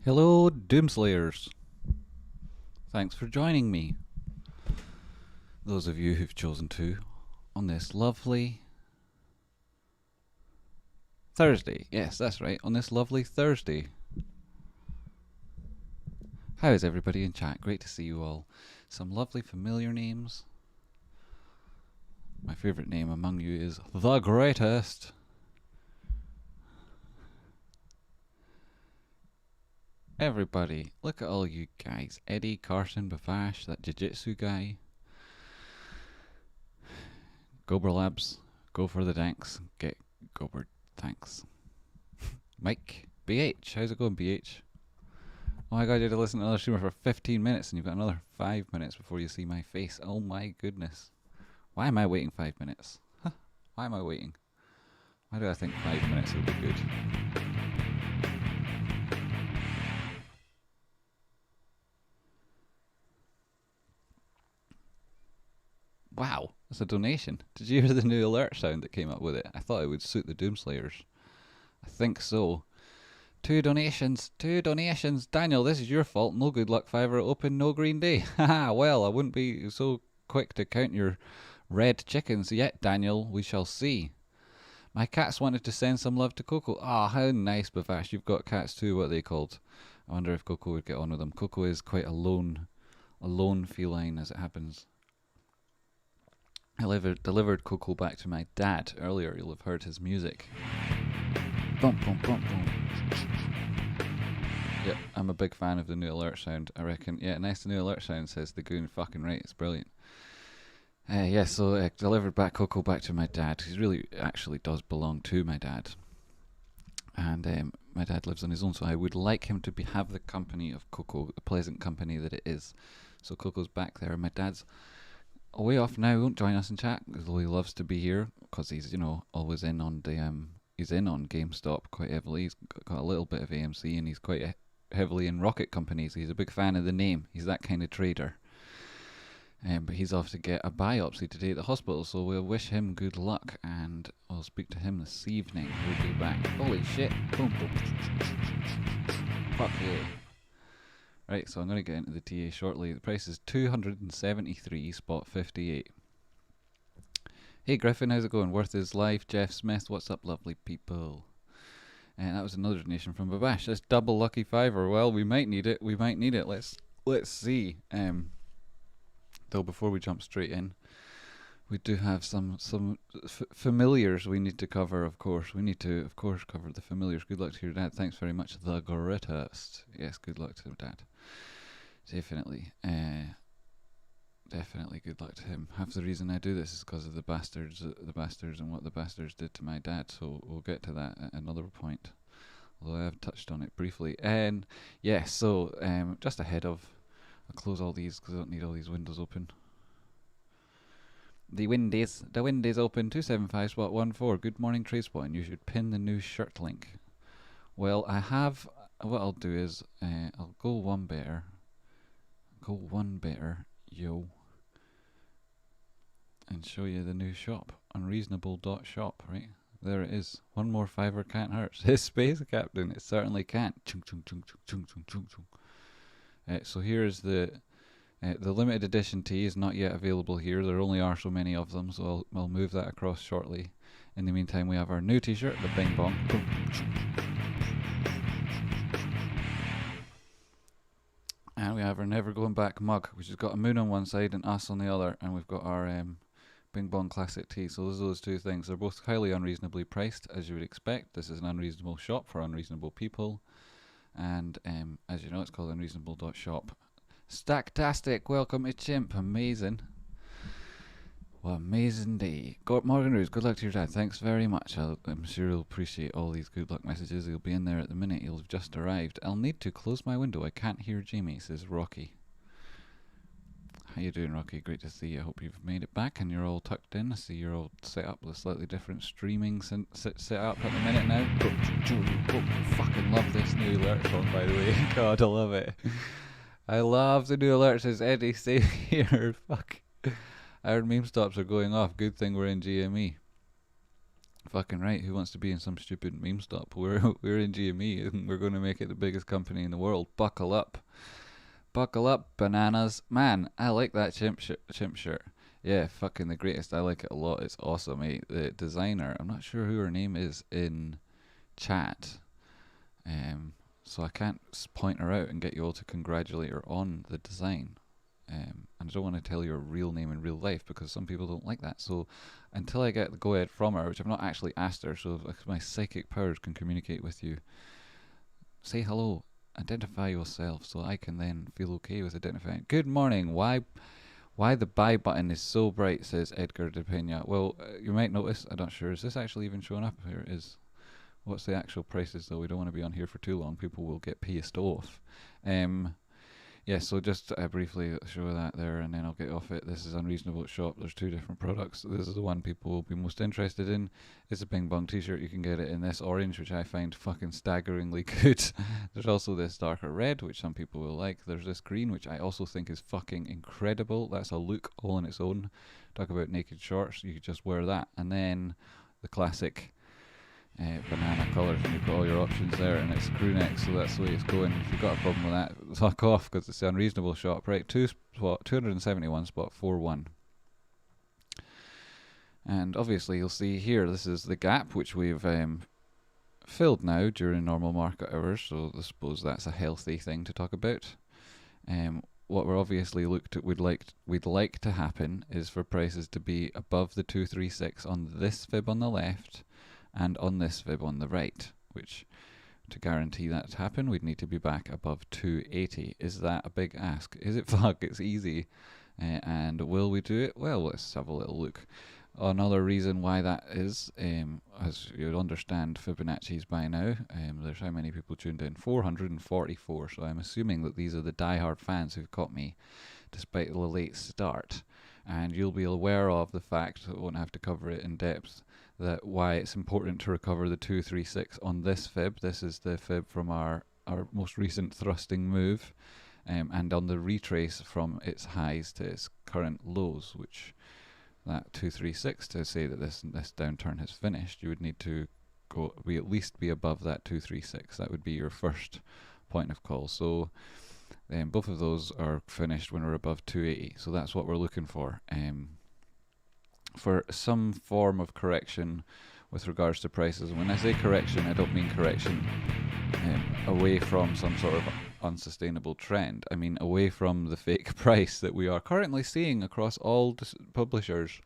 Hello, Doomslayers. Thanks for joining me. Those of you who've chosen to on this lovely Thursday. Yes, that's right, on this lovely Thursday. How is everybody in chat? Great to see you all. Some lovely familiar names. My favourite name among you is The Greatest. Everybody, look at all you guys. Eddie, Carson, Bavash, that Jiu-Jitsu guy. Gober Labs, go for the danks. Get Gober, thanks. Mike, BH, how's it going, BH? Oh my god, you had to listen to another streamer for 15 minutes and you've got another 5 minutes before you see my face. Oh my goodness. Why am I waiting 5 minutes? Huh? Why am I waiting? Why do I think 5 minutes would be good? Wow, that's a donation. Did you hear the new alert sound that came up with it? I thought it would suit the Doomslayers. I think so. Two donations. Daniel, this is your fault. No good luck fiver open, no green day. Haha, well, I wouldn't be so quick to count your red chickens yet, Daniel. We shall see. My cats wanted to send some love to Coco. Ah, how nice, Bavash. You've got cats too. What are they called? I wonder if Coco would get on with them. Coco is quite a lone feline as it happens. I delivered Coco back to my dad earlier. You'll have heard his music. Bum, bum, bum, bum. Yep, I'm a big fan of the new alert sound, I reckon. Yeah, nice new alert sound, says the goon. Fucking right, it's brilliant. Yeah, so delivered back Coco back to my dad. He really actually does belong to my dad. And my dad lives on his own, so I would like him to have the company of Coco, the pleasant company that it is. So Coco's back there. My dad's away off now, won't join us in chat, although he loves to be here, because he's, you know, always in on the, he's in on GameStop quite heavily. He's got a little bit of AMC, and he's quite heavily in rocket companies. He's a big fan of the name. He's that kind of trader. But he's off to get a biopsy today at the hospital, so we'll wish him good luck, and I'll speak to him this evening. He'll be back. Holy shit. Boom, boom. Fuck yeah. Right, so I'm going to get into the TA shortly. The price is 273 spot 58. Hey Griffin, how's it going? Worth his life. Jeff Smith, what's up, lovely people? And that was another donation from Babash. That's double lucky fiver. Well, we might need it. Let's see. Though before we jump straight in, we do have some familiars we need to cover. Of course, we need to, of course, cover the familiars. Good luck to your dad. Thanks very much, the greatest. Yes, good luck to dad. Definitely. Definitely good luck to him. Half the reason I do this is because of the bastards and what the bastards did to my dad, so we'll get to that at another point, although I have touched on it briefly. And yeah, so just ahead of, I'll close all these because I don't need all these windows open. The wind is open. 275 spot 14. Good morning, Tradespotting. You should pin the new shirt link. Well, I have. What I'll do is I'll go one better. Yo. And show you the new shop. Unreasonable.shop, right? There it is. One more fiver can't hurt. His space captain, it certainly can't. Chung, chung, chung, chung, chung, chung, chung, chung. So here's the limited edition tee is not yet available here. There only are so many of them, so I'll move that across shortly. In the meantime, we have our new t-shirt, the Bing Bong. And we have our Never Going Back mug, which has got a moon on one side and us on the other, and we've got our Bing Bong Classic tee. So those are those two things. They're both highly unreasonably priced, as you would expect. This is an unreasonable shop for unreasonable people. And as you know, it's called Unreasonable.shop. Stacktastic, welcome to Chimp, amazing. What amazing day. Morgan Ruse, good luck to your dad, thanks very much. I'm sure you'll appreciate all these good luck messages. He'll be in there at the minute, he'll have just arrived. I'll need to close my window, I can't hear Jamie, says Rocky. How you doing, Rocky? Great to see you. I hope you've made it back and you're all tucked in. I see you're all set up with a slightly different streaming set up at the minute now. Oh, fucking love this new alert song, by the way. God, I love it. I love the new alert. Says Eddie, stay here. Fuck. Our meme stops are going off. Good thing we're in GME. Fucking right. Who wants to be in some stupid meme stop? We're in GME and we're going to make it the biggest company in the world. Buckle up. Buckle up, bananas. Man, I like that chimp shirt. Yeah, fucking the greatest. I like it a lot. It's awesome. The designer, I'm not sure who her name is in chat. So I can't point her out and get you all to congratulate her on the design. And I don't want to tell you her real name in real life because some people don't like that. So until I get the go-ahead from her, which I've not actually asked her, so if my psychic powers can communicate with you, say hello, identify yourself, so I can then feel okay with identifying. Good morning. Why the buy button is so bright, says Edgar de Pena. Well, you might notice, I'm not sure, is this actually even showing up? Here it is. What's the actual prices though? We don't want to be on here for too long. People will get pissed off. Yeah, so just briefly show that there and then I'll get off it. This is Unreasonable.shop. There's two different products. This is the one people will be most interested in. It's a Bing Bong t-shirt. You can get it in this orange, which I find fucking staggeringly good. There's also this darker red, which some people will like. There's this green, which I also think is fucking incredible. That's a look all on its own. Talk about naked shorts. You could just wear that. And then the classic banana colours, and you've got all your options there, and it's crew neck, so that's the way it's going. If you've got a problem with that, fuck off, because it's the Unreasonable shop, right? 271 spot 41. And obviously you'll see here, this is the gap, which we've filled now during normal market hours, so I suppose that's a healthy thing to talk about. What we're obviously we'd like to happen is for prices to be above the 236 on this fib on the left, and on this fib on the right, which to guarantee that to happen, we'd need to be back above 280. Is that a big ask? Is it? Fuck, it's easy. And will we do it? Well, let's have a little look. Another reason why that is, as you'd understand Fibonacci's by now, there's how many people tuned in? 444, so I'm assuming that these are the die-hard fans who've caught me despite the late start. And you'll be aware of the fact, I won't have to cover it in depth, that why it's important to recover the 236 on this fib. This is the fib from our most recent thrusting move, and on the retrace from its highs to its current lows, which that 236, to say that this downturn has finished, you would need to at least be above that 236. That would be your first point of call. So both of those are finished when we're above 280, so that's what we're looking for. For some form of correction with regards to prices. And when I say correction, I don't mean correction away from some sort of unsustainable trend. I mean away from the fake price that we are currently seeing across all publishers.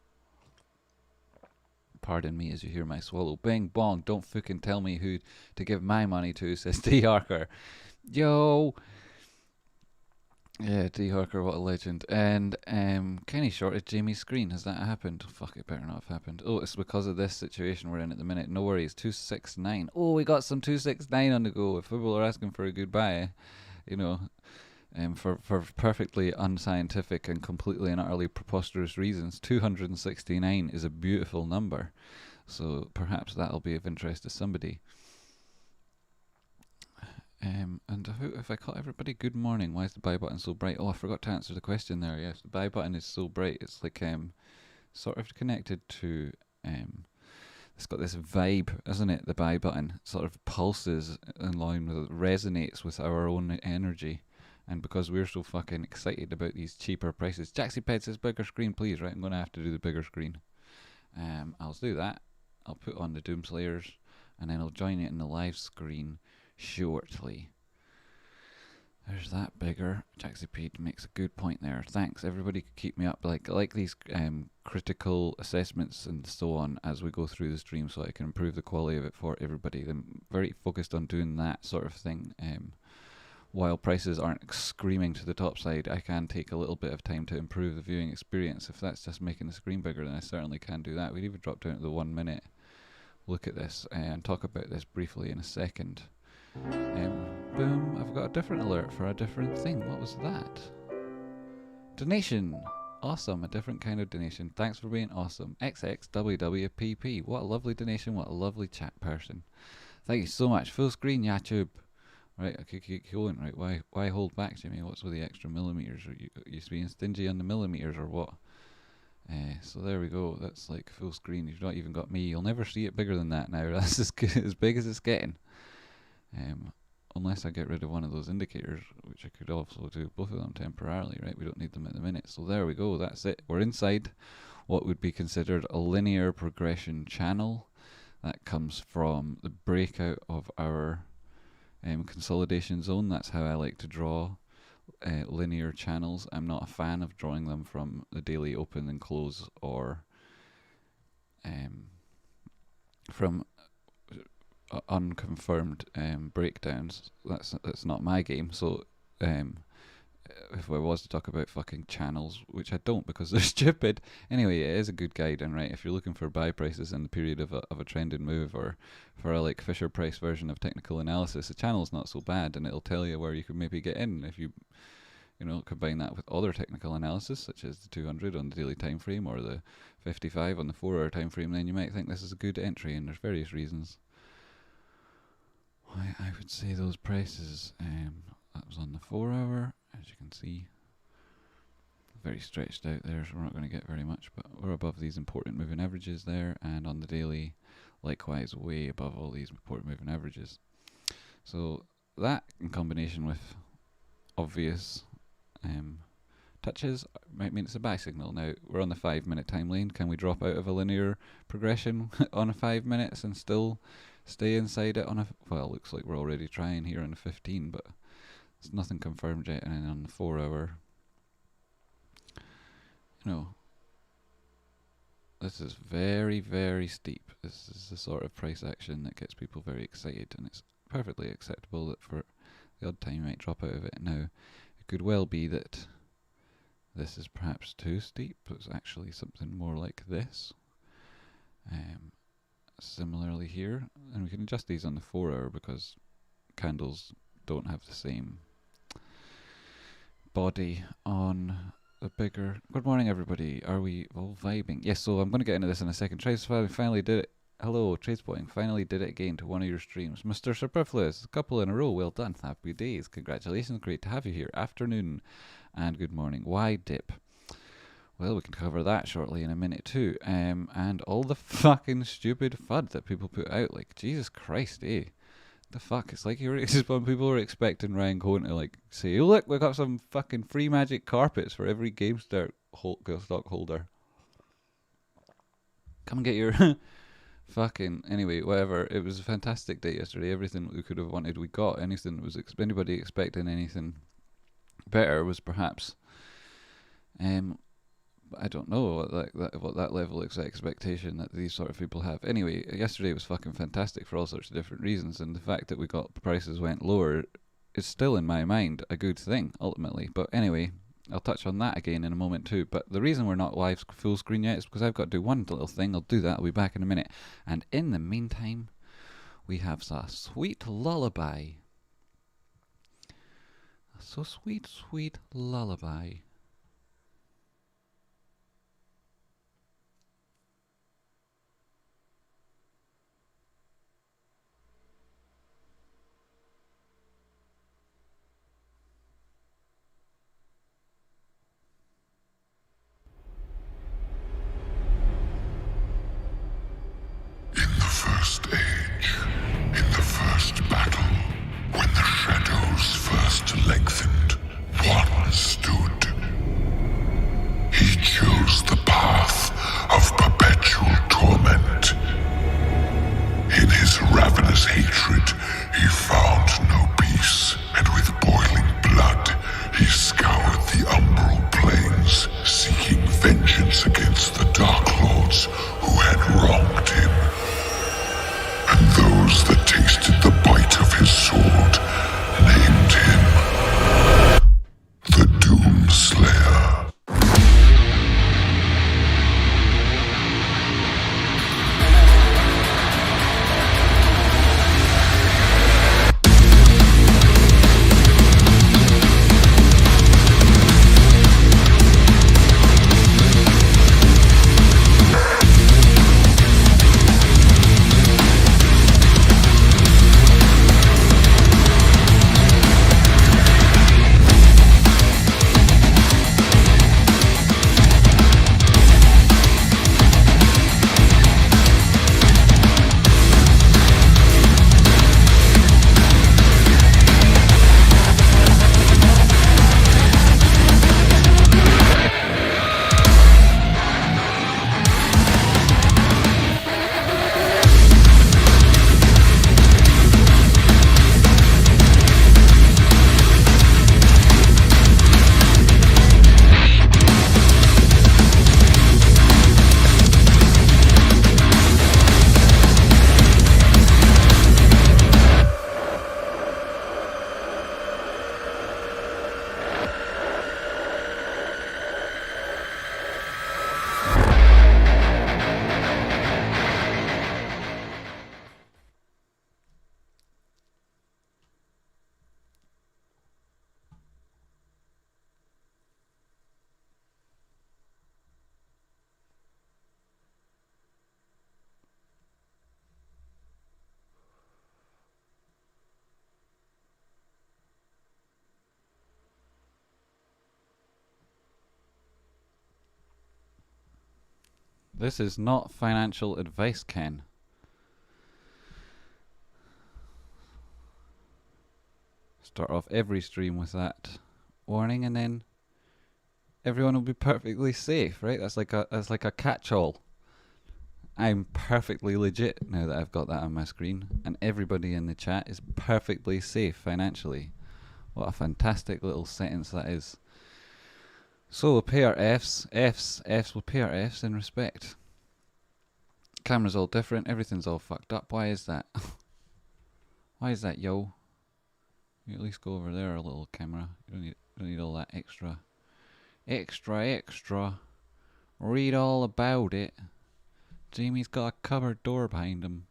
Pardon me as you hear my swallow. Bing bong, don't fucking tell me who to give my money to, says T. Harker. Yo! Yeah, D. Harker, what a legend. And Kenny shorted Jamie's screen. Has that happened? Fuck, it better not have happened. Oh, it's because of this situation we're in at the minute. No worries. 269. Oh, we got some 269 on the go. If people are asking for a goodbye, you know, for perfectly unscientific and completely and utterly preposterous reasons, 269 is a beautiful number. So perhaps that'll be of interest to somebody. And if I call everybody good morning, why is the buy button so bright? Oh, I forgot to answer the question there. Yes, the buy button is so bright. It's like sort of connected to it's got this vibe, isn't it? The buy button sort of pulses in line with, resonates with our own energy. And because we're so fucking excited about these cheaper prices, Jaxie Ped says bigger screen, please. Right, I'm going to have to do the bigger screen. I'll do that. I'll put on the Doomslayers, and then I'll join it in the live screen shortly. There's that bigger. Jaxipede makes a good point there. Thanks. Everybody could keep me up. Like these critical assessments and so on as we go through the stream, so I can improve the quality of it for everybody. I'm very focused on doing that sort of thing. While prices aren't screaming to the top side, I can take a little bit of time to improve the viewing experience. If that's just making the screen bigger, then I certainly can do that. We'd even drop down to the 1 minute. Look at this and talk about this briefly in a second. Boom, I've got a different alert for a different thing. What was that? Donation. Awesome, a different kind of donation. Thanks for being awesome. XXWWPP. What a lovely donation, what a lovely chat person. Thank you so much. Full screen, YouTube. Right, I could keep going. Right, why hold back, Jimmy? What's with the extra millimeters? Are you being stingy on the millimeters or what? So there we go. That's like full screen. You've not even got me. You'll never see it bigger than that now. That's as big as it's getting. Unless I get rid of one of those indicators, which I could also do both of them temporarily, right? We don't need them at the minute. So there we go. That's it. We're inside what would be considered a linear progression channel. That comes from the breakout of our consolidation zone. That's how I like to draw linear channels. I'm not a fan of drawing them from the daily open and close, or from unconfirmed breakdowns. That's not my game. So if I was to talk about fucking channels, which I don't because they're stupid. Anyway, it is a good guide, and right, if you're looking for buy prices in the period of a trending move, or for a like Fisher Price version of technical analysis, the channel's not so bad, and it'll tell you where you could maybe get in if you combine that with other technical analysis, such as the 200 on the daily time frame or the 55 on the 4-hour time frame. Then you might think this is a good entry, and there's various reasons why I would say those prices. That was on the 4-hour, as you can see, very stretched out there, so we're not going to get very much, but we're above these important moving averages there, and on the daily, likewise, way above all these important moving averages. So that, in combination with obvious touches, might mean it's a buy signal. Now, we're on the 5-minute time lane. Can we drop out of a linear progression on a 5 minutes and still stay inside it on a... Well, looks like we're already trying here on a 15, but there's nothing confirmed yet. And then on the 4-hour, this is very, very steep. This is the sort of price action that gets people very excited, and it's perfectly acceptable that for the odd time you might drop out of it. Now, it could well be that this is perhaps too steep. It's actually something more like this. Similarly here, and we can adjust these on the 4-hour because candles don't have the same body on the bigger... Good morning, everybody. Are we all vibing? Yes, so I'm going to get into this in a second. Tradespotting finally did it. Hello, Tradespotting finally did it again to one of your streams. Mr. Superfluous, a couple in a row. Well done. Happy days. Congratulations. Great to have you here. Afternoon and good morning. Why dip? Well, we can cover that shortly in a minute too. And all the fucking stupid FUD that people put out. Like, Jesus Christ, eh? The fuck? It's like just when people are expecting Ryan Cohen to like say, oh, look, we got some fucking free magic carpets for every GameStop holder. Come and get your fucking... Anyway, whatever. It was a fantastic day yesterday. Everything we could have wanted, we got. Anything that was anybody expecting anything better was perhaps... I don't know what that level of expectation that these sort of people have. Anyway, yesterday was fucking fantastic for all sorts of different reasons, and the fact that we got prices went lower is still, in my mind, a good thing, ultimately. But anyway, I'll touch on that again in a moment too. But the reason we're not live full screen yet is because I've got to do one little thing. I'll do that. I'll be back in a minute. And in the meantime, we have a sweet lullaby. So sweet, sweet lullaby. First age, in the first battle, when the shadows first lengthened, one stood This is not financial advice, Ken. Start off every stream with that warning, and then everyone will be perfectly safe, right? That's like a catch-all. I'm perfectly legit now that I've got that on my screen, and everybody in the chat is perfectly safe financially. What a fantastic little sentence that is. So we'll pay our Fs, we'll pay our Fs in respect. Camera's all different, everything's all fucked up. Why is that? Why is that, yo? You at least go over there, a little camera. You don't need all that extra. Extra. Read all about it. Jamie's got a cupboard door behind him.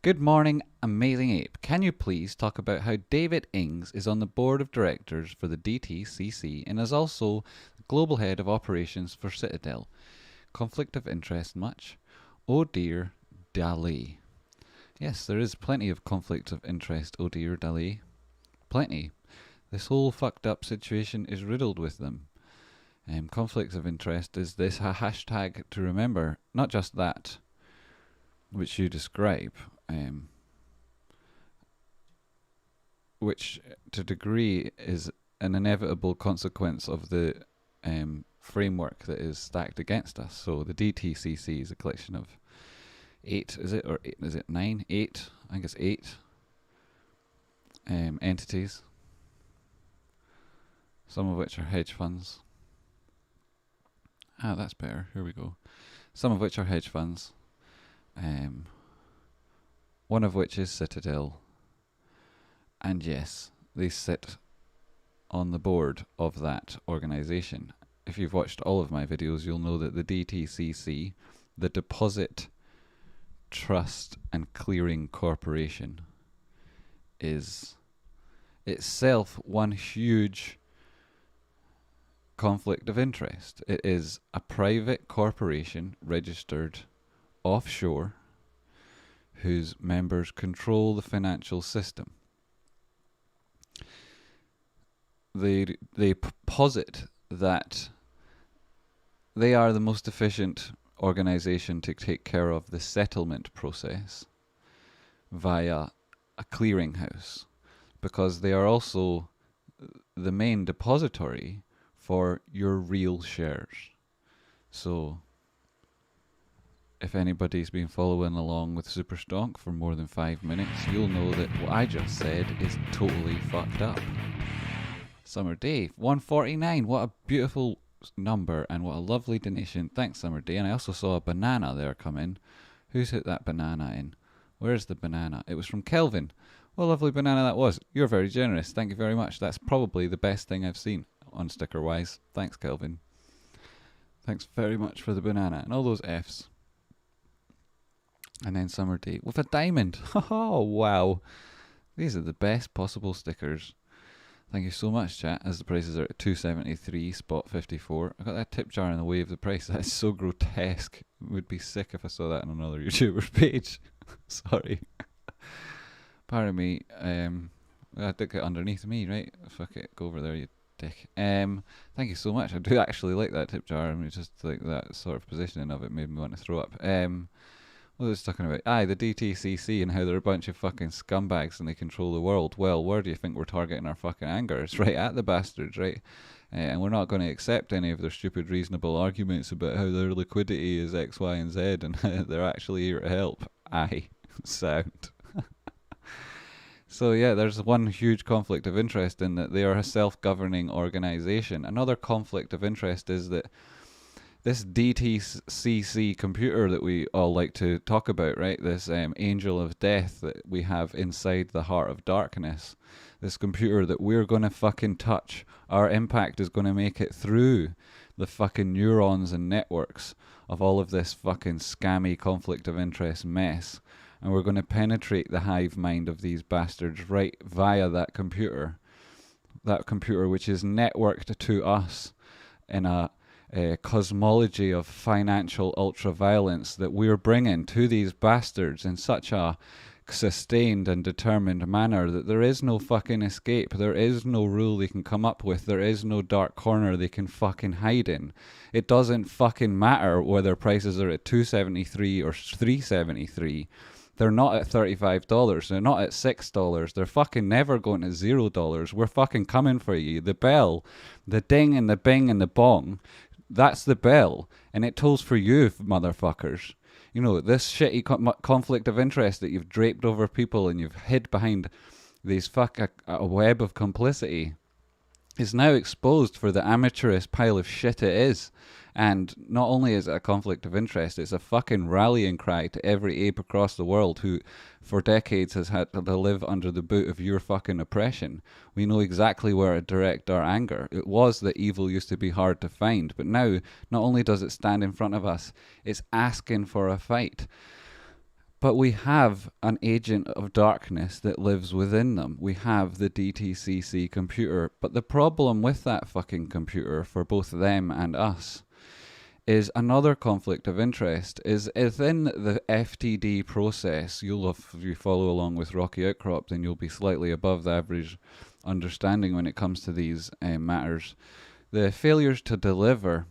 Good morning, Amazing Ape. Can you please talk about how David Ings is on the board of directors for the DTCC and is also the global head of operations for Citadel? Conflict of interest much? Oh dear, Dali. Yes, there is plenty of conflict of interest, oh dear, Dali. Plenty. This whole fucked up situation is riddled with them. Conflicts of interest is this a hashtag to remember, not just that which you describe, which to degree is an inevitable consequence of the framework that is stacked against us. So the DTCC is a collection of 8, is it? Or 8, is it 9? 8? I think it's 8 entities, some of which are hedge funds. Ah, that's better. Here we go. Some of which are hedge funds. One of which is Citadel. And yes, they sit on the board of that organisation. If you've watched all of my videos, you'll know that the DTCC, the Deposit Trust and Clearing Corporation, is itself one huge conflict of interest. It is a private corporation registered offshore whose members control the financial system. They posit that they are the most efficient organisation to take care of the settlement process via a clearinghouse, because they are also the main depository for your real shares. So if anybody's been following along with Superstonk for more than 5 minutes, you'll know that what I just said is totally fucked up. Summer Dave, 149. What a beautiful number and what a lovely donation. Thanks, Summer Day. And I also saw a banana there come in. Who's hit that banana in? Where's the banana? It was from Kelvin. What a lovely banana that was. You're very generous. Thank you very much. That's probably the best thing I've seen on sticker wise. Thanks, Kelvin. Thanks very much for the banana and all those Fs. And then Summer Day with a diamond. Oh, wow. These are the best possible stickers. Thank you so much, chat, as the prices are at 273 spot 54. I got that tip jar in the way of the price. That's so grotesque. It would be sick if I saw that on another YouTuber's page. Sorry. Pardon me. I did get underneath me, right? Fuck it. Go over there, you dick. Thank you so much. I do actually like that tip jar. I mean, just like that sort of positioning of it made me want to throw up. What was I talking about? The DTCC and how they're a bunch of fucking scumbags and they control the world. Well, where do you think we're targeting our fucking anger? It's right at the bastards, right? And we're not going to accept any of their stupid reasonable arguments about how their liquidity is X, Y, and Z and they're actually here to help. Aye. Sound. So yeah, there's one huge conflict of interest in that they are a self-governing organisation. Another conflict of interest is that this DTCC computer that we all like to talk about, right? This angel of death that we have inside the heart of darkness. This computer that we're going to fucking touch. Our impact is going to make it through the fucking neurons and networks of all of this fucking scammy conflict of interest mess. And we're going to penetrate the hive mind of these bastards right via that computer. That computer which is networked to us in a cosmology of financial ultraviolence that we're bringing to these bastards in such a sustained and determined manner that there is no fucking escape. There is no rule they can come up with. There is no dark corner they can fucking hide in. It doesn't fucking matter whether prices are at $2.73 or $3.73. They're not at $35. They're not at $6. They're fucking never going to $0. We're fucking coming for you. The bell, the ding and the bing and the bong, that's the bell. And it tolls for you, motherfuckers. You know, this shitty conflict of interest that you've draped over people and you've hid behind these a web of complicity is now exposed for the amateurist pile of shit it is. And not only is it a conflict of interest, it's a fucking rallying cry to every ape across the world who for decades has had to live under the boot of your fucking oppression. We know exactly where to direct our anger. It was that evil used to be hard to find, but now not only does it stand in front of us, it's asking for a fight. But we have an agent of darkness that lives within them. We have the DTCC computer. But the problem with that fucking computer for both them and us is another conflict of interest. Is within the FTD process, if you follow along with Rocky Outcrop, then you'll be slightly above the average understanding when it comes to these matters. The failures to deliver,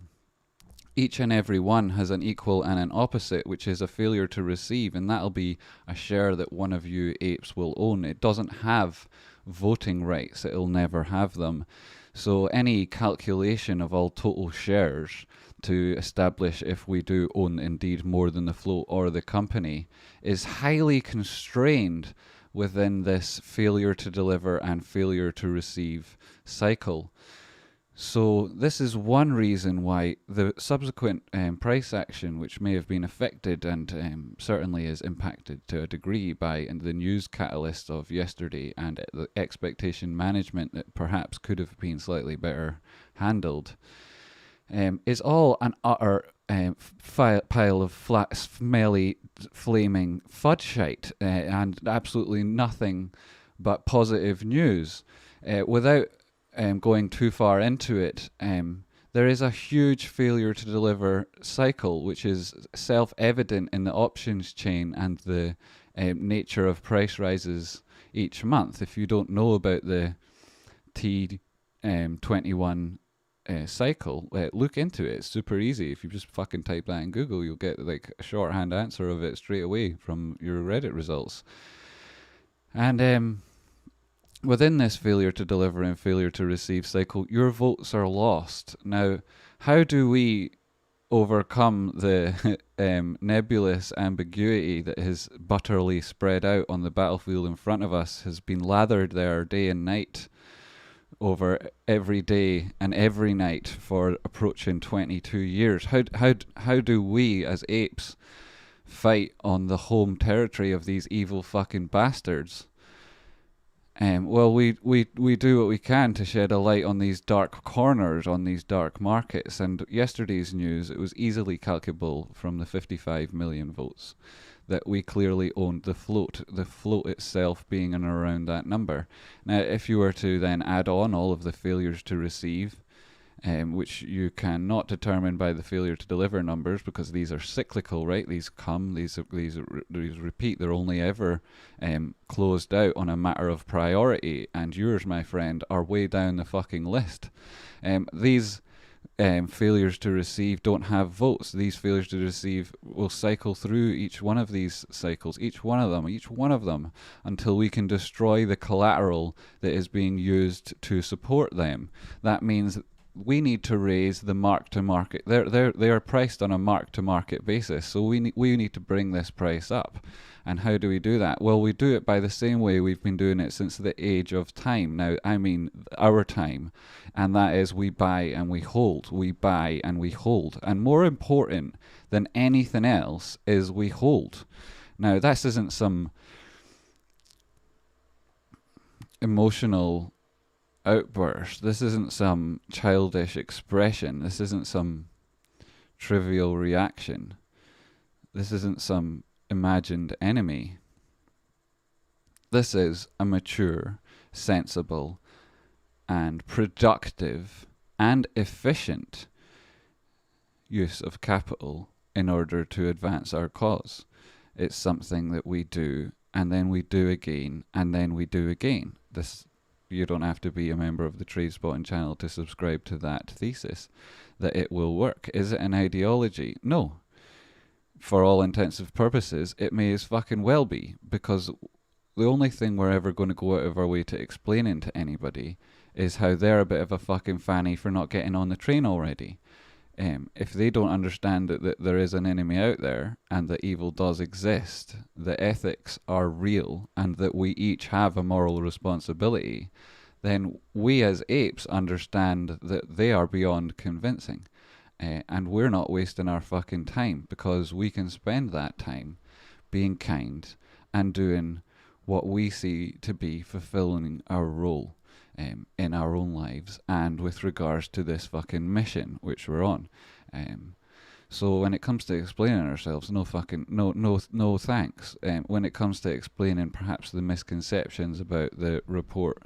each and every one has an equal and an opposite, which is a failure to receive, and that'll be a share that one of you apes will own. It doesn't have voting rights. It'll never have them. So any calculation of all total shares to establish if we do own indeed more than the float or the company is highly constrained within this failure to deliver and failure to receive cycle. So this is one reason why the subsequent price action, which may have been affected and certainly is impacted to a degree by the news catalyst of yesterday and the expectation management that perhaps could have been slightly better handled, is all an utter pile of flat, smelly, flaming fudge shite and absolutely nothing but positive news. Without going too far into it, there is a huge failure to deliver cycle, which is self-evident in the options chain and the nature of price rises each month. If you don't know about the T21 cycle, look into it. It's super easy. If you just fucking type that in Google, you'll get like a shorthand answer of it straight away from your Reddit results. And within this failure to deliver and failure to receive cycle, your votes are lost. Now, how do we overcome the nebulous ambiguity that has butterly spread out on the battlefield in front of us, has been lathered there day and night over every day and every night for approaching 22 years? How do we as apes fight on the home territory of these evil fucking bastards? Well, we do what we can to shed a light on these dark corners, on these dark markets. And yesterday's news, it was easily calculable from the 55 million votes that we clearly owned the float itself being in around that number. Now, if you were to then add on all of the failures to receive, which you cannot determine by the failure to deliver numbers because these are cyclical, right? These come, these repeat. They're only ever closed out on a matter of priority, and yours, my friend, are way down the fucking list. These failures to receive don't have votes. These failures to receive will cycle through each one of these cycles, each one of them, until we can destroy the collateral that is being used to support them. That means we need to raise the mark-to-market. They are priced on a mark-to-market basis, so we need to bring this price up. And how do we do that? Well, we do it by the same way we've been doing it since the age of time. Now, I mean our time, and that is we buy and we hold. We buy and we hold. And more important than anything else is we hold. Now, this isn't some emotional outburst. This isn't some childish expression. This isn't some trivial reaction. This isn't some imagined enemy. This is a mature, sensible, and productive and efficient use of capital in order to advance our cause. It's something that we do and then we do again, and then we do again. You don't have to be a member of the Tradespotting channel to subscribe to that thesis, that it will work. Is it an ideology? No. For all intensive purposes, it may as fucking well be, because the only thing we're ever going to go out of our way to explaining to anybody is how they're a bit of a fucking fanny for not getting on the train already. If they don't understand that there is an enemy out there and that evil does exist, that ethics are real, and that we each have a moral responsibility, then we as apes understand that they are beyond convincing. And we're not wasting our fucking time, because we can spend that time being kind and doing what we see to be fulfilling our role in our own lives, and with regards to this fucking mission which we're on. So when it comes to explaining ourselves, no thanks. When it comes to explaining perhaps the misconceptions about the report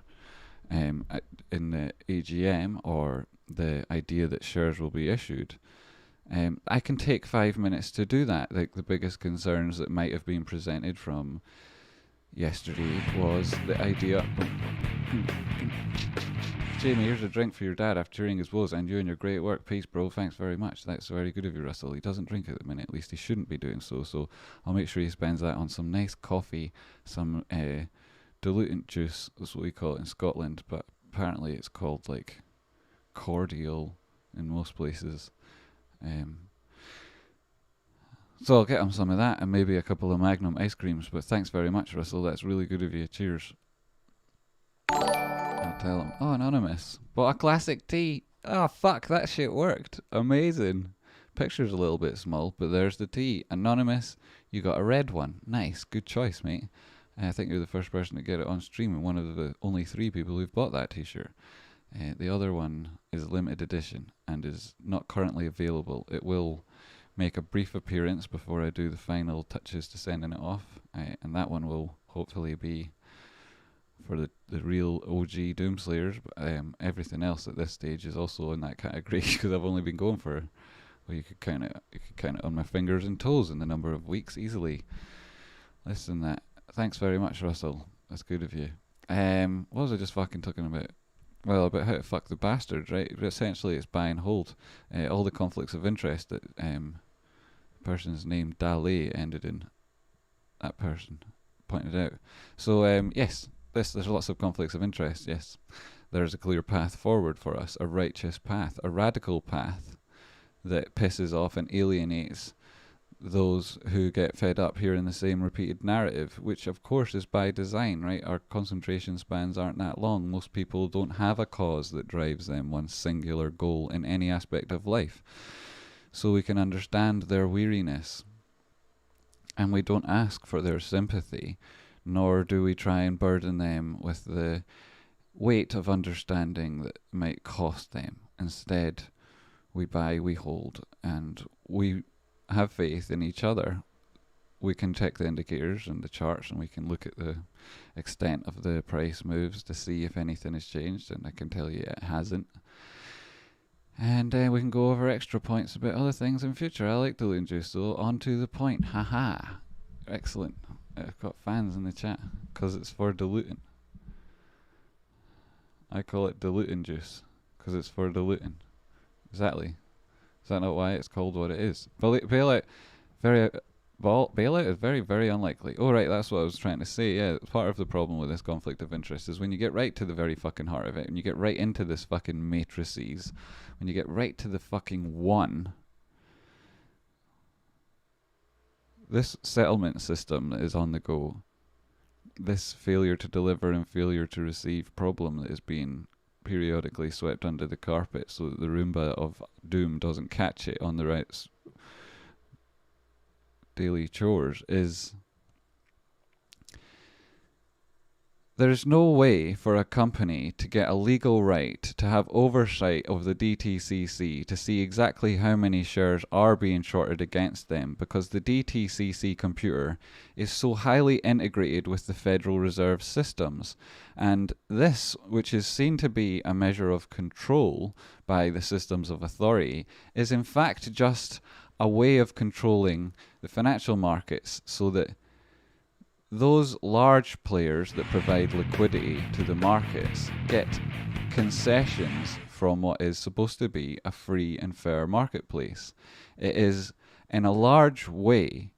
in the AGM, or the idea that shares will be issued, I can take 5 minutes to do that. Like, the biggest concerns that might have been presented from yesterday was the idea. Jamie, here's a drink for your dad after hearing his woes and you and your great work. Peace, bro. Thanks very much. That's very good of you, Russell. He doesn't drink at the minute. At least he shouldn't be doing so. So I'll make sure he spends that on some nice coffee, some diluent juice. That's what we call it in Scotland. But apparently it's called, like, cordial in most places. So I'll get him some of that and maybe a couple of Magnum ice creams. But thanks very much, Russell. That's really good of you. Cheers. I'll tell him. Oh, Anonymous. Bought a classic tea. Oh, fuck, that shit worked. Amazing. Picture's a little bit small, but there's the tea. Anonymous, you got a red one. Nice. Good choice, mate. I think you're the first person to get it on stream and one of the only 3 people who've bought that t-shirt. The other one is limited edition and is not currently available. It will make a brief appearance before I do the final touches to sending it off, and that one will hopefully be for the real OG Doomslayers. But everything else at this stage is also in that category, because I've only been going for, well, you could count it on my fingers and toes in the number of weeks easily. Listen, that. Thanks very much, Russell. That's good of you. What was I just fucking talking about? Well, about how to fuck the bastards, right? But essentially, it's buy and hold. All the conflicts of interest that person's name Dali ended in, that person pointed out. So yes, there's lots of conflicts of interest. Yes, there's a clear path forward for us, a righteous path, a radical path that pisses off and alienates those who get fed up hearing the same repeated narrative, which of course is by design, right? Our concentration spans aren't that long. Most people don't have a cause that drives them, one singular goal in any aspect of life. So we can understand their weariness, and we don't ask for their sympathy, nor do we try and burden them with the weight of understanding that might cost them. Instead, we buy, we hold, and we have faith in each other. We can check the indicators and the charts, and we can look at the extent of the price moves to see if anything has changed, and I can tell you it hasn't. And we can go over extra points about other things in future. I like diluting juice, so on to the point. Haha. Excellent. I've got fans in the chat because it's for diluting. I call it diluting juice because it's for diluting. Exactly. Is that not why it's called what it is? Bailout is very, very unlikely. Oh, right, that's what I was trying to say. Yeah, part of the problem with this conflict of interest is when you get right to the very fucking heart of it, and you get right into this fucking matrices, when you get right to the fucking one, this settlement system that is on the go, this failure to deliver and failure to receive problem that is being periodically swept under the carpet so that the Roomba of doom doesn't catch it on the right daily chores, is there's no way for a company to get a legal right to have oversight of the DTCC to see exactly how many shares are being shorted against them, because the DTCC computer is so highly integrated with the Federal Reserve systems. And this, which is seen to be a measure of control by the systems of authority, is in fact just a way of controlling the financial markets so that those large players that provide liquidity to the markets get concessions from what is supposed to be a free and fair marketplace. It is, in a large way,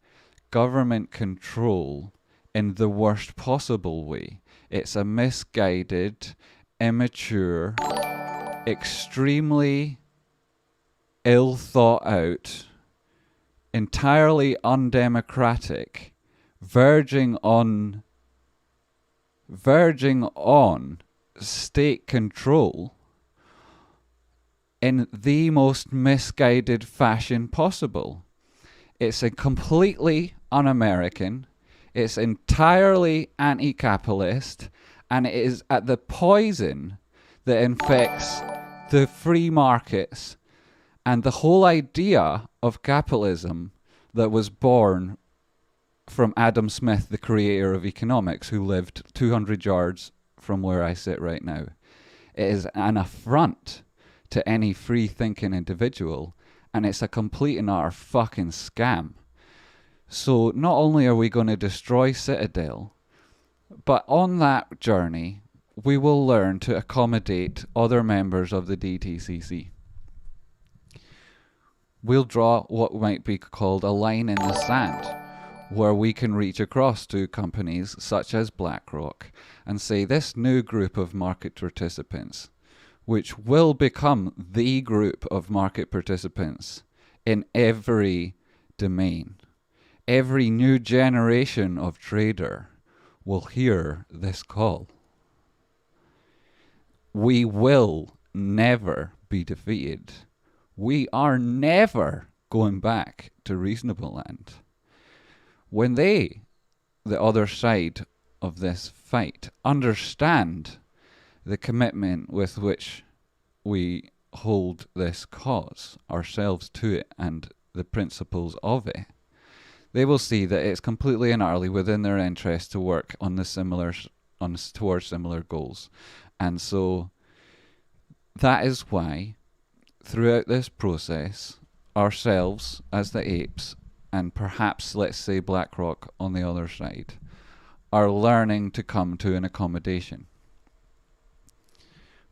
government control in the worst possible way. It's a misguided, immature, extremely ill thought out, entirely undemocratic, verging on state control in the most misguided fashion possible. It's a completely un-American, it's entirely anti-capitalist, and it is at the poison that infects the free markets and the whole idea of capitalism that was born from Adam Smith, the creator of economics, who lived 200 yards from where I sit right now. It is an affront to any free-thinking individual, and it's a complete and utter fucking scam. So not only are we going to destroy Citadel, but on that journey, we will learn to accommodate other members of the DTCC. We'll draw what might be called a line in the sand, where we can reach across to companies such as BlackRock and say this new group of market participants, which will become the group of market participants in every domain, every new generation of trader will hear this call. We will never be defeated. We are never going back to reasonable land. When they, the other side of this fight, understand the commitment with which we hold this cause, ourselves to it, and the principles of it, they will see that it's completely and utterly within their interest to work on towards similar goals. And so that is why throughout this process, ourselves as the apes, and perhaps, let's say, BlackRock on the other side, are learning to come to an accommodation,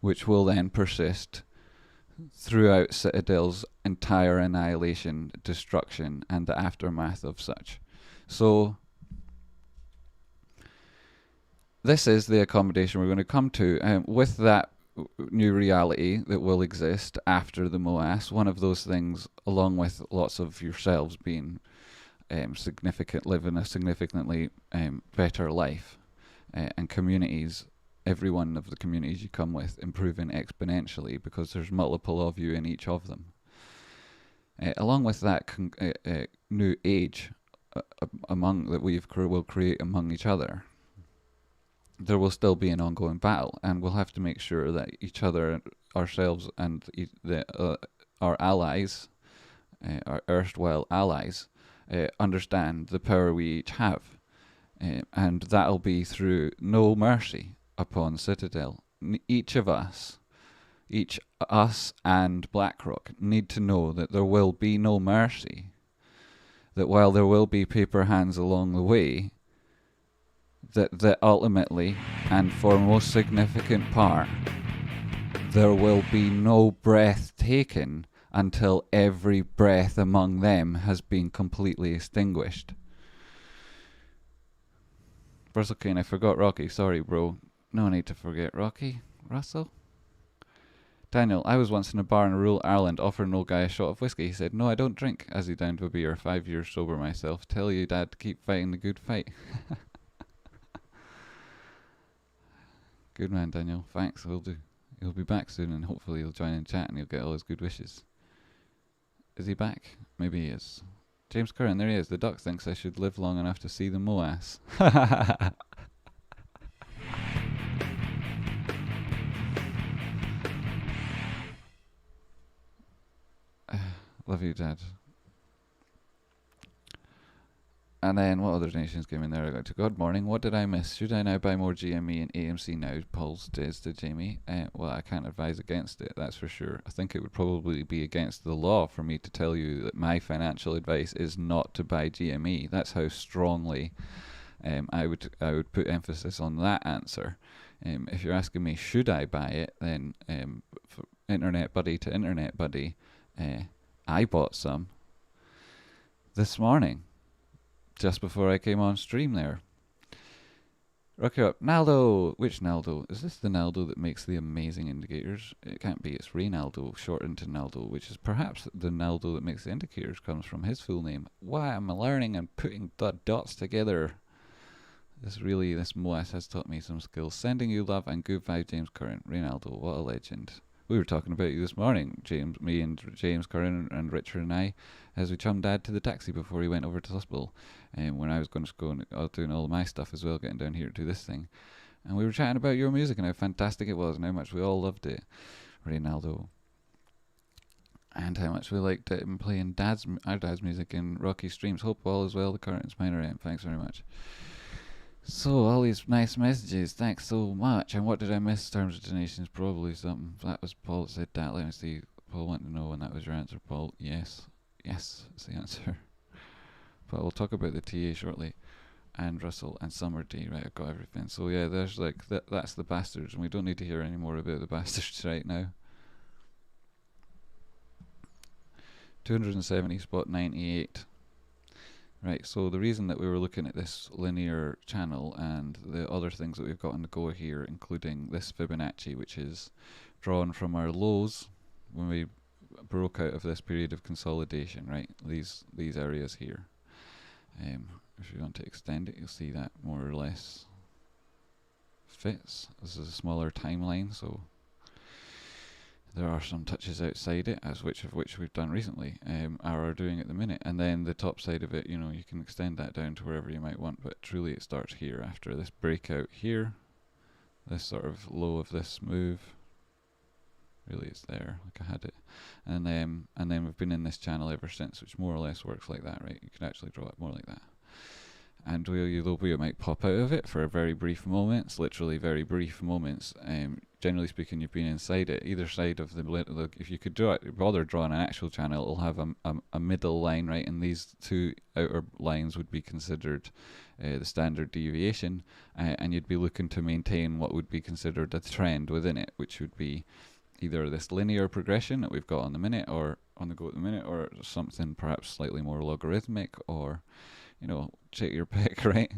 which will then persist throughout Citadel's entire annihilation, destruction, and the aftermath of such. So this is the accommodation we're going to come to. With that new reality that will exist after the MOAS, one of those things, along with lots of yourselves being living a significantly better life, and communities, every one of the communities you come with improving exponentially because there's multiple of you in each of them. Along with that new age among that will create among each other, there will still be an ongoing battle, and we'll have to make sure that each other, ourselves, and our allies, our erstwhile allies, understand the power we each have, and that'll be through no mercy upon Citadel. Each of us and BlackRock need to know that there will be no mercy, that while there will be paper hands along the way, that ultimately, and for most significant part, there will be no breath taken until every breath among them has been completely extinguished. Russell Kane, I forgot Rocky. Sorry, bro. No need to forget Rocky. Russell? Daniel, I was once in a bar in rural Ireland offering an old guy a shot of whiskey. He said, "No, I don't drink," as he downed a beer. 5 years sober myself. Tell you, Dad, to keep fighting the good fight. Good man, Daniel. Thanks, will do. He'll be back soon, and hopefully he'll join in chat and he'll get all his good wishes. Is he back? Maybe he is. James Curran, there he is. The duck thinks I should live long enough to see the MOAS. Love you, Dad. And then what other donations came in there? I got to good morning. What did I miss? Should I now buy more GME and AMC now? Paul's days to Jamie. Well, I can't advise against it, that's for sure. I think it would probably be against the law for me to tell you that my financial advice is not to buy GME. That's how strongly I would put emphasis on that answer. If you're asking me, should I buy it, then internet buddy to internet buddy, I bought some this morning, just before I came on stream there. Rocky up. Naldo! Which Naldo? Is this the Naldo that makes the amazing indicators? It can't be. It's Reynaldo, shortened to Naldo, which is perhaps the Naldo that makes the indicators, comes from his full name. Why am I learning and putting dots together? This Moas has taught me some skills. Sending you love and good vibe, James Curran. Reynaldo, what a legend. We were talking about you this morning, James, me and James Curran and Richard and I, as we chummed Dad to the taxi before he went over to the hospital. When I was going to go and doing all of my stuff as well, getting down here to do this thing. And we were chatting about your music and how fantastic it was and how much we all loved it, Reynaldo. And how much we liked it and playing our dad's music in Rocky streams. Hope all is well, the current minor end. Thanks very much. So, all these nice messages, thanks so much. And what did I miss? Terms of donations, probably something. That was Paul that said that. Let me see. Paul wanted to know when that was your answer, Paul. Yes, that's the answer. But we'll talk about the TA shortly. And Russell and Summer D, right, I've got everything. So yeah, there's like, that's the bastards, and we don't need to hear any more about the bastards right now. 270 spot 98. Right, so the reason that we were looking at this linear channel and the other things that we've got on the go here, including this Fibonacci, which is drawn from our lows when we broke out of this period of consolidation, right? These areas here. If you want to extend it, you'll see that more or less fits. This is a smaller timeline, so there are some touches outside it, of which we've done recently, are doing at the minute. And then the top side of it, you can extend that down to wherever you might want, but truly it starts here after this breakout here, this sort of low of this move. Really it's there, like I had it. And then we've been in this channel ever since, which more or less works like that, right? You can actually draw it more like that. And we might pop out of it for very brief moments, literally very brief moments. Generally speaking, you've been inside it. Either side of the if you could bother drawing an actual channel, it'll have a middle line, right? And these two outer lines would be considered the standard deviation, and you'd be looking to maintain what would be considered a trend within it, which would be either this linear progression that we've got on the minute, or on the go at the minute, or something perhaps slightly more logarithmic, or take your pick, right?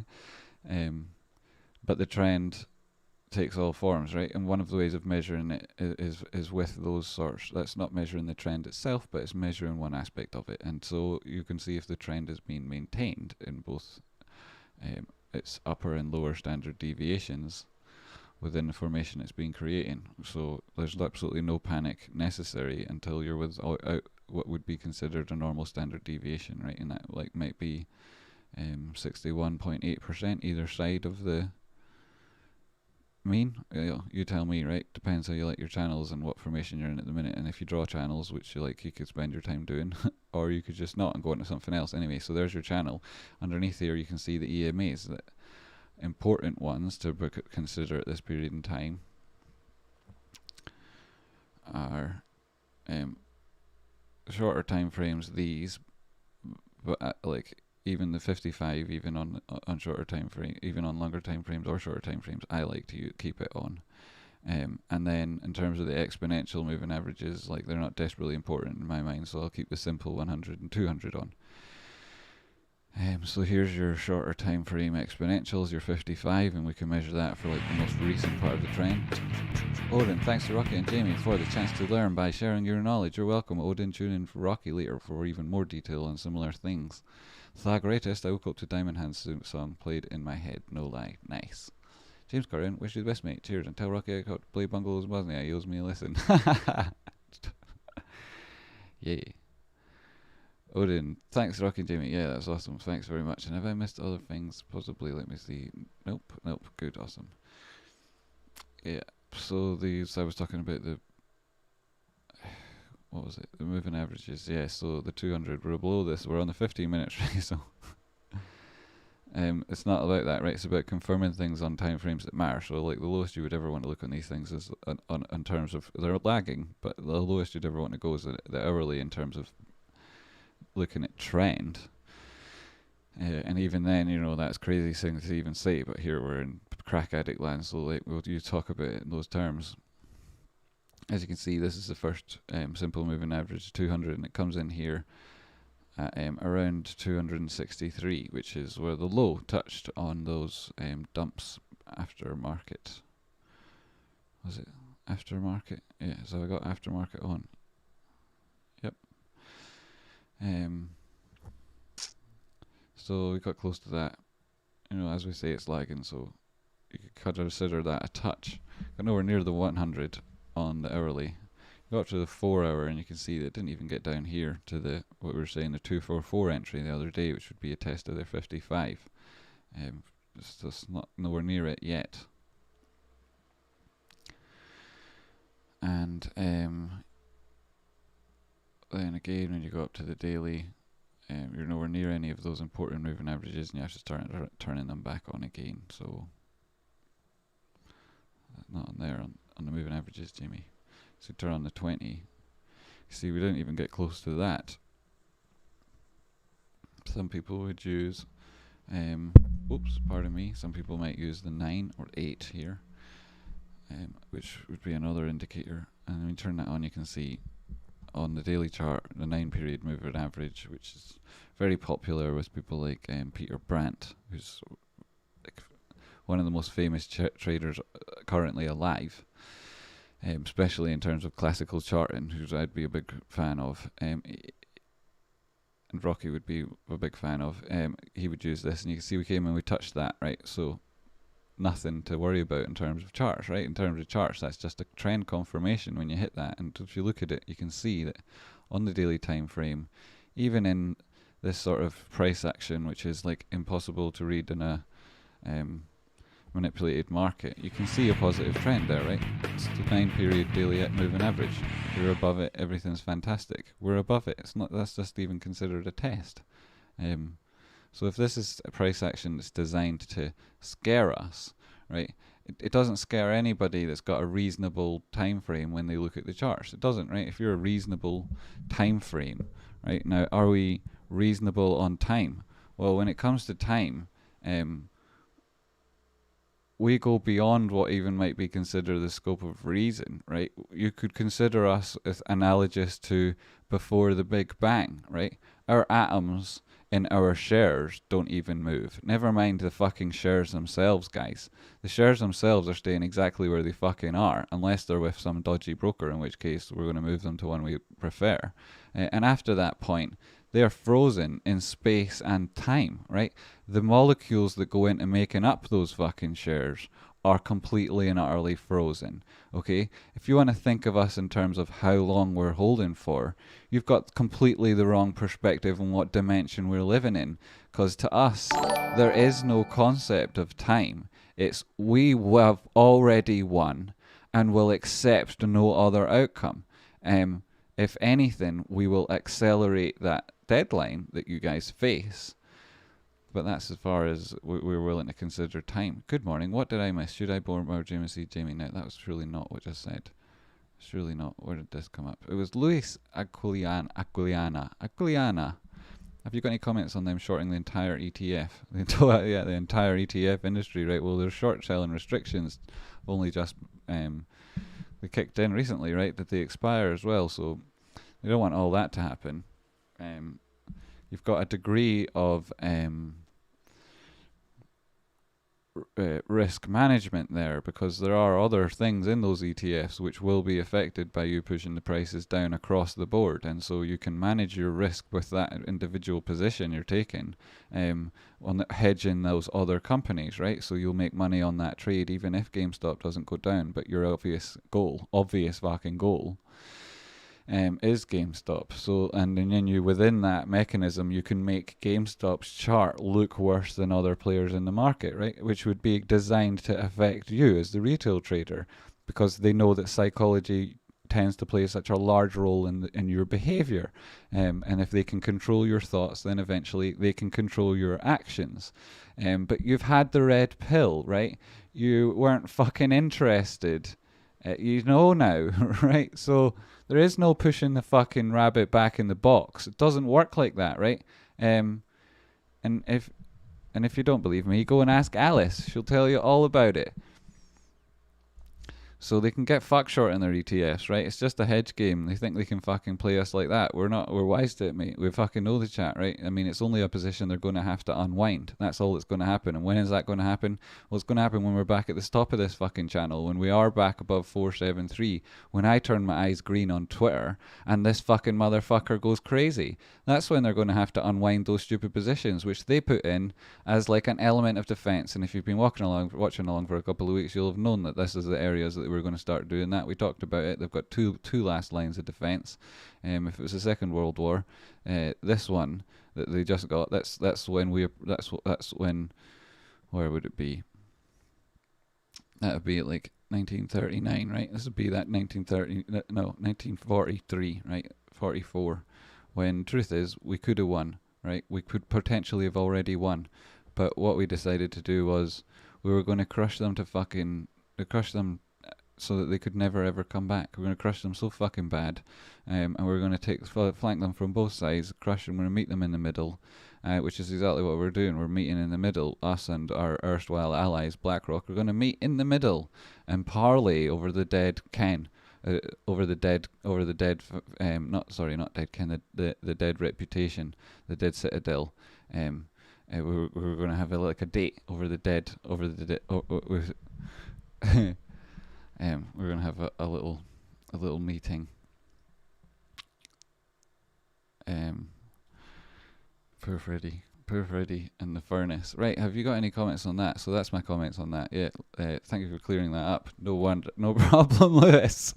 But the trend takes all forms, right? And one of the ways of measuring it is with those sorts. That's not measuring the trend itself, but it's measuring one aspect of it. And so you can see if the trend is being maintained in both its upper and lower standard deviations within the formation it's been creating. So there's absolutely no panic necessary until you're out what would be considered a normal standard deviation, right? And that might be 61.8% either side of the mean. You tell me, right? Depends how you like your channels and what formation you're in at the minute. And if you draw channels, which you could spend your time doing, or you could just not and go into something else anyway. So there's your channel. Underneath here you can see the EMAs, that important ones to consider at this period in time are shorter time frames, these, but even the 55, even on shorter time frame, even on longer time frames or shorter time frames, I like to keep it on. And then in terms of the exponential moving averages, they're not desperately important in my mind, so I'll keep the simple 100 and 200 on. So here's your shorter time frame exponentials, your 55, and we can measure that for the most recent part of the trend. Odin, thanks to Rocky and Jamie for the chance to learn by sharing your knowledge. You're welcome, Odin. Tune in for Rocky later for even more detail on similar things. The greatest, I woke up to Diamond Hands song played in my head, no lie. Nice. James Curran, wish you the best, mate. Cheers, and tell Rocky I got to play Bungalows Bosnia. He owes me a listen. Yeah. Odin, thanks Rocky and Jamie. Yeah, that's awesome. Thanks very much. And have I missed other things? Possibly. Let me see. Nope. Good. Awesome. Yeah. So I was talking about what was it? The moving averages. Yeah. So the 200. We're below this. We're on the 15 minutes, right? So it's not about that, right? It's about confirming things on time frames that matter. So the lowest you would ever want to look on these things is in terms of they're lagging, but the lowest you'd ever want to go is the hourly in terms of looking at trend. And even then, that's crazy thing to even say, but here we're in crack addict land, so like, you talk about it in those terms. As you can see, this is the first simple moving average, 200, and it comes in here at around 263, which is where the low touched on those dumps after market. Was it aftermarket? Yeah, so I got aftermarket on. Yep. So we got close to that. As we say, it's lagging, so you could consider that a touch. Got nowhere near the 100 on the hourly. Got up to the 4 hour, and you can see that it didn't even get down here to the what we were saying, the 244 entry the other day, which would be a test of their 55. It's just not nowhere near it yet. And then again, when you go up to the daily, you're nowhere near any of those important moving averages, and you have to start turning them back on again. So not on there on the moving averages, Jimmy. So turn on the 20. See, we didn't even get close to that. Some people would use, pardon me. Some people might use the 9 or 8 here, which would be another indicator. And when you turn that on, you can see on the daily chart, the 9-period moving average, which is very popular with people like Peter Brandt, who's like one of the most famous traders currently alive, especially in terms of classical charting, who I'd be a big fan of, and Rocky would be a big fan of. He would use this, and you can see we came and we touched that, right? So nothing to worry about in terms of charts, right? In terms of charts, that's just a trend confirmation when you hit that. And if you look at it, you can see that on the daily time frame, even in this sort of price action, which is like impossible to read in a manipulated market, you can see a positive trend there, right? It's the 9-period daily moving average. You're above it, everything's fantastic. We're above it. It's not. That's just even considered a test. So if this is a price action that's designed to scare us, right, it doesn't scare anybody that's got a reasonable time frame when they look at the charts. It doesn't, right? If you're a reasonable time frame, right? Now, are we reasonable on time? Well, when it comes to time, we go beyond what even might be considered the scope of reason, right? You could consider us as analogous to before the Big Bang, right? Our atoms in our shares don't even move. Never mind the fucking shares themselves, guys. The shares themselves are staying exactly where they fucking are, unless they're with some dodgy broker, in which case we're going to move them to one we prefer. And after that point, they are frozen in space and time, right? The molecules that go into making up those fucking shares are completely and utterly frozen, okay? If you want to think of us in terms of how long we're holding for, you've got completely the wrong perspective on what dimension we're living in, because to us, there is no concept of time. It's we have already won and will accept no other outcome. If anything, we will accelerate that deadline that you guys face. But that's as far as we're willing to consider time. Good morning. What did I miss? Should I bore more Jameson Jamie now? That was truly not what I just said. It's really not. Where did this come up? It was Luis Aquiliana. Have you got any comments on them shorting the entire ETF? The entire ETF industry, right? Well, there's short selling restrictions only just they kicked in recently, right? That they expire as well, so they don't want all that to happen. You've got a degree of risk management there, because there are other things in those ETFs which will be affected by you pushing the prices down across the board, and so you can manage your risk with that individual position you're taking on hedging those other companies, right? So you'll make money on that trade even if GameStop doesn't go down, but your obvious fucking goal is GameStop. So, and then you within that mechanism, you can make GameStop's chart look worse than other players in the market, right? Which would be designed to affect you as the retail trader, because they know that psychology tends to play such a large role in your behavior. And if they can control your thoughts, then eventually they can control your actions. But you've had the red pill, right? You weren't fucking interested. You know now, right? So there is no pushing the fucking rabbit back in the box. It doesn't work like that, right? And if you don't believe me, go and ask Alice. She'll tell you all about it. So they can get fuck short in their ETFs, right? It's just a hedge game. They think they can fucking play us like that. We're not. We're wise to it, mate. We fucking know the chat, right? I mean, it's only a position they're going to have to unwind. That's all that's going to happen. And when is that going to happen? Well, it's going to happen when we're back at the top of this fucking channel. When we are back above 473. When I turn my eyes green on Twitter and this fucking motherfucker goes crazy. That's when they're going to have to unwind those stupid positions, which they put in as like an element of defense. And if you've been watching along for a couple of weeks, you'll have known that this is the areas that we're going to start doing that. We talked about it. They've got two last lines of defense. If it was the Second World War, this one that they just got, that's when where would it be? That would be like 1939, right? This would be that 1943, right? 44. When truth is, we could have won, right? We could potentially have already won, but what we decided to do was we were going to crush them so that they could never ever come back. We're going to crush them so fucking bad, and we're going to flank them from both sides, crush them. We're going to meet them in the middle, which is exactly what we're doing. We're meeting in the middle. Us and our erstwhile allies, BlackRock, are going to meet in the middle and parley over the dead Ken. Over the dead dead reputation, the dead citadel. We're going to have a date over the dead. We're going to have a little meeting. Poor Freddy and the furnace. Right, have you got any comments on that? So that's my comments on that. Yeah, thank you for clearing that up. No problem, Lewis.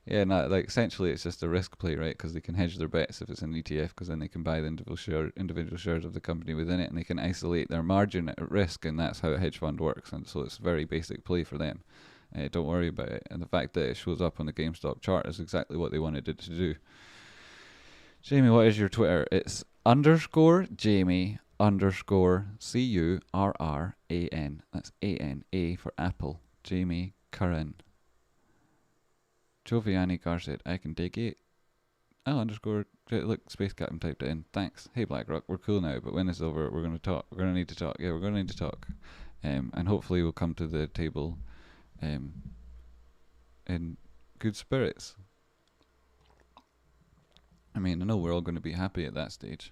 Yeah, no, like essentially it's just a risk play, right? Because they can hedge their bets if it's an ETF, because then they can buy the individual shares of the company within it, and they can isolate their margin at risk, and that's how a hedge fund works. And so it's a very basic play for them. Don't worry about it. And the fact that it shows up on the GameStop chart is exactly what they wanted it to do. Jamie, what is your Twitter? It's _Jamie _CURRAN. That's ANA for Apple. Jamie Curran. Joviani Garcet, I can dig it. Oh, look, Space Captain typed it in. Thanks. Hey, BlackRock, we're cool now, but when this is over, we're going to talk. We're going to need to talk. Yeah, we're going to need to talk. And hopefully we'll come to the table in good spirits. I mean, I know we're all going to be happy at that stage.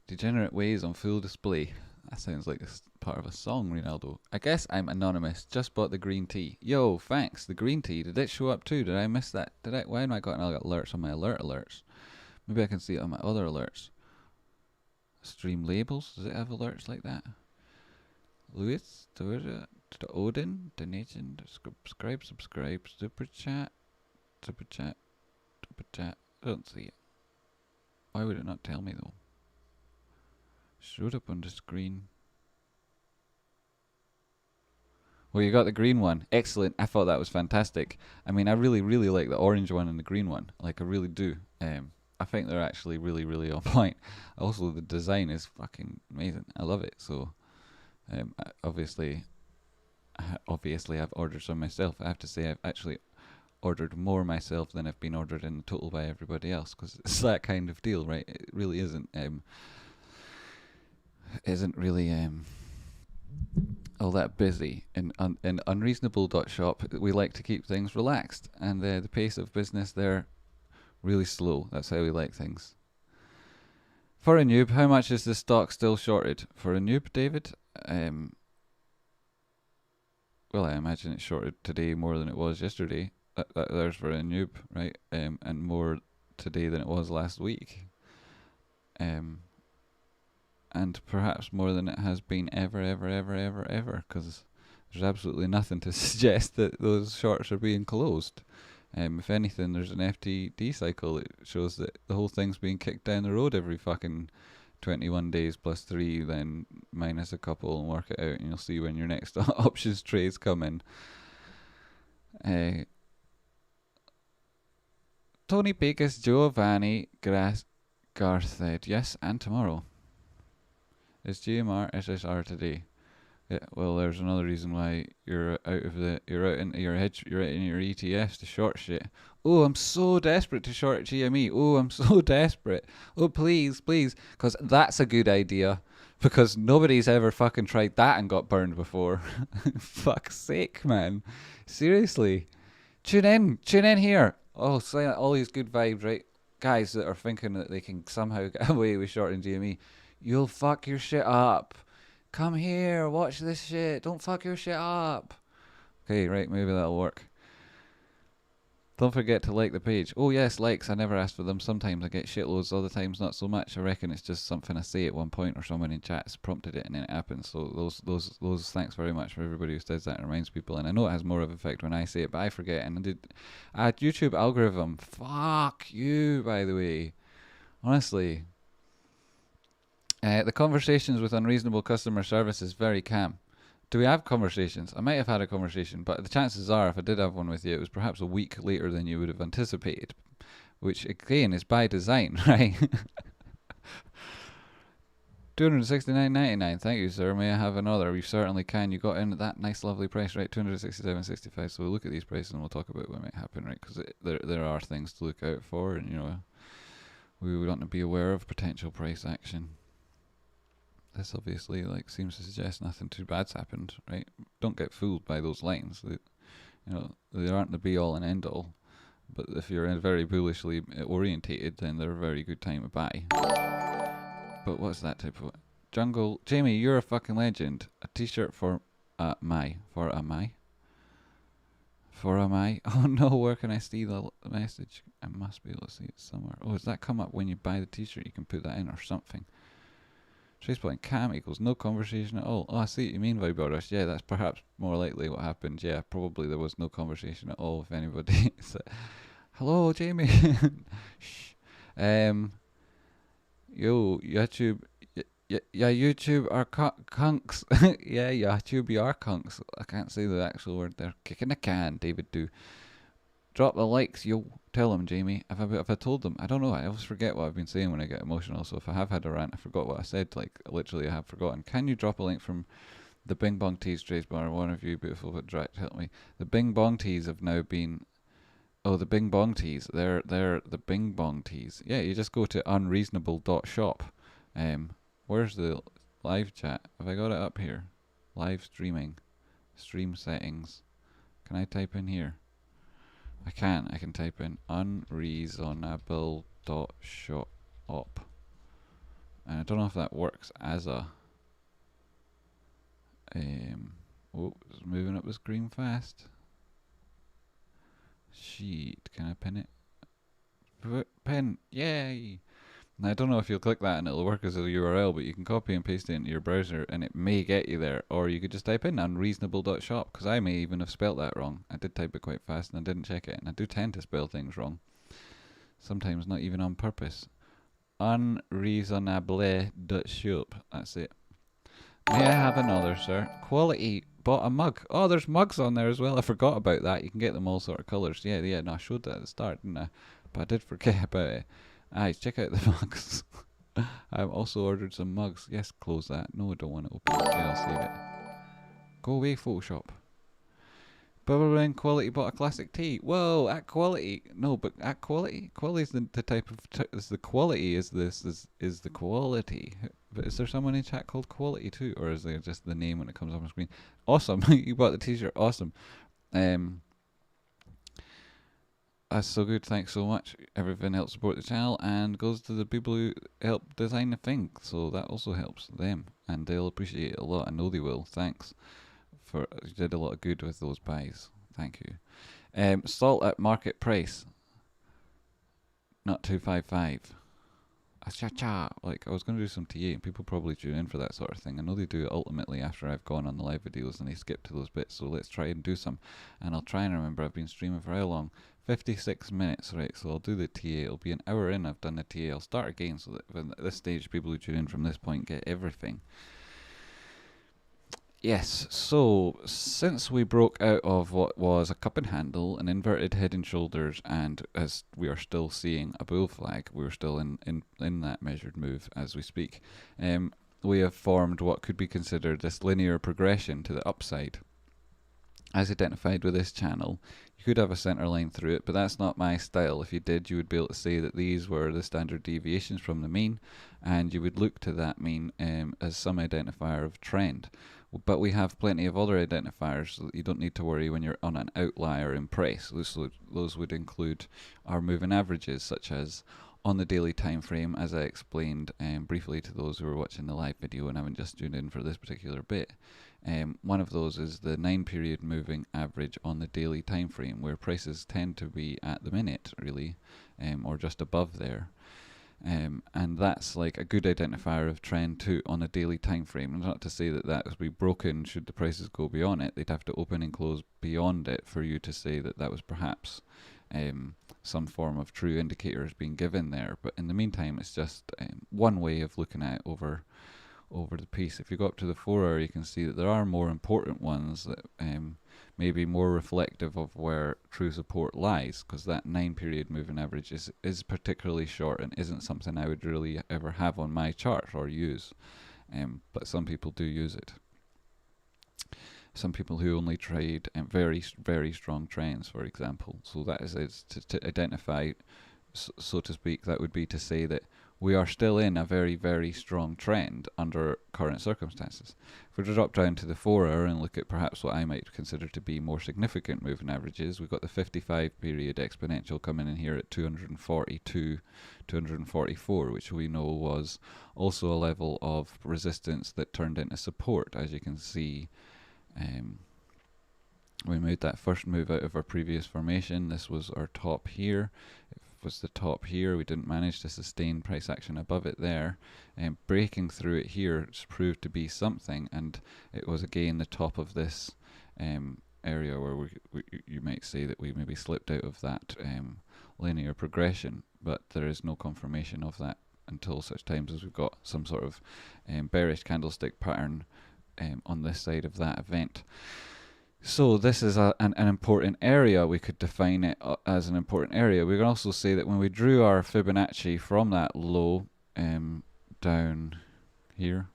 Degenerate ways on full display. That sounds like it's part of a song, Ronaldo. I guess I'm anonymous. Just bought the green tea. Yo, thanks. The green tea. Did it show up too? Did I miss that? Why am I getting all alerts on my alerts? Maybe I can see it on my other alerts. Stream labels. Does it have alerts like that? Louis, to Odin, donation, subscribe, super chat. I don't see it. Why would it not tell me though? Showed up on the screen. Well, you got the green one. Excellent. I thought that was fantastic. I mean, I really, really like the orange one and the green one. Like, I really do. I think they're actually really, really on point. Also, the design is fucking amazing. I love it. So, obviously, I've ordered some myself. I have to say, I've actually ordered more myself than I've been ordered in total by everybody else, because it's that kind of deal, right? It really isn't really all that busy. In Unreasonable.shop, we like to keep things relaxed, and the pace of business there really slow. That's how we like things. For a noob, how much is the stock still shorted? For a noob, David? Well, I imagine it's shorted today more than it was yesterday. There's for a noob, right? And more today than it was last week. And perhaps more than it has been ever, because there's absolutely nothing to suggest that those shorts are being closed. If anything, there's an FTD cycle that shows that the whole thing's being kicked down the road every fucking 21 days plus 3, then minus a couple, and work it out, and you'll see when your next options trades come in. Tony Pecos, Giovanni Garth said, yes, and tomorrow. Is GMR SSR today? Yeah, well, there's another reason why you're into your hedge, you're out in your ETFs to short shit. Oh, I'm so desperate to short GME. Oh, I'm so desperate. Oh, please, please, because that's a good idea. Because nobody's ever fucking tried that and got burned before. Fuck's sake, man. Seriously, tune in here. Oh, all these good vibes, right? Guys that are thinking that they can somehow get away with shorting GME, you'll fuck your shit up. Come here, watch this shit. Don't fuck your shit up. Okay, right, maybe that'll work. Don't forget to like the page. Oh yes, likes. I never ask for them. Sometimes I get shitloads, other times not so much. I reckon it's just something I say at one point or someone in chat's prompted it and then it happens. So those thanks very much for everybody who says that and reminds people. And I know it has more of an effect when I say it, but I forget. And I did YouTube algorithm. Fuck you, by the way. Honestly. The conversations with unreasonable customer service is very calm. Do we have conversations? I might have had a conversation, but the chances are if I did have one with you, it was perhaps a week later than you would have anticipated, which again is by design, right? $269.99. Thank you, sir. May I have another? You certainly can. You got in at that nice, lovely price, right? $267.65. So we'll look at these prices and we'll talk about what might happen, right? Because there are things to look out for, and we want to be aware of potential price action. This obviously seems to suggest nothing too bad's happened, right? Don't get fooled by those lines. They aren't the be all and end all. But if you're very bullishly orientated, then they're a very good time to buy. But what's that type of jungle? Jamie, you're a fucking legend. A t-shirt for a my. Oh no, where can I see the message? I must be able to see it somewhere. Oh, does that come up when you buy the t-shirt? You can put that in or something. Tradespotting cam equals no conversation at all. Oh, I see what you mean, Vibe Rush. Yeah, that's perhaps more likely what happened. Yeah, probably there was no conversation at all with anybody. Hello, Jamie. Shh. Yo, YouTube. Yeah, YouTube are cunks. Yeah, YouTube, you are cunks. I can't say the actual word there. Kicking a can, David do. Drop the likes, yo. Tell them, Jamie. If I told them, I don't know. I always forget what I've been saying when I get emotional. So if I have had a rant, I forgot what I said. Literally, I have forgotten. Can you drop a link from the Bing Bong Teas Trace Bar? One of you beautiful but direct help me. The Bing Bong Teas have now been. Oh, the Bing Bong Teas. They're the Bing Bong Teas. Yeah, you just go to Unreasonable.shop. Where's the live chat? Have I got it up here? Live streaming, stream settings. Can I type in here? I can type in Unreasonable.shop. And I don't know if that works as a oh, it's moving up the screen fast. Sheet, can I pin it? Pin, yay! Now I don't know if you'll click that and it'll work as a URL, but you can copy and paste it into your browser and it may get you there. Or you could just type in Unreasonable.shop, because I may even have spelt that wrong. I did type it quite fast and I didn't check it, and I do tend to spell things wrong. Sometimes not even on purpose. Unreasonable.shop, that's it. May I have another, sir? Quality, bought a mug. Oh, there's mugs on there as well. I forgot about that. You can get them all sort of colours. Yeah, no, I showed that at the start, didn't I? But I did forget about it. Check out the mugs. I've also ordered some mugs. Yes, close that. No, I don't want to open it. Okay, I'll save it. Go away, Photoshop. Bubbling quality bought a classic tea. Whoa, at quality. No, but at quality? Quality is the type of... is the quality is the quality. But is there someone in chat called Quality too? Or is there just the name when it comes up on screen? Awesome. You bought the t-shirt. Awesome. That's so good. Thanks so much. Everything helps support the channel and goes to the people who help design the thing. So that also helps them. And they'll appreciate it a lot. I know they will. Thanks. You did a lot of good with those buys. Thank you. Salt at market price. Not 255. Cha-cha. I was going to do some TA and people probably tune in for that sort of thing. I know they do it ultimately after I've gone on the live videos and they skip to those bits. So let's try and do some. And I'll try and remember I've been streaming for how long? 56 minutes, right? So I'll do the TA. It'll be an hour in. I've done the TA. I'll start again so that at this stage, people who tune in from this point get everything. Yes, so since we broke out of what was a cup and handle, an inverted head and shoulders, and as we are still seeing a bull flag, we're still in that measured move as we speak. we have formed what could be considered this linear progression to the upside. As identified with this channel, you could have a center line through it, but that's not my style. If you did, you would be able to say that these were the standard deviations from the mean, and you would look to that mean as some identifier of trend. But we have plenty of other identifiers, so that you don't need to worry when you're on an outlier in price. Those would include our moving averages, such as on the daily time frame, as I explained briefly to those who are watching the live video and haven't just tuned in for this particular bit. One of those is the 9-period moving average on the daily time frame, where prices tend to be at the minute, really, or just above there. And that's like a good identifier of trend too on a daily time frame. And not to say that that would be broken should the prices go beyond it. They'd have to open and close beyond it for you to say that that was perhaps some form of true indicators being given there. But in the meantime, it's just one way of looking at it over the piece. If you go up to the 4-hour, you can see that there are more important ones that may be more reflective of where true support lies, because that 9-period moving average is particularly short and isn't something I would really ever have on my chart or use, but some people do use it. Some people who only trade very, very strong trends, for example. So that is to identify, so to speak, that would be to say that we are still in a very, very strong trend under current circumstances. If we drop down to the 4-hour and look at perhaps what I might consider to be more significant moving averages, we've got the 55-period exponential coming in here at 242, 244, which we know was also a level of resistance that turned into support. As you can see, we made that first move out of our previous formation. This was our top here. Was the top here. We didn't manage to sustain price action above it there, and breaking through it here proved to be something, and it was again the top of this area where you might say that we maybe slipped out of that linear progression, but there is no confirmation of that until such times as we've got some sort of bearish candlestick pattern on this side of that event. So this is an important area. We could define it as an important area. We can also say that when we drew our Fibonacci from that low down here,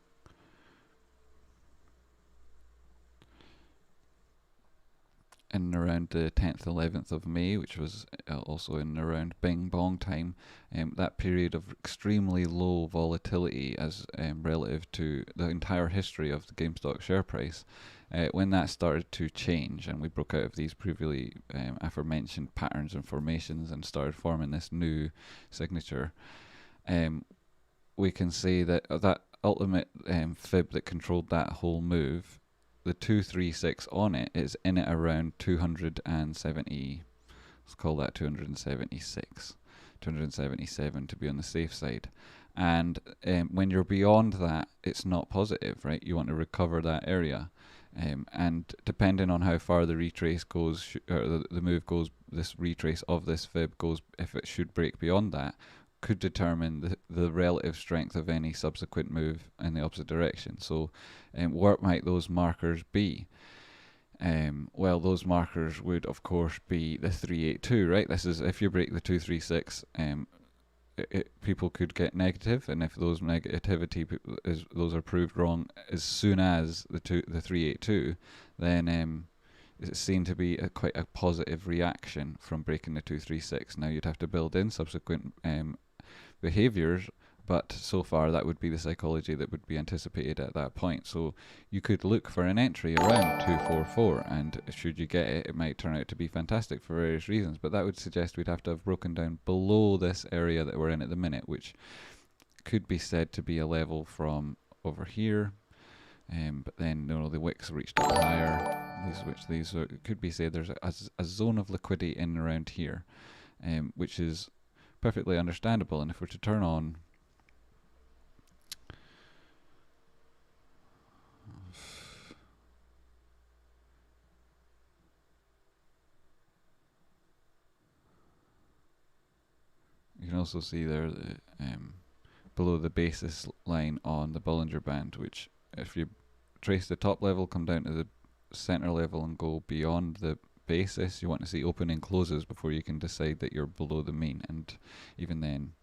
in around the 10th, 11th of May, which was also in around Bing Bong time, that period of extremely low volatility as relative to the entire history of the GameStop share price, when that started to change and we broke out of these previously aforementioned patterns and formations and started forming this new signature, we can say that that ultimate fib that controlled that whole move, the 236 on it is in at around 270, let's call that 276, 277 to be on the safe side. And when you're beyond that, it's not positive, right? You want to recover that area. And depending on how far the retrace goes, or the move goes, this retrace of this fib goes, if it should break beyond that, could determine the relative strength of any subsequent move in the opposite direction. So what might those markers be? Well, those markers would of course be the 382, right? This is if you break the 236, people could get negative, and if those negativity those are proved wrong as soon as the 382, then it's seen to be quite a positive reaction from breaking the 236. Now you'd have to build in subsequent behaviors, but so far that would be the psychology that would be anticipated at that point. So you could look for an entry around 244, and should you get it, it might turn out to be fantastic for various reasons, but that would suggest we'd have to have broken down below this area that we're in at the minute, which could be said to be a level from over here, but then the wicks reached up higher, these could be said there's a zone of liquidity in around here, which is perfectly understandable. And if we're to turn on you can also see there the, below the basis line on the Bollinger Band, which if you trace the top level, come down to the center level and go beyond the basis, you want to see opening closes before you can decide that you're below the mean, and even then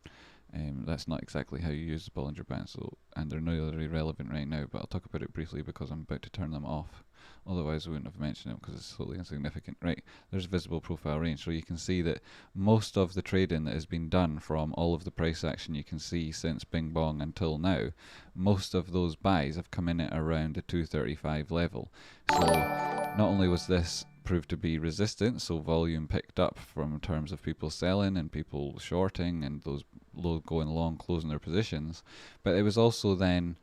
That's not exactly how you use the Bollinger Bands, and they're not really relevant right now, but I'll talk about it briefly because I'm about to turn them off. Otherwise I wouldn't have mentioned them because it's totally insignificant. Right, there's visible profile range, so you can see that most of the trading that has been done from all of the price action you can see since Bing Bong until now, most of those buys have come in at around the 235 level. So not only was this proved to be resistant, so volume picked up from terms of people selling and people shorting and those going long closing their positions, but it was also then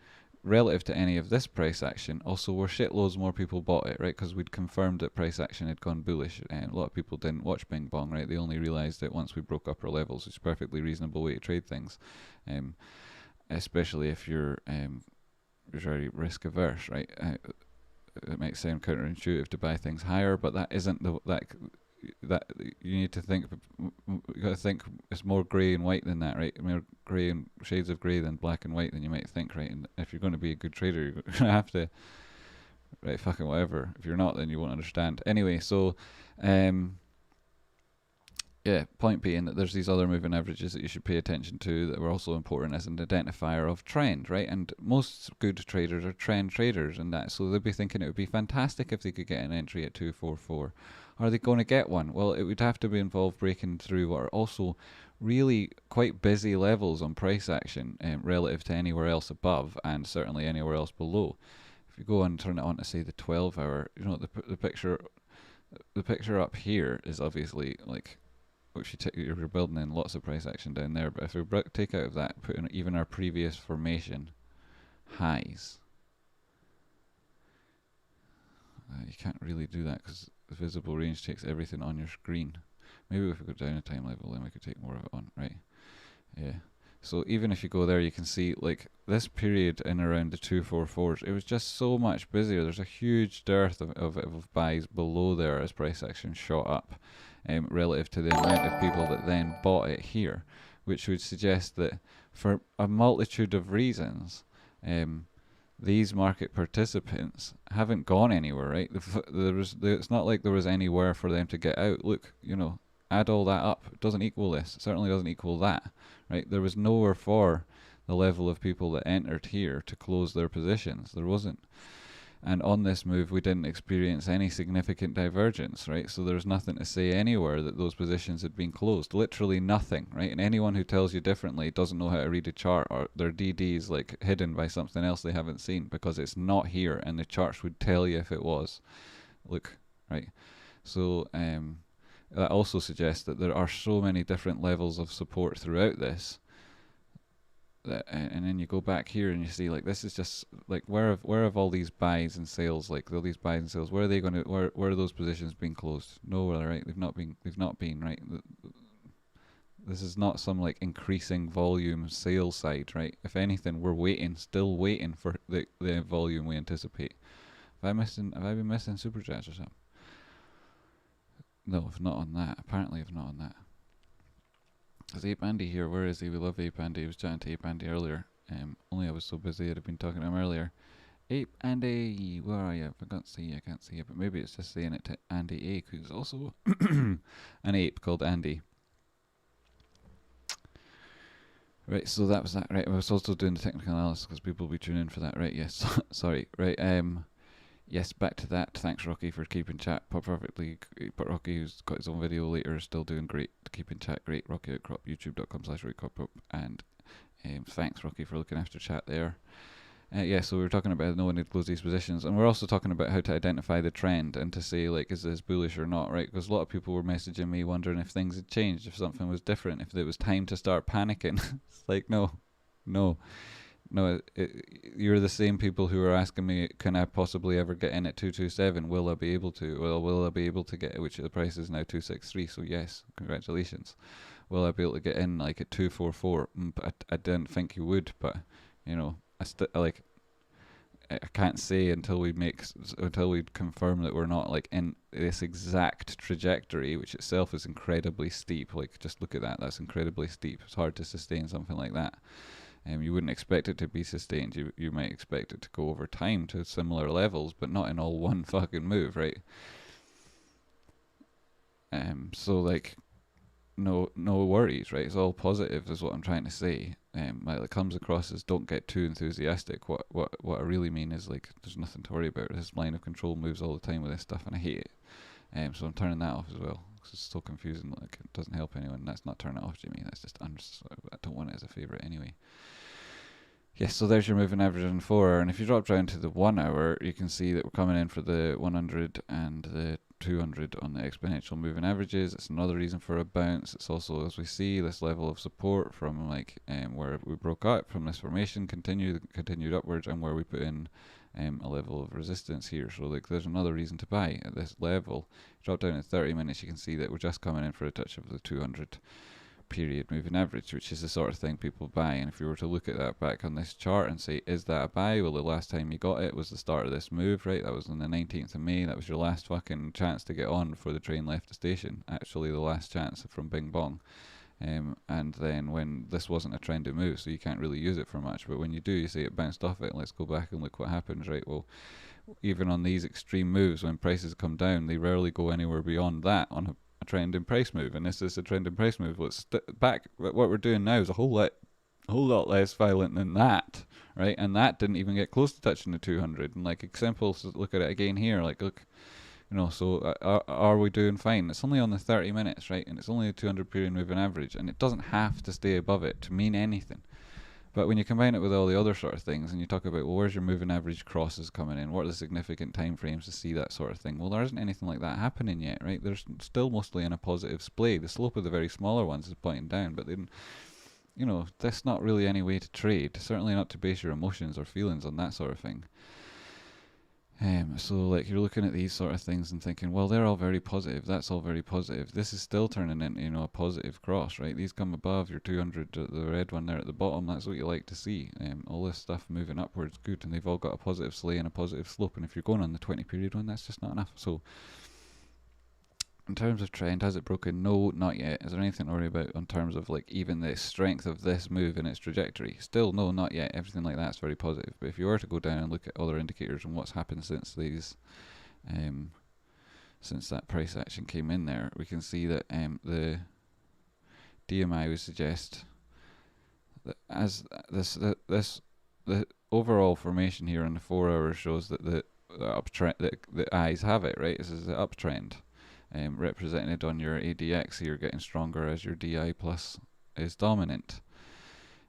relative to any of this price action also where shitloads more people bought it, right? Because we'd confirmed that price action had gone bullish, and a lot of people didn't watch Bing Bong, right? They only realized it once we broke upper levels, which is a perfectly reasonable way to trade things, especially if you're very risk averse, right? It might sound counterintuitive to buy things higher, but that isn't that you need to think. You got to think it's more grey and white than that, right? More grey and shades of grey than black and white than you might think, right? And if you're going to be a good trader, you're going to have to, right? Fucking whatever. If you're not, then you won't understand. Anyway, so yeah, point being that there's these other moving averages that you should pay attention to that were also important as an identifier of trend, right? And most good traders are trend traders and that, so they'd be thinking it would be fantastic if they could get an entry at 244. Are they going to get one? Well, it would have to be involved breaking through what are also really quite busy levels on price action relative to anywhere else above and certainly anywhere else below. If you go and turn it on to say the 12 hour, you know, the picture up here is obviously like, which you're building in lots of price action down there, but if we take out of that, put in even our previous formation highs, you can't really do that because the visible range takes everything on your screen. Maybe if we go down a time level, then we could take more of it on, right? Yeah. So even if you go there, you can see like this period in around the 244s, it was just so much busier. There's a huge dearth of buys below there as price action shot up, relative to the amount of people that then bought it here, which would suggest that for a multitude of reasons, these market participants haven't gone anywhere, right? It's not like there was anywhere for them to get out. Look, you know, add all that up. It doesn't equal this. It certainly doesn't equal that, right? There was nowhere for the level of people that entered here to close their positions. There wasn't. And on this move, we didn't experience any significant divergence, right? So there's nothing to say anywhere that those positions had been closed. Literally nothing, right? And anyone who tells you differently doesn't know how to read a chart, or their DD is like hidden by something else they haven't seen, because it's not here, and the charts would tell you if it was. Look, right? So that also suggests that there are so many different levels of support throughout this. And then you go back here and you see like this is just like where have all these buys and sales, like all these buys and sales, where are they going to, where are those positions being closed? Nowhere, right? They've not been, right? This is not some like increasing volume sales side, right? If anything, we're still waiting for the volume we anticipate. Have I been missing super chats or something? No, if not on that. Apparently if not on that. Is Ape Andy here? Where is he? We love Ape Andy. I was chatting to Ape Andy earlier. Only I was so busy I'd have been talking to him earlier. Ape Andy, where are you? I can't see you, but maybe it's just saying it to Andy A, who's also an ape called Andy. Right, so that was that. Right, I was also doing the technical analysis because people will be tuning in for that. Right, yes. Sorry. Right, yes, back to that. Thanks, Rocky, for keeping chat perfectly. But Rocky, who's got his own video later, is still doing great. Keeping chat great. Rocky Outcrop, youtube.com/RockyOutcrop. And thanks, Rocky, for looking after chat there. Yeah, so we were talking about knowing to close these positions, and we're also talking about how to identify the trend and to say, like, is this bullish or not, right? Because a lot of people were messaging me wondering if things had changed, if something was different, if it was time to start panicking. It's like, no. You're the same people who are asking me, can I possibly ever get in at 227? Will I be able to? Well, will I be able to get it, which the price is now 263, so yes, congratulations. Will I be able to get in like at 244? I didn't think you would, but, you know, I can't say until we confirm that we're not like in this exact trajectory, which itself is incredibly steep. Like, just look at that. That's incredibly steep. It's hard to sustain something like that. You wouldn't expect it to be sustained. You might expect it to go over time to similar levels, but not in all one fucking move, right? So like, no worries, right? It's all positive, is what I'm trying to say. Like it comes across as don't get too enthusiastic. What I really mean is like there's nothing to worry about. This line of control moves all the time with this stuff, and I hate it. So I'm turning that off as well because it's so confusing. Like it doesn't help anyone. That's not turn it off, Jimmy. That's just I don't want it as a favorite anyway. Yes, so there's your moving average on 4 hour, and if you drop down to the 1 hour, you can see that we're coming in for the 100 and the 200 on the exponential moving averages. It's another reason for a bounce. It's also, as we see, this level of support from like where we broke out from this formation, continued upwards, and where we put in a level of resistance here. So like there's another reason to buy at this level. Drop down in 30 minutes, you can see that we're just coming in for a touch of the 200 period moving average, which is the sort of thing people buy. And if you were to look at that back on this chart and say, is that a buy? Well, the last time you got it was the start of this move, right? That was on the 19th of May. That was your last fucking chance to get on before the train left the station. Actually, the last chance from Bing Bong. And then when this wasn't a trendy move, so you can't really use it for much. But when you do, you say it bounced off it. Let's go back and look what happens, right? Well, even on these extreme moves, when prices come down, they rarely go anywhere beyond that on a trend in price move, and this is a trend in price move. What's back, what we're doing now is a whole lot less violent than that, right? And that didn't even get close to touching the 200. And like examples, look at it again here. Like look, so are we doing fine? It's only on the 30 minutes, right? And it's only a 200 period moving average, and it doesn't have to stay above it to mean anything. But when you combine it with all the other sort of things, and you talk about, well, where's your moving average crosses coming in? What are the significant time frames to see that sort of thing? Well, there isn't anything like that happening yet, right? There's still mostly in a positive splay. The slope of the very smaller ones is pointing down, but then, that's not really any way to trade. Certainly not to base your emotions or feelings on that sort of thing. So like you're looking at these sort of things and thinking, well, they're all very positive. That's all very positive. This is still turning into a positive cross, right? These come above your 200, the red one there at the bottom. That's what you like to see. All this stuff moving upwards, good, and they've all got a positive slay and a positive slope. And if you're going on the 20 period one, that's just not enough. So in terms of trend, has it broken? No, not yet. Is there anything to worry about in terms of like even the strength of this move in its trajectory? Still, no, not yet. Everything like that's very positive. But if you were to go down and look at other indicators and what's happened since these, since that price action came in there, we can see that the DMI would suggest that as the overall formation here on the 4 hours shows that the uptrend, the eyes have it, right? This is the uptrend. Represented on your ADX here, getting stronger as your DI plus is dominant.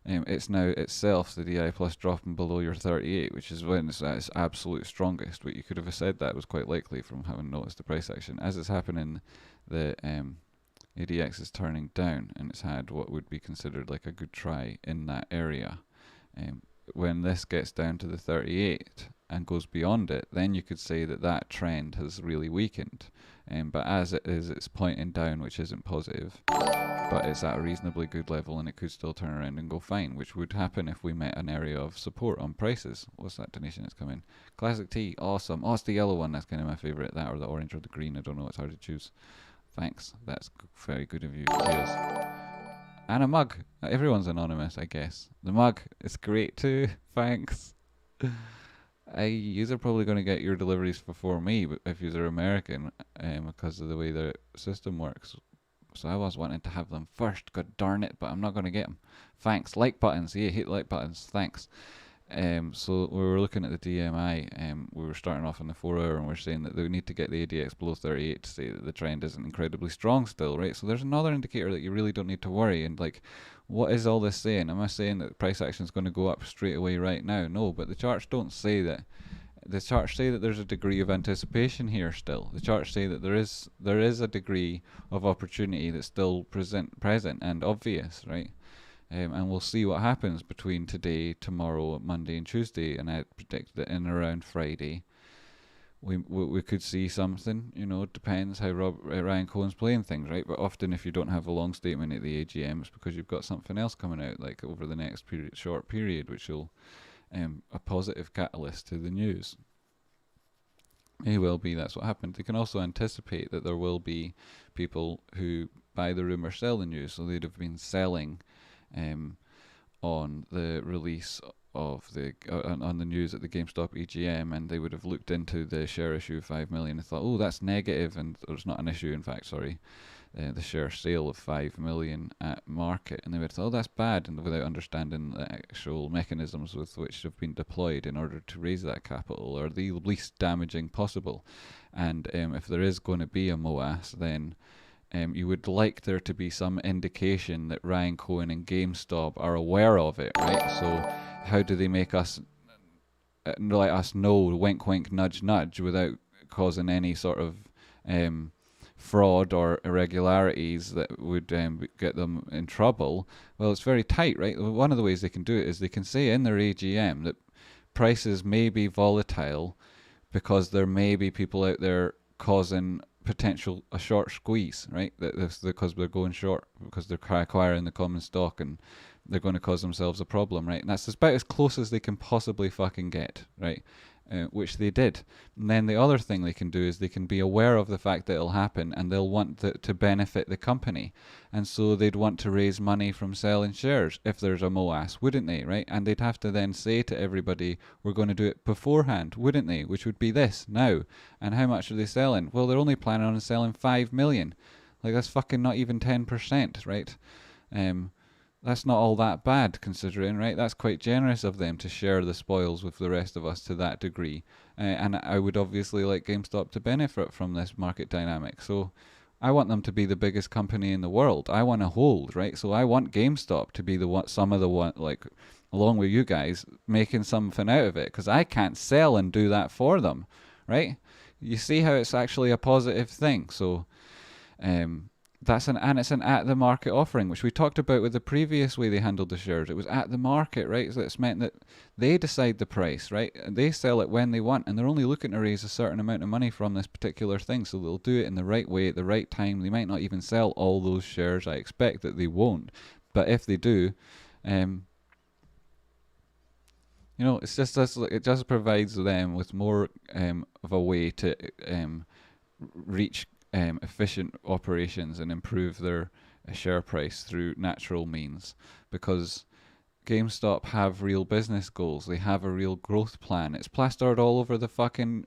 It's now itself, the DI plus, dropping below your 38, which is when it's at its absolute strongest. But you could have said that was quite likely from having noticed the price action. As it's happening, the ADX is turning down, and it's had what would be considered like a good try in that area. When this gets down to the 38 and goes beyond it, then you could say that that trend has really weakened. But as it is, it's pointing down, which isn't positive. But it's at a reasonably good level, and it could still turn around and go fine, which would happen if we met an area of support on prices. What's that donation that's come in? Classic tea, awesome. Oh, it's the yellow one. That's kind of my favourite. That or the orange or the green. I don't know. It's hard to choose. Thanks. That's very good of you. Cheers. And a mug. Everyone's anonymous, I guess. The mug is great too. Thanks. You're probably going to get your deliveries before me, but if you're American, because of the way the system works. So I was wanting to have them first. God darn it, but I'm not going to get them. Thanks. Like buttons. Yeah, hit like buttons. Thanks. So we were looking at the DMI. We were starting off on the 4 hour, and we're saying that we need to get the ADX below 38 to say that the trend isn't incredibly strong still, right? So there's another indicator that you really don't need to worry. And like, what is all this saying? Am I saying that price action is going to go up straight away right now? No, but the charts don't say that. The charts say that there's a degree of anticipation here still. The charts say that there is a degree of opportunity that's still present and obvious, right? And we'll see what happens between today, tomorrow, Monday and Tuesday, and I predict that in around Friday we could see something. It depends how Ryan Cohen's playing things, right? But often if you don't have a long statement at the AGM, it's because you've got something else coming out, like over the next short period, which will a positive catalyst to the news. May well be that's what happened. They can also anticipate that there will be people who buy the rumour, sell the news, so they'd have been selling on the release of the on the news at the GameStop AGM, and they would have looked into the share issue of 5 million and thought, oh, that's negative, and there's not an issue, in fact, sorry, the share sale of 5 million at market, and they would have thought, oh, that's bad, and without understanding the actual mechanisms with which have been deployed in order to raise that capital, or the least damaging possible. And if there is going to be a MOAS, then you would like there to be some indication that Ryan Cohen and GameStop are aware of it, right? So how do they make us let us know, wink wink, nudge nudge, without causing any sort of fraud or irregularities that would get them in trouble? Well, it's very tight, right? One of the ways they can do it is they can say in their AGM that prices may be volatile because there may be people out there causing a short squeeze, right? That's because they're going short, because they're acquiring the common stock, and they're going to cause themselves a problem, right? And that's about as close as they can possibly fucking get, right? Which they did. And then the other thing they can do is they can be aware of the fact that it'll happen, and they'll want to benefit the company. And so they'd want to raise money from selling shares if there's a MOAS, wouldn't they, right? And they'd have to then say to everybody, we're going to do it beforehand, wouldn't they? Which would be this, now. And how much are they selling? Well, they're only planning on selling 5 million. Like, that's fucking not even 10%, right? That's not all that bad, considering, right? That's quite generous of them to share the spoils with the rest of us to that degree. And I would obviously like GameStop to benefit from this market dynamic. So I want them to be the biggest company in the world. I want to hold, right? So I want GameStop to be like, along with you guys, making something out of it, because I can't sell and do that for them, right? You see how it's actually a positive thing. So, it's an at the market offering, which we talked about with the previous way they handled the shares. It was at the market, right? So it's meant that they decide the price, right? And they sell it when they want, and they're only looking to raise a certain amount of money from this particular thing. So they'll do it in the right way at the right time. They might not even sell all those shares. I expect that they won't, but if they do, it's just it just provides them with more of a way to reach efficient operations and improve their share price through natural means, because GameStop have real business goals. They have a real growth plan. It's plastered all over the fucking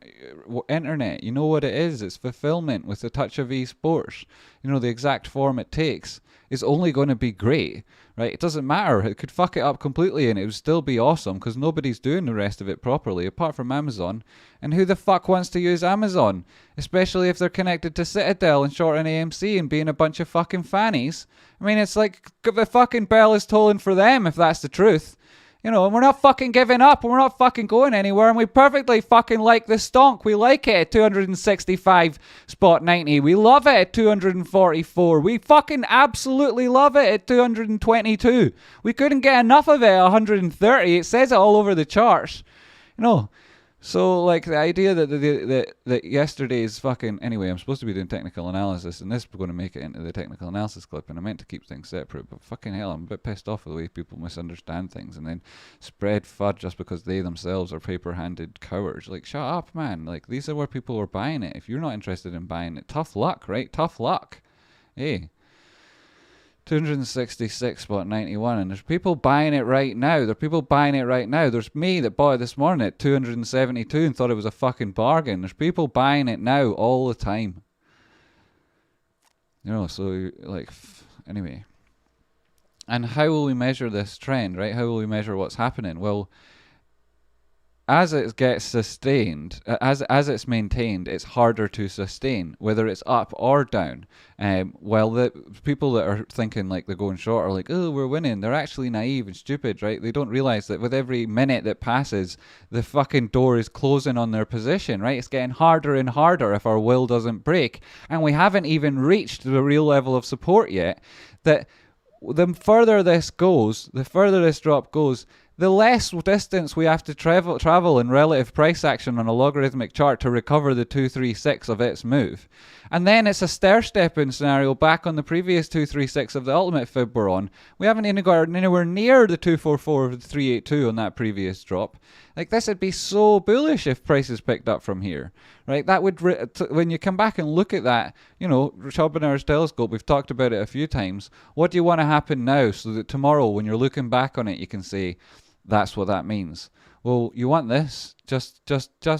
internet. You know what it is? It's fulfillment with a touch of esports. The exact form it takes is only going to be great, right? It doesn't matter. It could fuck it up completely and it would still be awesome, because nobody's doing the rest of it properly apart from Amazon. And who the fuck wants to use Amazon? Especially if they're connected to Citadel and short on AMC and being a bunch of fucking fannies. I mean, it's like the fucking bell is tolling for them, if that's the truth. And we're not fucking giving up, and we're not fucking going anywhere, and we perfectly fucking like the stonk. We like it at 265.90. We love it at 244. We fucking absolutely love it at 222. We couldn't get enough of it at 130. It says it all over the charts. So, like, the idea that yesterday's fucking... Anyway, I'm supposed to be doing technical analysis, and this is going to make it into the technical analysis clip, and I meant to keep things separate, but fucking hell, I'm a bit pissed off with the way people misunderstand things and then spread FUD just because they themselves are paper-handed cowards. Like, shut up, man. Like, these are where people are buying it. If you're not interested in buying it, tough luck, right? Tough luck. Hey. 266.91, and there's people buying it right now. There's me that bought it this morning at 272 and thought it was a fucking bargain. There's people buying it now all the time. So, like, anyway. And how will we measure this trend, right? How will we measure what's happening? Well, as it gets sustained, as it's maintained, it's harder to sustain, whether it's up or down. While the people that are thinking like they're going short are like, oh, we're winning, they're actually naive and stupid, right? They don't realize that with every minute that passes, the fucking door is closing on their position, right? It's getting harder and harder if our will doesn't break. And we haven't even reached the real level of support yet. That the further this goes, the further this drop goes, the less distance we have to travel in relative price action on a logarithmic chart to recover the 236 of its move. And then it's a stair-stepping scenario back on the previous 236 of the ultimate fib we're on. We haven't even got anywhere near the 244 of the 382 on that previous drop. Like, this would be so bullish if prices picked up from here, right? That would, when you come back and look at that, Schopenhauer's telescope, we've talked about it a few times. What do you want to happen now so that tomorrow when you're looking back on it, you can say, That's what that means. Well, you want this, just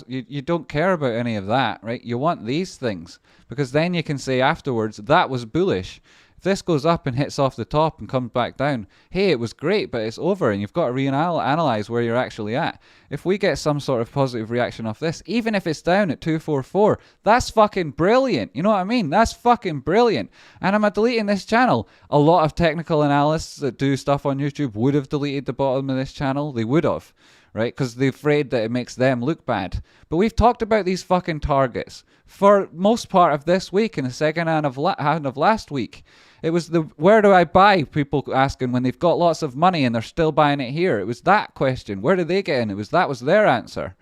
you don't care about any of that, right? You want these things, because then you can say afterwards, that was bullish. If this goes up and hits off the top and comes back down, hey, it was great, but it's over, and you've got to reanalyze where you're actually at. If we get some sort of positive reaction off this, even if it's down at 244, that's fucking brilliant. You know what I mean? That's fucking brilliant. And I'm deleting this channel. A lot of technical analysts that do stuff on YouTube would have deleted the bottom of this channel. They would have, right? Because they're afraid that it makes them look bad. But we've talked about these fucking targets for most part of this week and the second half of last week. It was the where do I buy, people asking when they've got lots of money and they're still buying it here. It was that question. Where did they get in? That was their answer.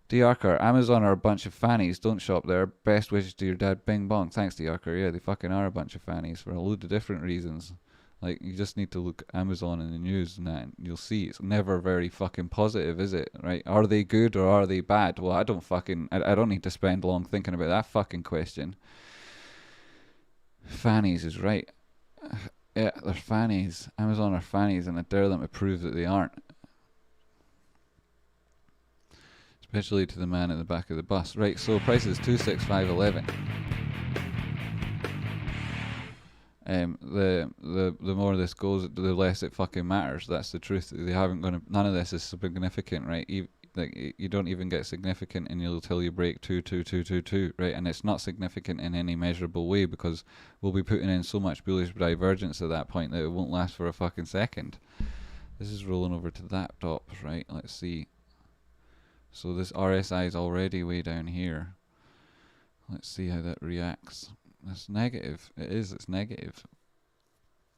D'Arker, Amazon are a bunch of fannies. Don't shop there. Best wishes to your dad. Bing bong. Thanks, D'Arker. Yeah, they fucking are a bunch of fannies for a load of different reasons. Like, you just need to look Amazon in the news and that, and you'll see it's never very fucking positive, is it? Right? Are they good or are they bad? Well, I don't need to spend long thinking about that fucking question. Fannies is right. Yeah, they're fannies. Amazon are fannies, and I dare them to prove that they aren't. Especially to the man at the back of the bus. Right, so price is 265.11. The more this goes, the less it fucking matters. That's the truth. None of this is significant, right? You don't even get significant until you break 22222, right? And it's not significant in any measurable way, because we'll be putting in so much bullish divergence at that point that it won't last for a fucking second. This is rolling over to that top, right? Let's see. So this RSI is already way down here. Let's see how that reacts. That's negative. It's negative.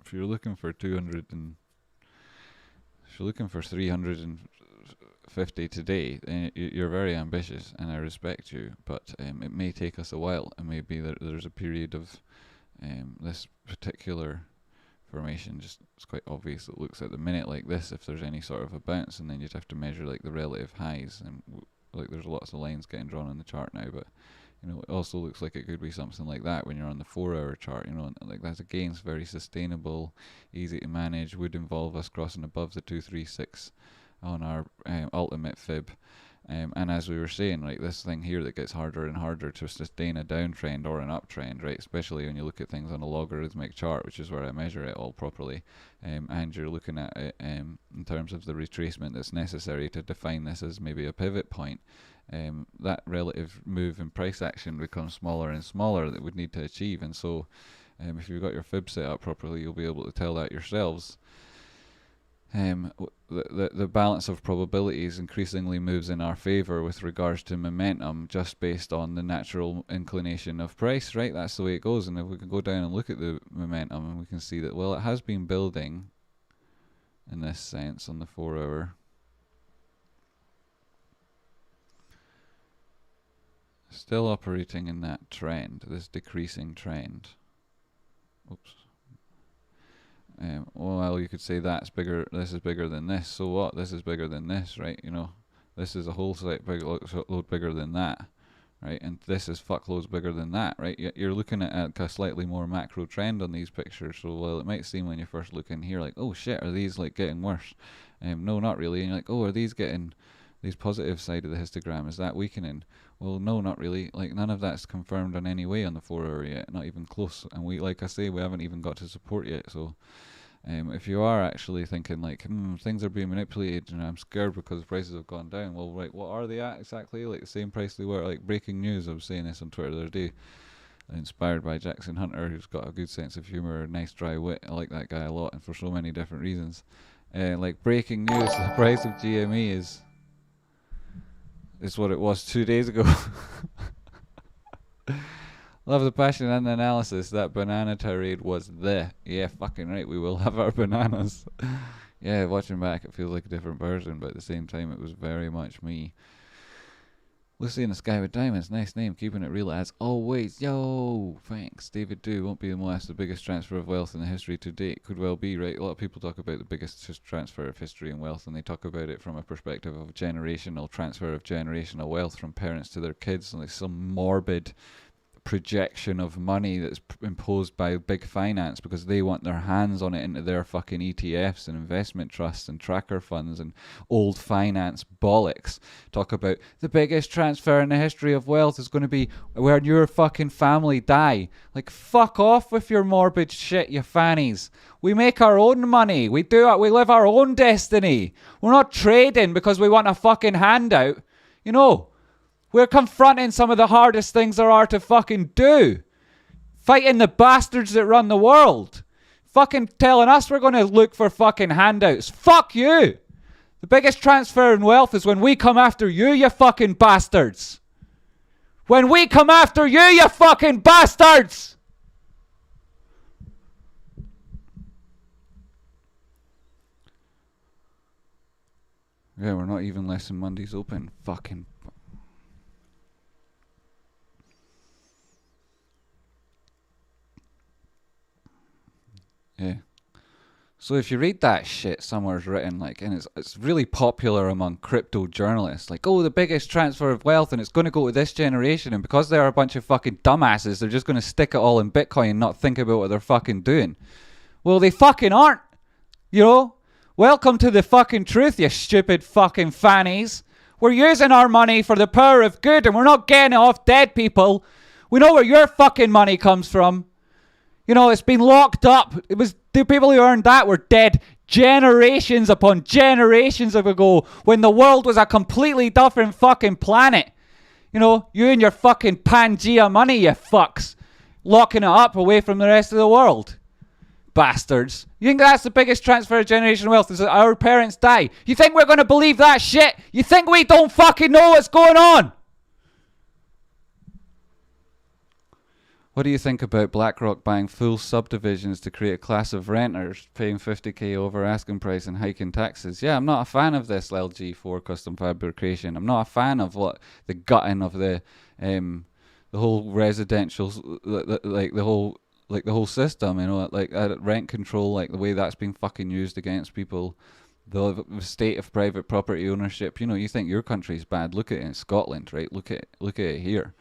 If you're looking for 350 today, then you're very ambitious, and I respect you, but it may take us a while, and maybe there's a period of this particular formation. Just, it's quite obvious it looks at the minute like this if there's any sort of a bounce, and then you'd have to measure like the relative highs, and like there's lots of lines getting drawn on the chart now, but you know, it also looks like it could be something like that when you're on the 4-hour chart. You know, like that's again, it's very sustainable, easy to manage, would involve us crossing above the 236 on our ultimate fib. And as we were saying, like this thing here that gets harder and harder to sustain a downtrend or an uptrend, right? Especially when you look at things on a logarithmic chart, which is where I measure it all properly. And you're looking at it in terms of the retracement that's necessary to define this as maybe a pivot point. That relative move in price action becomes smaller and smaller that would need to achieve. And so if you've got your fib set up properly, you'll be able to tell that yourselves. The balance of probabilities increasingly moves in our favor with regards to momentum, just based on the natural inclination of price, right? That's the way it goes. And if we can go down and look at the momentum, and we can see that, well, it has been building in this sense on the 4-hour. Still operating in that trend, this decreasing trend. Oops. Well, you could say that's bigger. This is bigger than this. So what? This is bigger than this, right? You know, this is a whole load bigger than that, right? And this is fuckloads bigger than that, right? You're looking at a slightly more macro trend on these pictures. So while it might seem when you first look in here like, oh shit, are these like getting worse? No, not really. And you're like, oh, are these getting these positive side of the histogram? Is that weakening? Well, no, not really. Like, none of that's confirmed in any way on the 4-hour yet, not even close. And we, like I say, we haven't even got to support yet. So if you are actually thinking like, things are being manipulated and I'm scared because prices have gone down, well, right, what are they at exactly? Like the same price they were. Like breaking news, I was saying this on Twitter the other day, inspired by Jackson Hunter, who's got a good sense of humour, nice dry wit. I like that guy a lot, and for so many different reasons. Like breaking news, the price of GME is what it was 2 days ago. Love the passion and the analysis. That banana tirade was yeah, fucking right, we will have our bananas. Yeah, watching back it feels like a different version, but at the same time it was very much me. Lucy in the Sky with Diamonds, nice name, keeping it real as always. Yo, thanks. David Do, won't be the biggest transfer of wealth in the history to date. Could well be, right? A lot of people talk about the biggest transfer of history and wealth, and they talk about it from a perspective of generational transfer of generational wealth from parents to their kids, and like some morbid projection of money that's imposed by big finance because they want their hands on it into their fucking ETFs and investment trusts and tracker funds and old finance bollocks. Talk about the biggest transfer in the history of wealth is going to be when your fucking family die. Like, fuck off with your morbid shit, you fannies. We make our own money. We live our own destiny. We're not trading because we want a fucking handout. You know, we're confronting some of the hardest things there are to fucking do. Fighting the bastards that run the world. Fucking telling us we're going to look for fucking handouts. Fuck you. The biggest transfer in wealth is when we come after you, you fucking bastards. When we come after you, you fucking bastards. Yeah, we're not even less than Monday's open. Fucking. Yeah. So if you read that shit, somewhere's written, like, and it's really popular among crypto journalists, like, oh, the biggest transfer of wealth, and it's going to go to this generation, and because they're a bunch of fucking dumbasses, they're just going to stick it all in Bitcoin and not think about what they're fucking doing. Well, they fucking aren't, you know? Welcome to the fucking truth, you stupid fucking fannies. We're using our money for the power of good, and we're not getting it off dead people. We know where your fucking money comes from. You know, it's been locked up. It was the people who earned that were dead generations upon generations ago when the world was a completely different fucking planet. You know, you and your fucking Pangea money, you fucks. Locking it up away from the rest of the world. Bastards. You think that's the biggest transfer of generational wealth is that our parents die? You think we're going to believe that shit? You think we don't fucking know what's going on? What do you think about BlackRock buying full subdivisions to create a class of renters, paying 50k over asking price and hiking taxes? Yeah, I'm not a fan of this LG4 custom fabrication. I'm not a fan of what the gutting of the whole residential, like the whole system, you know, like rent control, like the way that's being fucking used against people, the state of private property ownership. You know, you think your country's bad? Look at it in Scotland, right? Look at it here.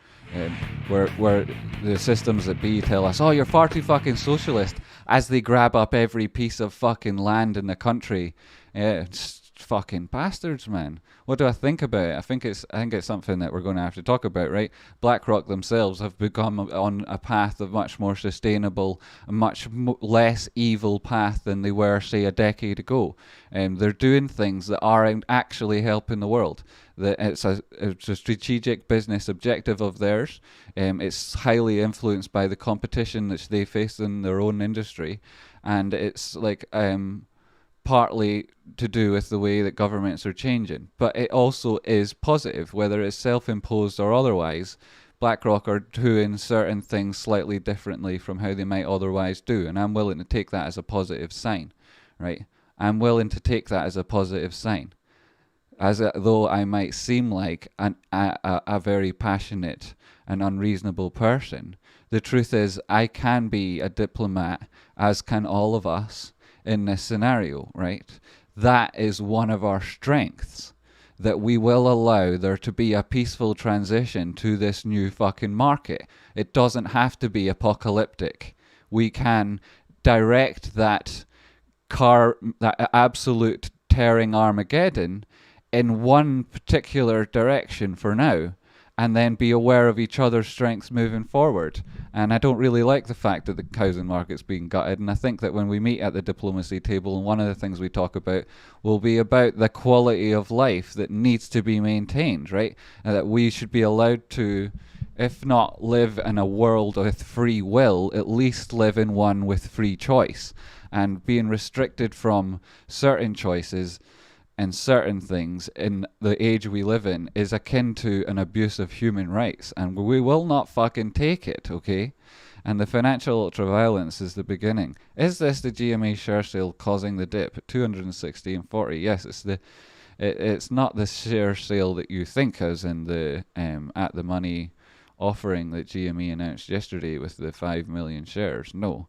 Where the systems that be tell us, oh, you're far too fucking socialist, as they grab up every piece of fucking land in the country. It's fucking bastards, man. What do I think about it? I think it's something that we're going to have to talk about, right? BlackRock themselves have become on a path of much more sustainable, a much less evil path than they were, say, a decade ago. They're doing things that are actually helping the world. That it's a strategic business objective of theirs. It's highly influenced by the competition that they face in their own industry, and it's like partly to do with the way that governments are changing. But it also is positive, whether it's self-imposed or otherwise. BlackRock are doing certain things slightly differently from how they might otherwise do, and I'm willing to take that as a positive sign, right? I'm willing to take that as a positive sign. Though I might seem like a very passionate and unreasonable person, the truth is I can be a diplomat, as can all of us in this scenario, right? That is one of our strengths, that we will allow there to be a peaceful transition to this new fucking market. It doesn't have to be apocalyptic. We can direct that absolute tearing Armageddon in one particular direction for now, and then be aware of each other's strengths moving forward. And I don't really like the fact that the housing market's being gutted, and I think that when we meet at the diplomacy table, and one of the things we talk about will be about the quality of life that needs to be maintained, right? And that we should be allowed to, if not live in a world with free will, at least live in one with free choice. And being restricted from certain choices and certain things in the age we live in is akin to an abuse of human rights, and we will not fucking take it, okay? And the financial ultraviolence is the beginning. Is this the GME share sale causing the dip at 260 and 40? Yes, it's not the share sale that you think, as in the at the money offering that GME announced yesterday with the 5 million shares. No,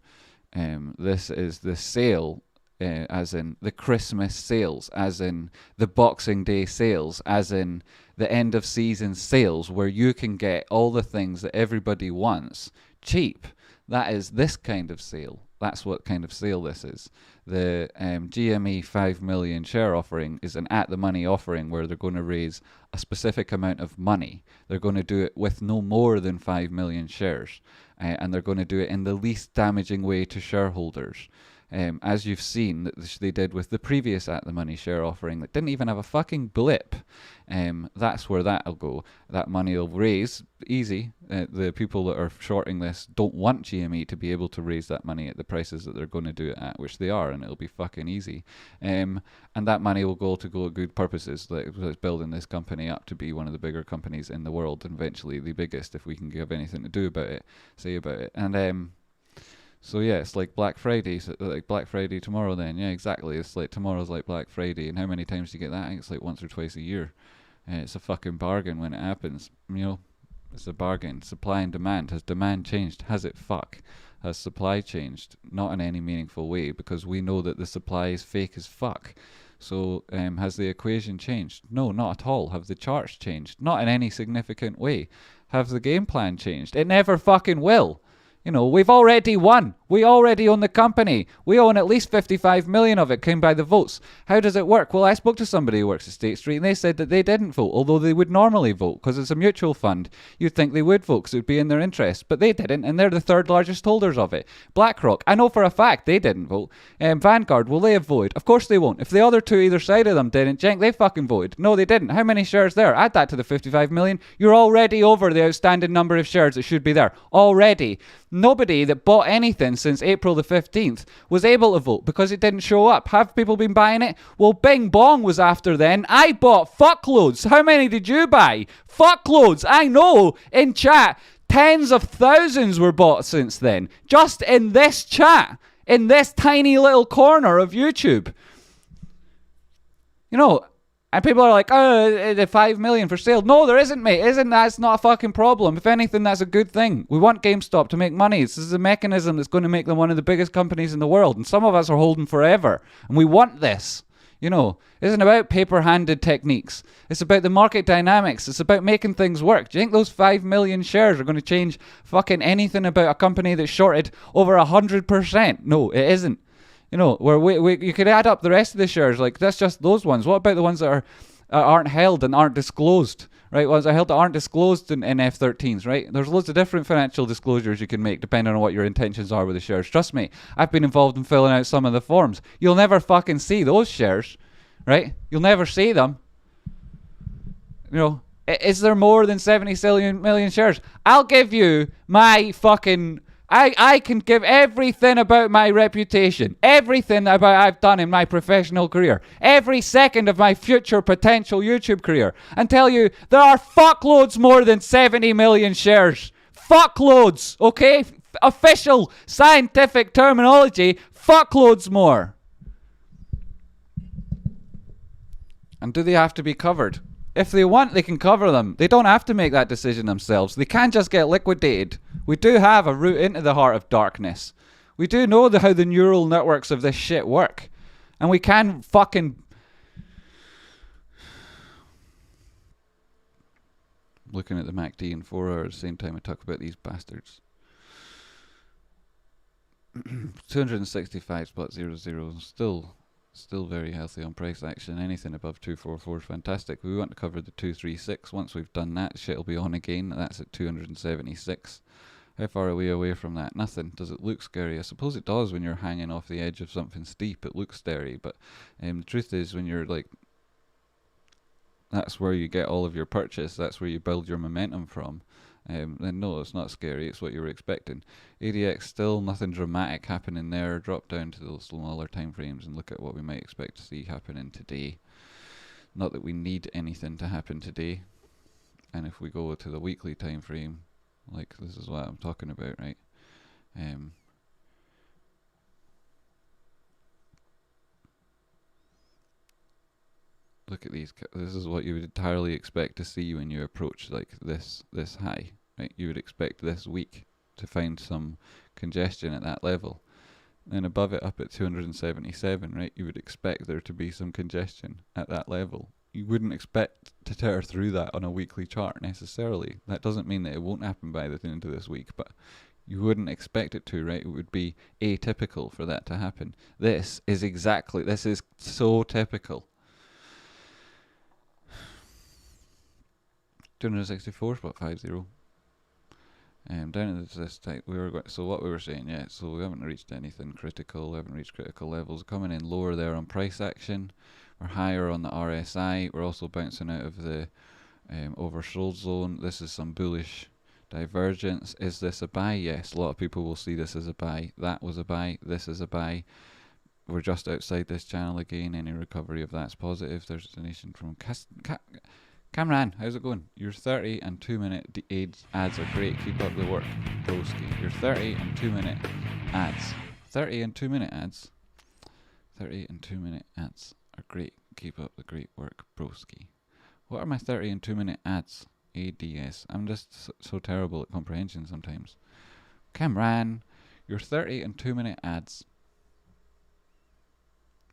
this is the sale. As in the Christmas sales, as in the Boxing Day sales, as in the end of season sales where you can get all the things that everybody wants cheap. That is this kind of sale. That's what kind of sale this is. The GME 5 million share offering is an at-the-money offering where they're going to raise a specific amount of money. They're going to do it with no more than 5 million shares. And they're going to do it in the least damaging way to shareholders. As you've seen that they did with the previous at-the-money share offering that didn't even have a fucking blip. That's where that'll go. That money will raise easy. The people that are shorting this don't want GME to be able to raise that money at the prices that they're going to do it at, which they are, and it'll be fucking easy. And that money will go at good purposes, like building this company up to be one of the bigger companies in the world, and eventually the biggest if we can have anything to say about it. And so yeah, it's like Black Friday, so like Black Friday tomorrow then. Yeah, exactly. It's like tomorrow's like Black Friday, and how many times do you get that? I think it's like once or twice a year. It's a fucking bargain when it happens. You know, it's a bargain. Supply and demand. Has demand changed? Has it? Fuck. Has supply changed? Not in any meaningful way, because we know that the supply is fake as fuck. So has the equation changed? No, not at all. Have the charts changed? Not in any significant way. Have the game plan changed? It never fucking will. You know, we've already won. We already own the company. We own at least 55 million of it, came by the votes. How does it work? Well, I spoke to somebody who works at State Street, and they said that they didn't vote, although they would normally vote, because it's a mutual fund. You'd think they would vote, because it would be in their interest. But they didn't, and they're the third largest holders of it. BlackRock, I know for a fact they didn't vote. Vanguard, will they have voted? Of course they won't. If the other two either side of them didn't, Jenk, they fucking voted. No, they didn't. How many shares there? Add that to the 55 million. You're already over the outstanding number of shares that should be there. Already. Nobody that bought anything since April the 15th was able to vote because it didn't show up. Have people been buying it? Well, Bing Bong was after then. I bought fuckloads. How many did you buy? Fuckloads. I know. In chat, tens of thousands were bought since then. Just in this chat. In this tiny little corner of YouTube. You know, and people are like, oh, the 5 million for sale. No, there isn't, mate. That's not a fucking problem. If anything, that's a good thing. We want GameStop to make money. This is a mechanism that's going to make them one of the biggest companies in the world. And some of us are holding forever. And we want this. You know, it isn't about paper-handed techniques. It's about the market dynamics. It's about making things work. Do you think those 5 million shares are going to change fucking anything about a company that's shorted over 100%? No, it isn't. You know, where you could add up the rest of the shares, like that's just those ones. What about the ones that aren't held and aren't disclosed, right? Ones that are held that aren't disclosed in F13s, right? There's loads of different financial disclosures you can make depending on what your intentions are with the shares. Trust me, I've been involved in filling out some of the forms. You'll never fucking see those shares, right? You'll never see them. You know, is there more than 70 million shares? I'll give you my fucking... I can give everything about my reputation, everything about I've done in my professional career, every second of my future potential YouTube career, and tell you there are fuckloads more than 70 million shares. Fuckloads, okay? Official scientific terminology, fuckloads more. And do they have to be covered? If they want, they can cover them. They don't have to make that decision themselves. They can't just get liquidated. We do have a route into the heart of darkness. We do know how the neural networks of this shit work. And we can fucking... Looking at the MACD in 4 hours at the same time I talk about these bastards. 265.00 still very healthy on price action. Anything above 244 is fantastic. We want to cover the 236. Once we've done that, shit will be on again. That's at 276. How far are we away from that? Nothing. Does it look scary? I suppose it does when you're hanging off the edge of something steep. It looks scary, but the truth is when you're like, that's where you get all of your purchase. That's where you build your momentum from. Then no, it's not scary. It's what you were expecting. ADX still nothing dramatic happening there. Drop down to those smaller time frames and look at what we might expect to see happening today. Not that we need anything to happen today. And if we go to the weekly time frame, like this is what I'm talking about, right? Look at these. This is what you would entirely expect to see when you approach like this high, right? You would expect this week to find some congestion at that level. Then above it, up at 277, right? You would expect there to be some congestion at that level. You wouldn't expect to tear through that on a weekly chart necessarily. That doesn't mean that it won't happen by the end of this week, but you wouldn't expect it to, right? It would be atypical for that to happen. This is so typical. 264.50. Down at this type, so what we were saying, yeah, so we haven't reached anything critical, we haven't reached critical levels. Coming in lower there on price action, we're higher on the RSI, we're also bouncing out of the oversold zone. This is some bullish divergence. Is this a buy? Yes, a lot of people will see this as a buy. That was a buy, this is a buy. We're just outside this channel again. Any recovery of that's positive. There's a donation from Cameron, how's it going? Your 30 and 2 minute ads are great. Keep up the work, broski. Your 30 and 2 minute ads. 30 and 2 minute ads. 30 and 2 minute ads are great. Keep up the great work, broski. What are my 30 and 2 minute ads? ADS. I'm just so terrible at comprehension sometimes. Cameron, your 30 and 2 minute ads.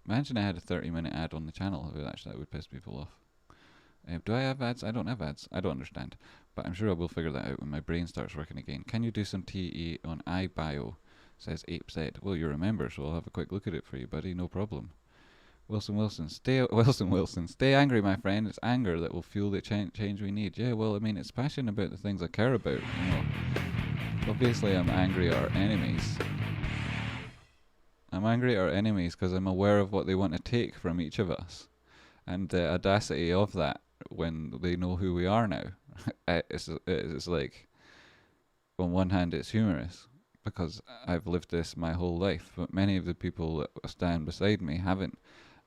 Imagine I had a 30-minute ad on the channel. That would piss people off. Do I have ads? I don't have ads. I don't understand. But I'm sure I will figure that out when my brain starts working again. Can you do some TE on IBIO? Says ApeZ. Well, you're a member, so I'll have a quick look at it for you, buddy. No problem. Wilson, stay angry, my friend. It's anger that will fuel the change we need. Yeah, well, I mean, it's passion about the things I care about, you know. Obviously, I'm angry at our enemies. I'm angry at our enemies because I'm aware of what they want to take from each of us. And the audacity of that when they know who we are now. It's like, on one hand, it's humorous because I've lived this my whole life, but many of the people that stand beside me haven't.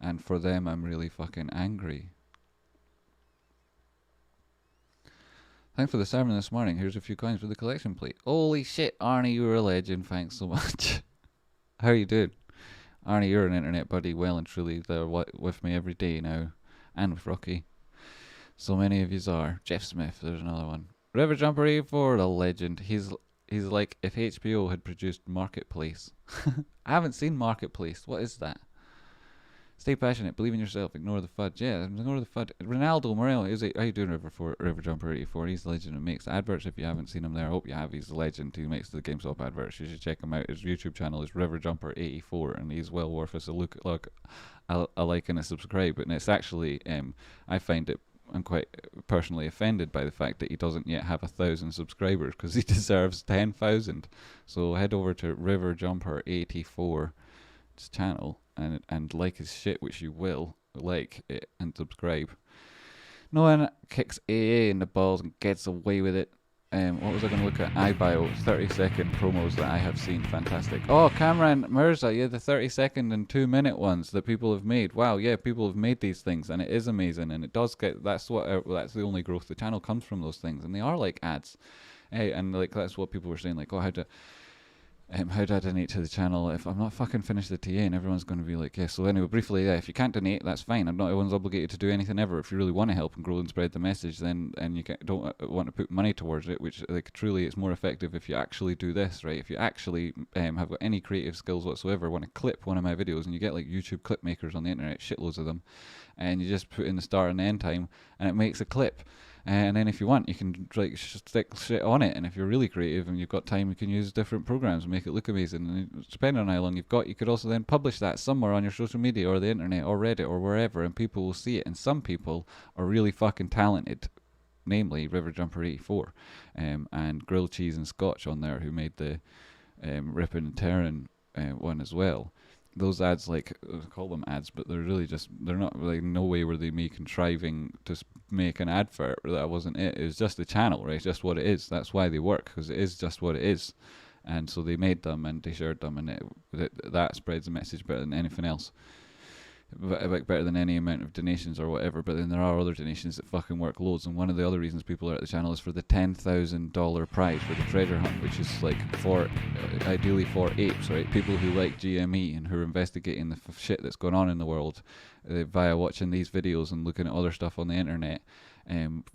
And for them, I'm really fucking angry. Thanks for the sermon this morning. Here's a few coins for the collection plate. Holy shit, Arnie, you're a legend. Thanks so much. How are you doing? Arnie, you're an internet buddy, well and truly. They're with me every day now. And with Rocky. So many of yous are. Jeff Smith, there's another one. River Jumper 84, the legend. He's like if HBO had produced Marketplace. I haven't seen Marketplace. What is that? Stay passionate, believe in yourself, ignore the FUD. Yeah, ignore the FUD. Ronaldo Morello, how you doing, River Jumper 84? He's the legend and makes adverts. If you haven't seen him there, I hope you have. He's the legend who makes the GameStop adverts. You should check him out. His YouTube channel is River Jumper 84, and he's well worth us a look, a like and a subscribe. And it's actually, I find it, I'm quite personally offended by the fact that he doesn't yet have 1,000 subscribers because he deserves 10,000. So head over to River Jumper 84's channel and like his shit, which you will like it and subscribe. No one kicks AA in the balls and gets away with it. What was I going to look at? IBIO, 30-second promos that I have seen. Fantastic. Oh, Cameron Mirza, yeah, the 30-second and 2-minute ones that people have made. Wow, yeah, people have made these things, and it is amazing, and it does get. That's the only growth the channel comes from, those things, and they are like ads. Hey, and like that's what people were saying, like, oh, how do I donate to the channel if I'm not fucking finished the TA? And everyone's going to be like, yeah. So anyway, briefly, yeah, if you can't donate, that's fine. I'm not everyone's obligated to do anything ever. If you really want to help and grow and spread the message, then and you don't want to put money towards it, which like truly it's more effective if you actually do this, right? If you actually have got any creative skills whatsoever, want to clip one of my videos, and you get like YouTube clip makers on the internet, shitloads of them, and you just put in the start and end time, and it makes a clip. And then if you want, you can like stick shit on it. And if you're really creative and you've got time, you can use different programs and make it look amazing. And depending on how long you've got, you could also then publish that somewhere on your social media or the internet or Reddit or wherever, and people will see it. And some people are really fucking talented, namely River Jumper 84 and Grilled Cheese and Scotch on there, who made the Rippin' and Tearin' one as well. Those ads, like, I call them ads, but they're really just, they're not, like, no way were they me contriving to make an advert. That wasn't it. It was just the channel, right? It's just what it is. That's why they work, because it is just what it is. And so they made them and they shared them, and that spreads the message better than anything else. Better than any amount of donations or whatever. But then there are other donations that fucking work loads, and one of the other reasons people are at the channel is for the $10,000 prize for the treasure hunt, which is like for ideally for apes, right? People who like GME and who are investigating the shit that's going on in the world via watching these videos and looking at other stuff on the internet.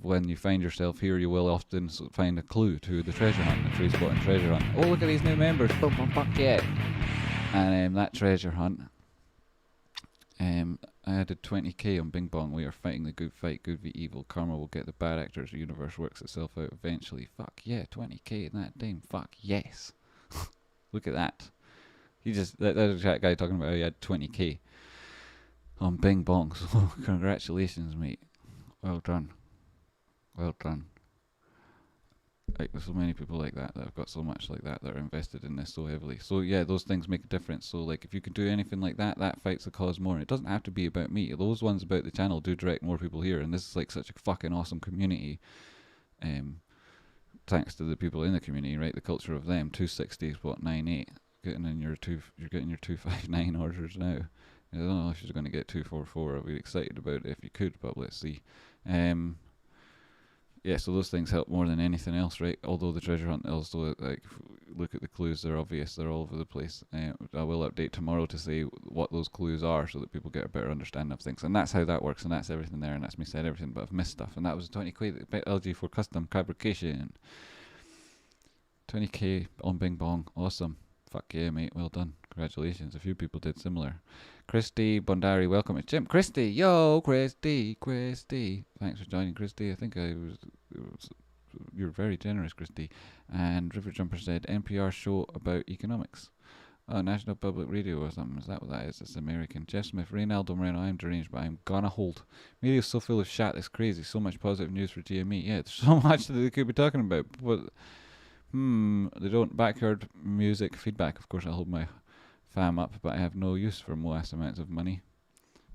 When you find yourself here, you will often find a clue to the treasure hunt, the Tradespotting treasure hunt. Oh, look at these new members! Fuck yeah! And that treasure hunt I added 20k on Bing Bong. We are fighting the good fight. Good v evil. Karma will get the bad actors. The universe works itself out eventually. Fuck yeah, 20k in that damn. Fuck yes. Look at that. He just that guy talking about how he had 20k on Bing Bong. So congratulations, mate. Well done. Well done. Like, there's so many people like that have got so much like that are invested in this so heavily. So yeah, those things make a difference. So like, if you can do anything like that, that fights the cause more. And it doesn't have to be about me. Those ones about the channel do direct more people here, and this is like such a fucking awesome community. Thanks to the people in the community, right? The culture of them. 260 is what, 9.8. You're getting your 259 orders now. I don't know if you're going to get 244. I'd be excited about it if you could, but let's see. Yeah, so those things help more than anything else, right? Although the treasure hunt also, like, if you look at the clues, they're obvious, they're all over the place. I will update tomorrow to say what those clues are so that people get a better understanding of things. And that's how that works, and that's everything there, and that's me said everything, but I've missed stuff. And that was 20k LG for custom fabrication. 20k on Bing Bong, awesome. Fuck yeah, mate, well done. Congratulations, a few people did similar. Christy Bondari, welcome to Jim. Christy, yo, Christy. Thanks for joining, Christy. I think you're very generous, Christy. And River Jumper said, NPR show about economics. Oh, National Public Radio or something. Is that what that is? It's American. Jeff Smith, Reynaldo Moreno, I'm deranged, but I'm gonna hold. Media's so full of shat, it's crazy. So much positive news for GME. Yeah, there's so much that they could be talking about. But, they don't. Backyard music feedback. Of course, I hold my fam up, but I have no use for mass amounts of money.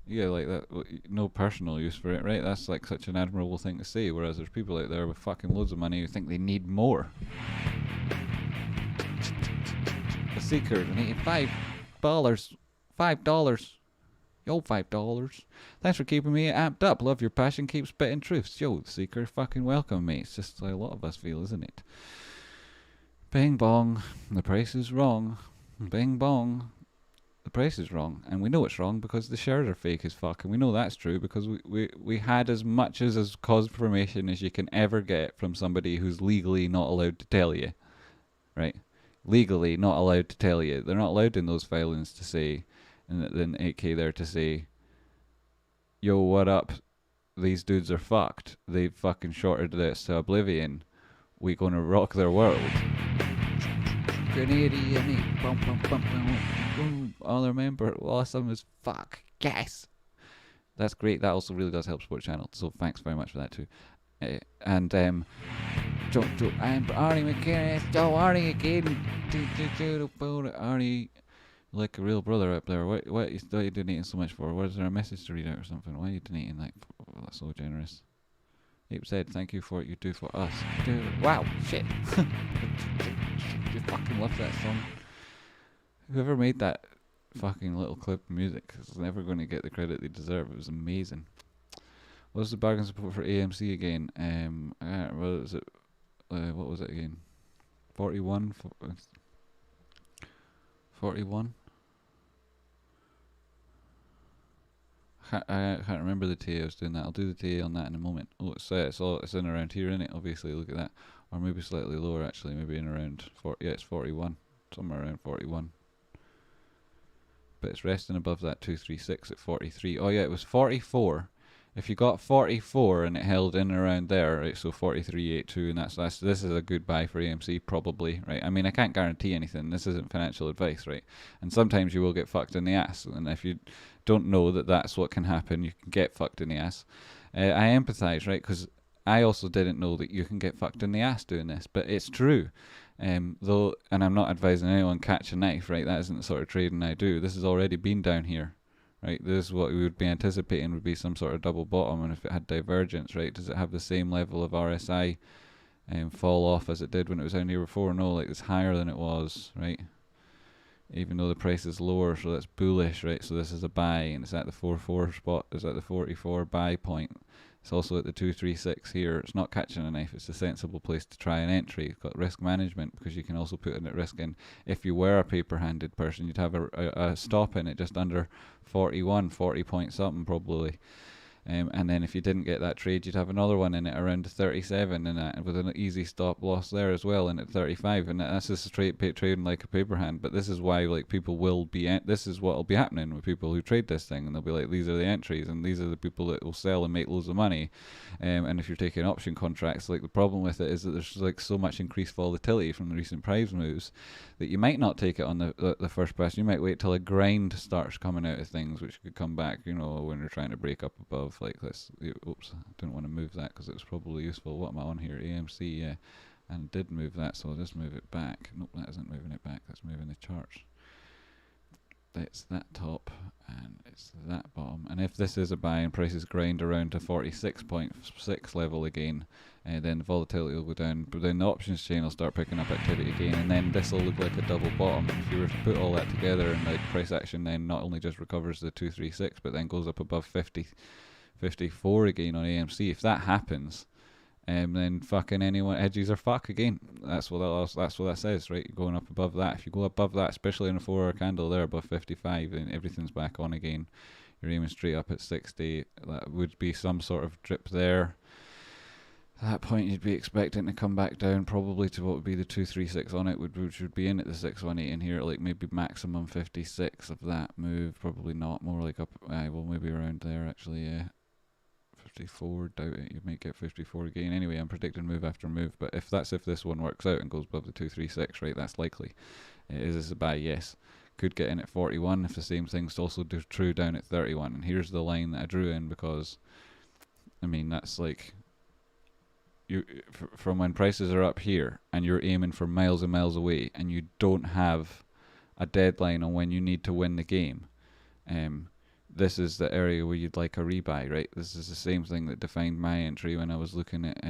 Yeah, like that. No personal use for it, right? That's like such an admirable thing to say. Whereas there's people out there with fucking loads of money who think they need more. The Seeker donated $5. $5. Yo, $5. Thanks for keeping me amped up. Love your passion. Keep spitting truths. Yo, the Seeker, fucking welcome, mate. It's just like a lot of us feel, isn't it? Bing bong, the price is wrong. Bing bong, the price is wrong. And we know it's wrong because the shares are fake as fuck. And we know that's true because we had as much as confirmation as you can ever get from somebody who's legally not allowed to tell you. Right? Legally not allowed to tell you. They're not allowed in those filings to say, and then 8K there to say, yo, what up? These dudes are fucked. They fucking shorted this to oblivion. We gonna rock their world. Grenadian, bum, bum, bum, bum, boom. All I remember, awesome as fuck. Yes, that's great. That also really does help support the channel. So thanks very much for that too. And I'm Arnie McKinnon. Arnie again. Arnie, like a real brother up there. What are you donating so much for? What is there a message to read out or something? Why are you donating like? Oh, that's so generous. Ape said, thank you for what you do for us. Wow, shit. You fucking love that song. Whoever made that fucking little clip of music is never going to get the credit they deserve. It was amazing. What's the bargain support for AMC again? What was it again? 41? 41? I can't remember the TA I was doing that. I'll do the TA on that in a moment. Oh, it's in around here, isn't it? Obviously, look at that. Or maybe slightly lower, actually. Maybe in around 40. Yeah, it's 41. Somewhere around 41. But it's resting above that 236 at 43. Oh, yeah, it was 44. If you got 44 and it held in around there, right, so 43.82, and that's this is a good buy for AMC, probably, right? I mean, I can't guarantee anything. This isn't financial advice, right? And sometimes you will get fucked in the ass, and if you don't know that that's what can happen, you can get fucked in the ass. I empathise, right? Because I also didn't know that you can get fucked in the ass doing this, but it's true. Though, and I'm not advising anyone catch a knife, right? That isn't the sort of trading I do. This has already been down here. Right, this is what we would be anticipating would be some sort of double bottom, and if it had divergence, right, does it have the same level of RSI fall off as it did when it was down here before? No, like it's higher than it was, right? Even though the price is lower, so that's bullish, right? So this is a buy, and it's at the 44 spot. It's at the 44 buy point. It's also at the 236 here. It's not catching a knife. It's a sensible place to try an entry. You've got risk management because you can also put in at risk in. If you were a paper-handed person, you'd have a stop in it just under 41, 40 point something probably. And then if you didn't get that trade, you'd have another one in it around 37, and with an easy stop loss there as well, in at 35, and that's just straight trading like a paper hand. But this is why, like, people will be. This is what will be happening with people who trade this thing, and they'll be like, these are the entries, and these are the people that will sell and make loads of money. And if you're taking option contracts, like, the problem with it is that there's like so much increased volatility from the recent price moves that you might not take it on the first pass. You might wait till a grind starts coming out of things, which could come back, you know, when you're trying to break up above like this. Oops, I didn't want to move that because it was probably useful. What am I on here? AMC, yeah, and did move that, so I'll just move it back. Nope, that isn't moving it back. That's moving the charts. It's that top and it's that bottom. And if this is a buy and prices grind around to 46.6 level again, then the volatility will go down, but then the options chain will start picking up activity again, and then this will look like a double bottom. If you were to put all that together, and like price action then not only just recovers the 236 but then goes up above 54 again on AMC, if that happens, then fucking anyone, Hedgies are fuck again. That's what that says, right? You're going up above that. If you go above that, especially in a 4 hour candle there above 55, then everything's back on again. You're aiming straight up at 60. That would be some sort of drip there. At that point, you'd be expecting to come back down probably to what would be the 236 on it, which would be in at the 618 in here, like maybe maximum 56 of that move. Probably not, more like up, well, maybe around there actually, yeah. 54, doubt it, you might get 54 again. Anyway, I'm predicting move after move, but if this one works out and goes above the 236, right, that's likely. Is this a buy? Yes. Could get in at 41 if the same thing's also true down at 31. And here's the line that I drew in, because, I mean, that's like, from when prices are up here and you're aiming for miles and miles away and you don't have a deadline on when you need to win the game, this is the area where you'd like a rebuy, right? This is the same thing that defined my entry when I was looking at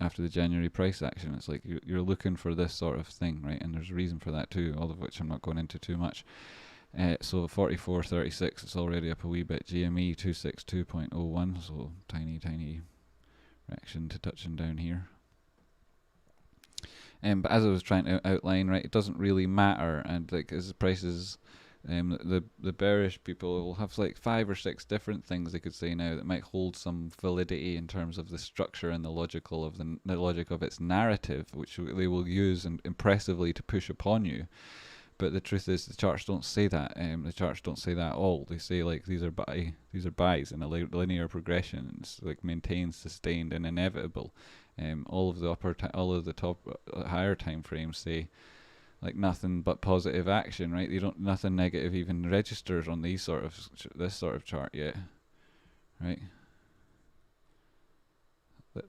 after the January price action. It's like you're looking for this sort of thing, right? And there's a reason for that too, all of which I'm not going into too much. So 44.36, it's already up a wee bit. GME 262.01, so tiny reaction to touching down here. But as I was trying to outline, right, it doesn't really matter, and like as the prices, the bearish people will have like 5 or 6 different things they could say now that might hold some validity in terms of the structure and the logic of its narrative, which they will use and impressively to push upon you. But the truth is, the charts don't say that. The charts don't say that at all. They say like these are buys in a linear progression. It's like maintained, sustained, and inevitable. All of the top higher time frames say like nothing but positive action, right? Nothing negative even registers on this sort of chart yet, right?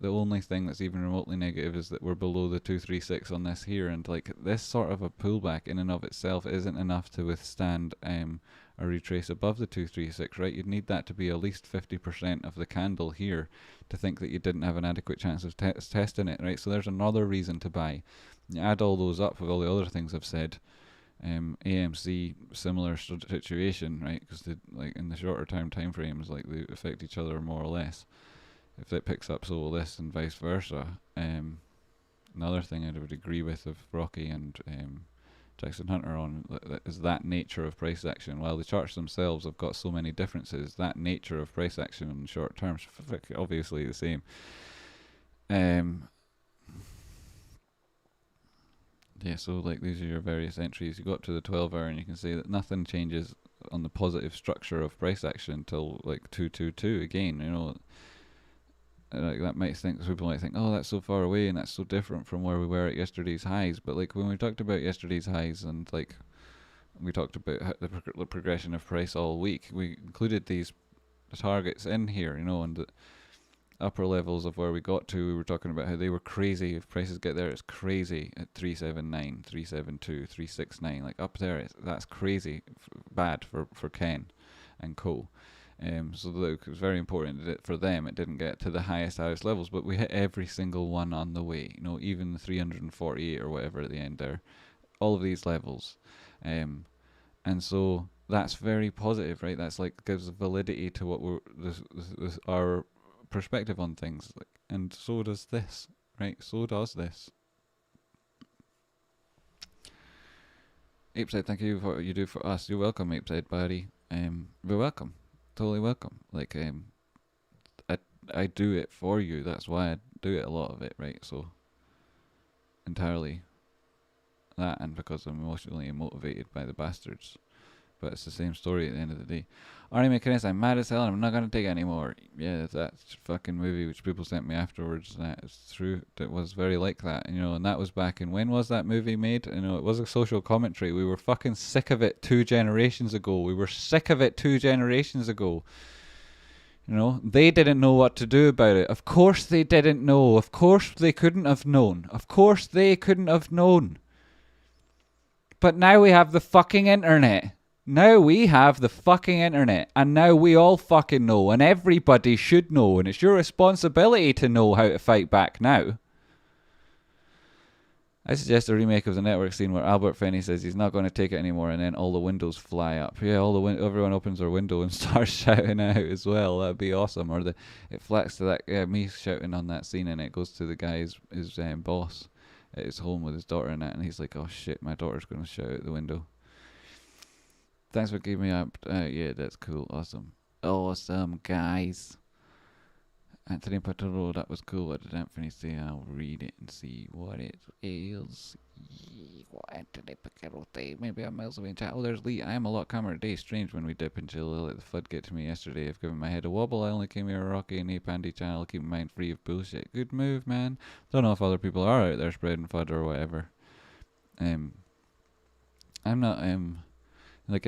The only thing that's even remotely negative is that we're below the 236 on this here, and like this sort of a pullback in and of itself isn't enough to withstand a retrace above the 236, right? You'd need that to be at least 50% of the candle here to think that you didn't have an adequate chance of testing it, right? So there's another reason to buy. You add all those up with all the other things I've said. AMC, similar situation, right? Because like in the shorter time frames, like they affect each other more or less. If it picks up, so will this, and vice versa. Another thing I would agree with of Rocky and Jackson Hunter on is that nature of price action. While the charts themselves have got so many differences, that nature of price action in short terms obviously the same. Yeah, so like these are your various entries. You go up to the 12 hour and you can see that nothing changes on the positive structure of price action until like 222 again, you know. Like people might think, oh, that's so far away and that's so different from where we were at yesterday's highs. But like when we talked about yesterday's highs and like we talked about the progression of price all week, we included these targets in here, you know, and the upper levels of where we got to, we were talking about how they were crazy. If prices get there, it's crazy at 379, 372, 369. Like up there, that's crazy bad for Ken and co. So look, it was very important that for them it didn't get to the highest levels, but we hit every single one on the way, you know, even the 348 or whatever at the end there, all of these levels, and so that's very positive, right? That's like gives validity to what our perspective on things, like, and so does this, right? So does this. Apeside, thank you for what you do for us. You're welcome, Apeside buddy. You're welcome. totally welcome. Like, I do it for you. That's why I do it, a lot of it, right? So, entirely that, and because I'm emotionally motivated by the bastards. But it's the same story at the end of the day. Arnie McInnes, I'm mad as hell and I'm not going to take it anymore. Yeah, that fucking movie which people sent me afterwards, that is true. It was very like that, you know, and that was back in, when was that movie made? You know, it was a social commentary. We were fucking sick of it 2 generations ago. We were sick of it 2 generations ago. You know, they didn't know what to do about it. Of course they didn't know. Of course they couldn't have known. Of course they couldn't have known. But now we have the fucking internet. Now we have the fucking internet, and now we all fucking know, and everybody should know, and it's your responsibility to know how to fight back now. I suggest a remake of the network scene where Albert Finney says he's not going to take it anymore, and then all the windows fly up. Yeah, everyone opens their window and starts shouting out as well. That'd be awesome. Or it flats to that me shouting on that scene, and it goes to the guy's his boss at his home with his daughter in it, and he's like, "Oh shit, my daughter's going to shout out the window." Thanks for giving me up. Yeah, that's cool. Awesome, guys. Anthony Patoro, that was cool. What did Anthony say? I'll read it and see what it is. What Anthony Patoro say? Maybe I'm miles away in chat. Oh, there's Lee. I am a lot calmer today. Strange when we dip and chill. Let the flood get to me yesterday. I've given my head a wobble. I only came here Rocky and Pandy channel. Keep my mind free of bullshit. Good move, man. Don't know if other people are out there spreading FUD or whatever. I'm not, like,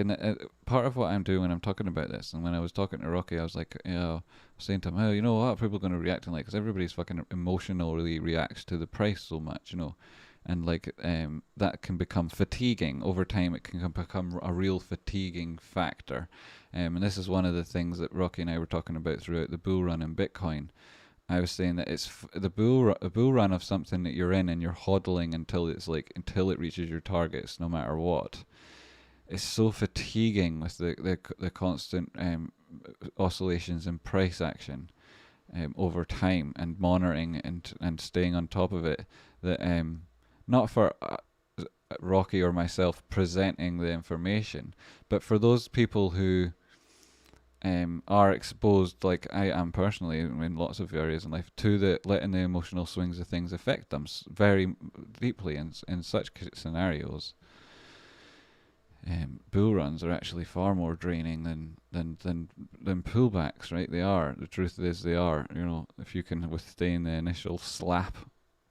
part of what I'm doing when I'm talking about this, and when I was talking to Rocky, I was like, you know, saying to him, oh, you know what, people are going to react like, because everybody's fucking emotionally reacts to the price so much, you know, and like, that can become fatiguing over time. It can become a real fatiguing factor, and this is one of the things that Rocky and I were talking about throughout the bull run in Bitcoin. I was saying that it's the bull run of something that you're in, and you're hodling until it reaches your targets, no matter what. It's so fatiguing with the constant oscillations in price action over time, and monitoring and staying on top of it, that not for Rocky or myself presenting the information, but for those people who are exposed, like I am personally in lots of areas in life, to letting the emotional swings of things affect them very deeply in such scenarios. Bull runs are actually far more draining than pullbacks, right? They are. The truth is, they are. You know, if you can withstand the initial slap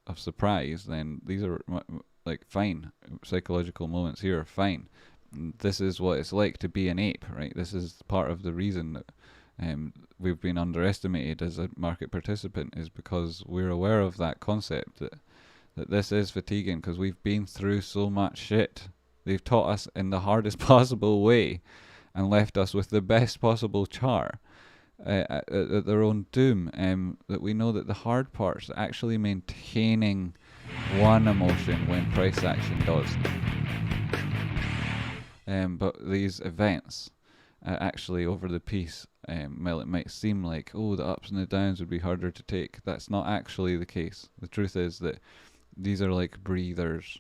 of surprise, then these are like fine. Psychological moments here are fine. And this is what it's like to be an ape, right? This is part of the reason that we've been underestimated as a market participant, is because we're aware of that concept that this is fatiguing, because we've been through so much shit. They've taught us in the hardest possible way and left us with the best possible chart at their own doom. That we know that the hard part's actually maintaining one emotion when price action does. But these events actually over the piece, well, it might seem like, oh, the ups and the downs would be harder to take. That's not actually the case. The truth is that these are like breathers.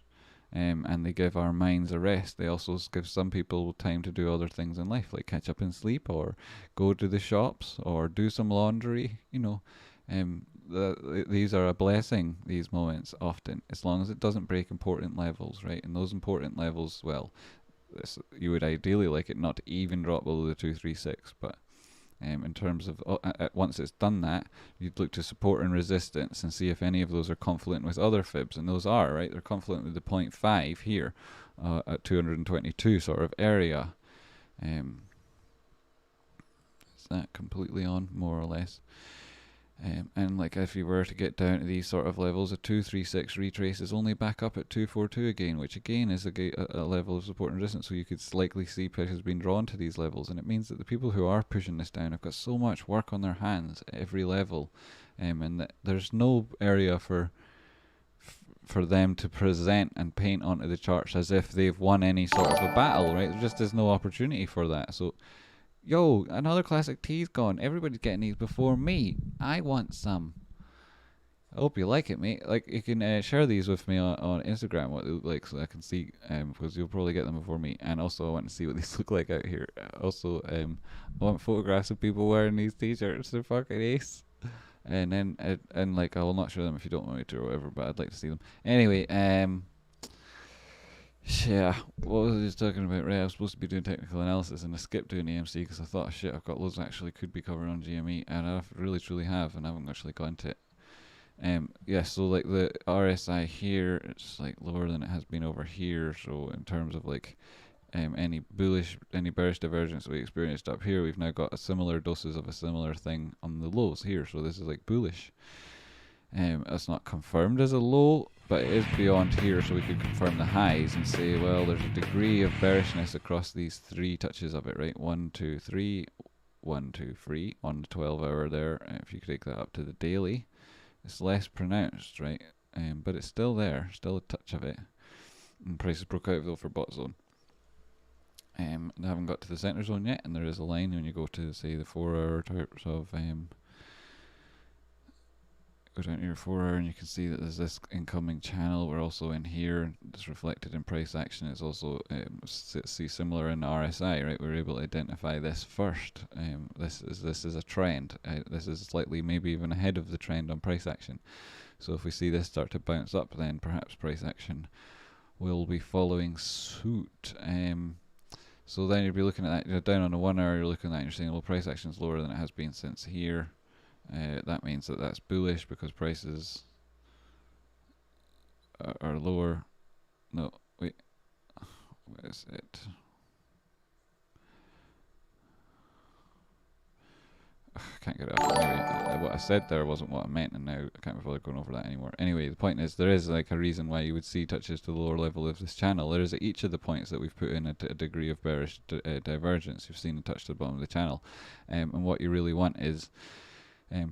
And they give our minds a rest. They also give some people time to do other things in life, like catch up and sleep, or go to the shops, or do some laundry. You know, these are a blessing, these moments, often, as long as it doesn't break important levels, right? And those important levels, well, you would ideally like it not to even drop below the 236, but in terms of once it's done that, you'd look to support and resistance and see if any of those are confluent with other fibs, and those are, right? They're confluent with the 0.5 here at 222 sort of area. Is that completely on, more or less? And like, if you were to get down to these sort of levels, a 236 retrace is only back up at 242 again, which again is a level of support and resistance. So you could likely see prices being drawn to these levels, and it means that the people who are pushing this down have got so much work on their hands at every level, and that there's no area for them to present and paint onto the charts as if they've won any sort of a battle, right? There just is no opportunity for that. So, yo, another classic tea's gone. Everybody's getting these before me. I want some. I hope you like it, mate. Like, you can share these with me on Instagram, what they look like, so I can see, because you'll probably get them before me. And also, I want to see what these look like out here. Also, I want photographs of people wearing these t-shirts. They're fucking ace. And then, and like, I will not show them if you don't want me to or whatever, but I'd like to see them. Anyway, yeah, what was I just talking about? Right, I was supposed to be doing technical analysis and I skipped doing AMC because I thought, shit, I've got loads that actually could be covered on GME, and I really truly have, and I haven't actually gone to it. Yeah, so like the RSI here, it's like lower than it has been over here. So in terms of like any bearish divergence that we experienced up here, we've now got a similar doses of a similar thing on the lows here. So this is like bullish. It's not confirmed as a low, but it is beyond here, so we could confirm the highs and say, well, there's a degree of bearishness across these three touches of it, right? 1, 2, 3, 1, 2, 3 on the 12-hour there. If you could take that up to the daily, it's less pronounced, right? But it's still there, still a touch of it. And prices broke out though for bot zone. They haven't got to the center zone yet, and there is a line when you go to, say, the 4-hour types of go down to your 4-hour, and you can see that there's this incoming channel. We're also in here. It's reflected in price action. It's also see similar in the RSI, right? We're able to identify this first. This is a trend. This is slightly, maybe even ahead of the trend on price action. So if we see this start to bounce up, then perhaps price action will be following suit. So then you'll be looking at that, down on the 1-hour, you're looking at that and you're saying, well, price action is lower than it has been since here. That means that that's bullish because prices are lower. No, wait, where is it? I can't get it up. Anyway, what I said there wasn't what I meant, and now I can't be bothered going over that anymore. Anyway, the point is, there is like a reason why you would see touches to the lower level of this channel. There is at each of the points that we've put in a degree of bearish divergence. You've seen a touch to the bottom of the channel, and what you really want is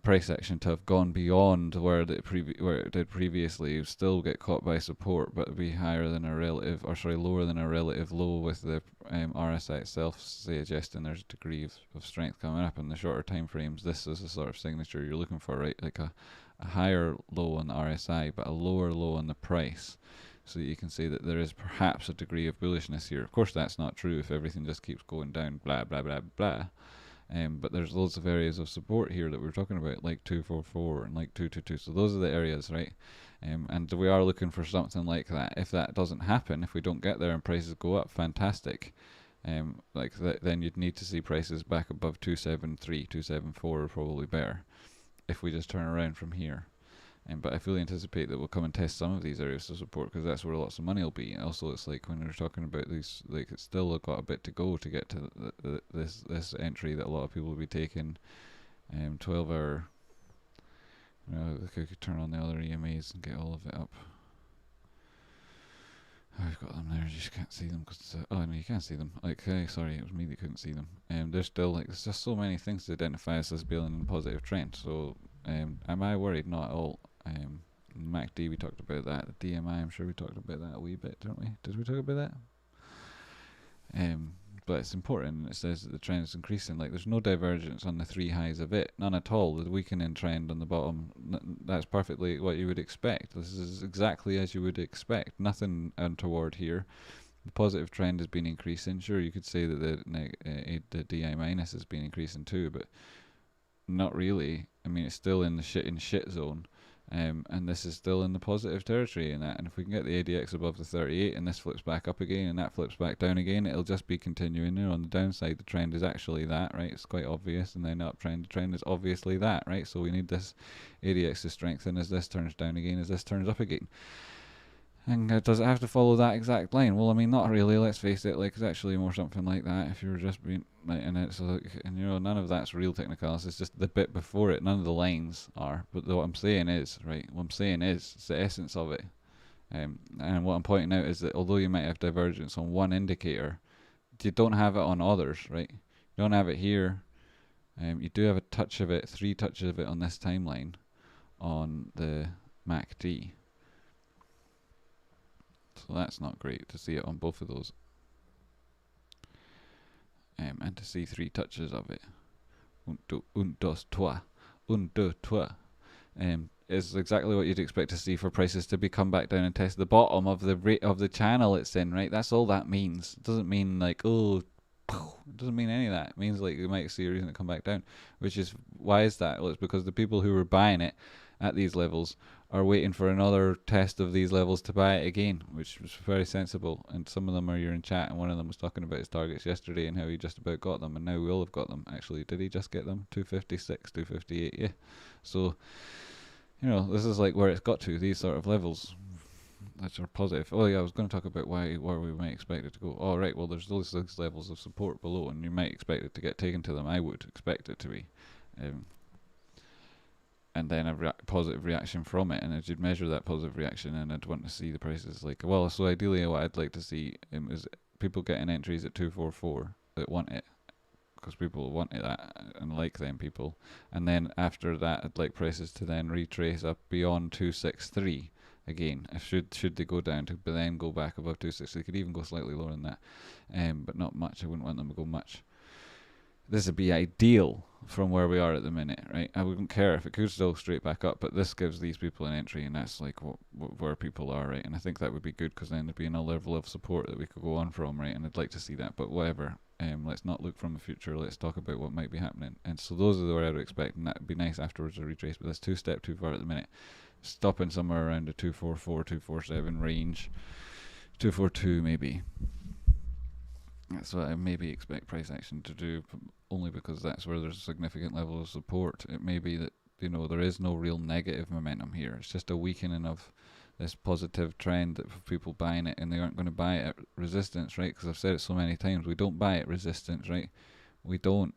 price action to have gone beyond where it did previously. You still get caught by support, but be higher than a relative, or sorry, lower than a relative low, with the RSI itself suggesting there's a degree of strength coming up in the shorter time frames. This is the sort of signature you're looking for, right? Like a higher low on the RSI, but a lower low on the price. So that you can say that there is perhaps a degree of bullishness here. Of course, that's not true if everything just keeps going down, blah, blah, blah, blah. But there's loads of areas of support here that we're talking about, like 244 and like 222. So those are the areas, right? And we are looking for something like that. If that doesn't happen, if we don't get there and prices go up, fantastic. Then you'd need to see prices back above 273, 274 are probably better if we just turn around from here. But I fully anticipate that we'll come and test some of these areas of support, because that's where lots of money will be. And also, it's like when we're talking about these, like, it's still got a bit to go to get to this entry that a lot of people will be taking. 12-hour. I could turn on the other EMAs and get all of it up. I've got them there. You just can't see them because oh no, you can't see them. Like, sorry, it was me that couldn't see them. There's still like there's just so many things to identify as this being in a positive trend. So, am I worried? Not at all. MACD, we talked about that. The DMI, I'm sure we talked about that a wee bit, didn't we? Did we talk about that? But it's important. It says that the trend is increasing. Like, there's no divergence on the three highs of it, none at all. The weakening trend on the bottom, that's perfectly what you would expect. This is exactly as you would expect. Nothing untoward here. The positive trend has been increasing. Sure, you could say that the DI minus has been increasing too, but not really. I mean, it's still in the shit zone. And this is still in the positive territory in that. And if we can get the ADX above the 38 and this flips back up again and that flips back down again, it'll just be continuing. On the downside, the trend is actually that, right? It's quite obvious. And then uptrend, the trend is obviously that, right? So we need this ADX to strengthen as this turns down again, as this turns up again. And does it have to follow that exact line? Well, I mean, not really. Let's face it. Like, it's actually more something like that. If you were just being like, and it's like, and none of that's real technicality. It's just the bit before it. None of the lines are. But what I'm saying is, right? What I'm saying is, it's the essence of it. And what I'm pointing out is that although you might have divergence on one indicator, you don't have it on others, right? You don't have it here. You do have a touch of it, 3 touches of it on this timeline, on the MACD. So that's not great to see it on both of those. And to see 3 touches of it. Un, dos, trois. Un, deux, trois. is exactly what you'd expect to see for prices to be come back down and test the bottom of the rate of the channel it's in, right? That's all that means. It doesn't mean like, oh, it doesn't mean any of that. It means like you might see a reason to come back down, which is, why is that? Well, it's because the people who were buying it at these levels are waiting for another test of these levels to buy it again, which was very sensible. And some of them are here in chat, and one of them was talking about his targets yesterday and how he just about got them, and now we all have got them. Actually, did he just get them? 256, 258, yeah. So, you know, this is like where it's got to, these sort of levels, which are positive. Oh yeah, I was going to talk about where we might expect it to go. Oh right, well there's those levels of support below, and you might expect it to get taken to them. I would expect it to be. And then a positive reaction from it, and as you'd measure that positive reaction, and I'd want to see the prices like, well, so ideally what I'd like to see is people getting entries at 244 that want it, because people want it that and like them people, and then after that I'd like prices to then retrace up beyond 263 again. Should they go down to, but then go back above 260, they could even go slightly lower than that, but not much. I wouldn't want them to go much. This would be ideal from where we are at the minute, right? I wouldn't care if it could still straight back up, but this gives these people an entry, and that's like where people are, right? And I think that would be good, because then there'd be another level of support that we could go on from, right? And I'd like to see that, but whatever. Let's not look from the future, let's talk about what might be happening. And so those are the where I would expect, and that would be nice afterwards to retrace, but that's two step too far at the minute. Stopping somewhere around the 244, 247 range, 242 maybe. That's what I maybe expect price action to do, only because that's where there's a significant level of support. It may be that, you know, there is no real negative momentum here. It's just a weakening of this positive trend of people buying it, and they aren't going to buy it at resistance, right? Because I've said it so many times, we don't buy at resistance, right? We don't.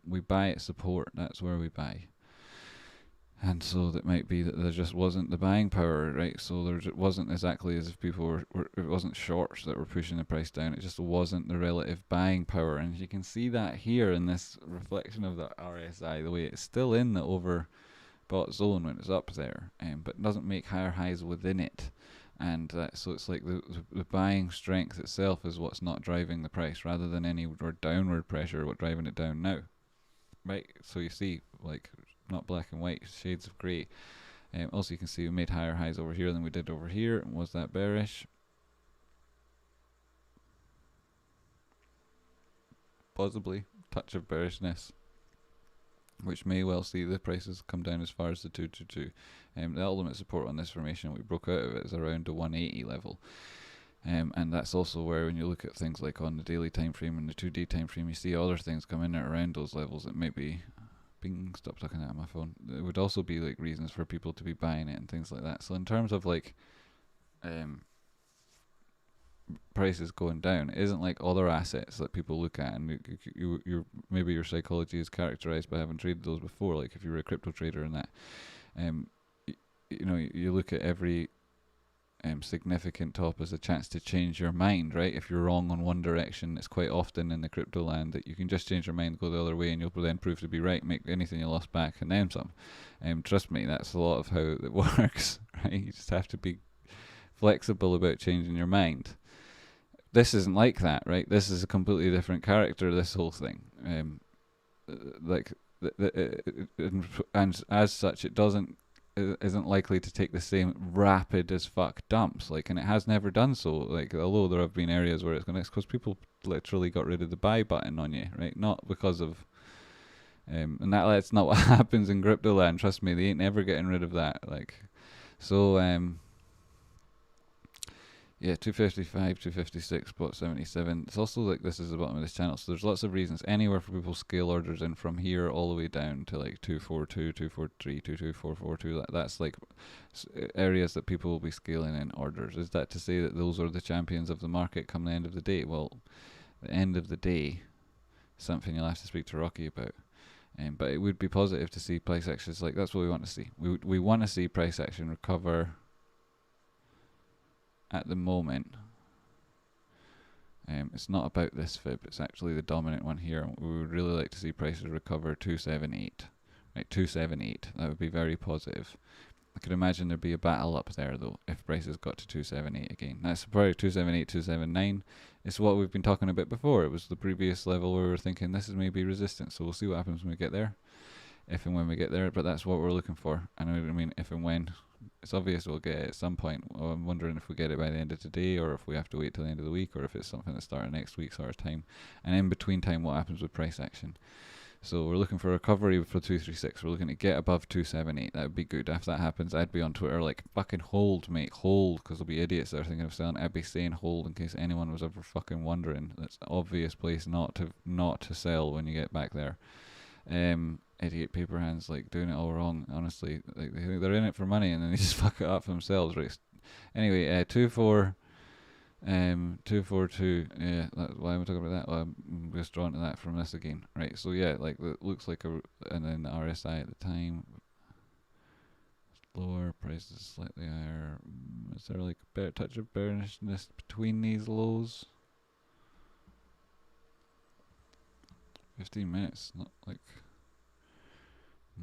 We buy at support. That's where we buy. And so that might be that there just wasn't the buying power, right? So it wasn't exactly as if people were it wasn't shorts that were pushing the price down. It just wasn't the relative buying power. And you can see that here in this reflection of the RSI, the way it's still in the overbought zone when it's up there, but doesn't make higher highs within it. And so it's like the buying strength itself is what's not driving the price, rather than any downward pressure what's driving it down now, right? So you see, like, not black and white, shades of grey. Also you can see we made higher highs over here than we did over here. Was that bearish? Possibly. Touch of bearishness, which may well see the prices come down as far as the 222. The ultimate support on this formation, we broke out of it, is around the 180 level. And that's also where, when you look at things like on the daily time frame and the 2D time frame, you see other things come in around those levels that may be stop looking at my phone. It would also be like reasons for people to be buying it and things like that. So in terms of like prices going down, it isn't like other assets that people look at, and you maybe your psychology is characterized by having traded those before. Like if you were a crypto trader and that, you know, you look at every significant top as a chance to change your mind, right? If you're wrong on one direction, it's quite often in the crypto land that you can just change your mind, go the other way, and you'll then prove to be right, make anything you lost back and then some. Trust me, that's a lot of how it works, right? You just have to be flexible about changing your mind. This isn't like that, right? This is a completely different character, this whole thing. And as such, it isn't likely to take the same rapid as fuck dumps, like, and it has never done so. Like, although there have been areas where it's because people literally got rid of the buy button on you, right? Not because of and that's not what happens in crypto land. Trust me, they ain't ever getting rid of that. Like, so yeah, 255, 256, spot 77. It's also like this is the bottom of this channel, so there's lots of reasons. Anywhere for people scale orders in from here all the way down to like 242, 243, 22442. That's like areas that people will be scaling in orders. Is that to say that those are the champions of the market come the end of the day? Well, the end of the day is something you'll have to speak to Rocky about. But it would be positive to see price actions. Like, that's what we want to see. We want to see price action recover. At the moment, it's not about this fib, it's actually the dominant one here. We would really like to see prices recover 278. Right, 278. That would be very positive. I could imagine there'd be a battle up there though if prices got to 278 again. That's probably 278, 279. It's what we've been talking about before. It was the previous level where we were thinking this is maybe resistance, so we'll see what happens when we get there. if and when we get there, but that's what we're looking for. I know what I mean, if and when. It's obvious we'll get it at some point. I'm wondering if we get it by the end of today, or if we have to wait till the end of the week, or if it's something that starts next week sort of time. And in between time, what happens with price action? So we're looking for recovery for 236. We're looking to get above 278. That would be good. If that happens, I'd be on Twitter like, fucking hold, mate, hold, because there'll be idiots that are thinking of selling. I'd be saying hold in case anyone was ever fucking wondering. That's an obvious place not to sell when you get back there. Idiot paper hands like doing it all wrong. Honestly, like they think they're in it for money and then they just fuck it up for themselves. Right. Anyway, 242. Yeah, that's why I'm talking about that. Well, I'm just drawn to that from this again. Right. So yeah, like it looks like and then the RSI at the time lower, prices slightly higher. Is there like a better touch of bearishness between these lows? 15 minutes, not like.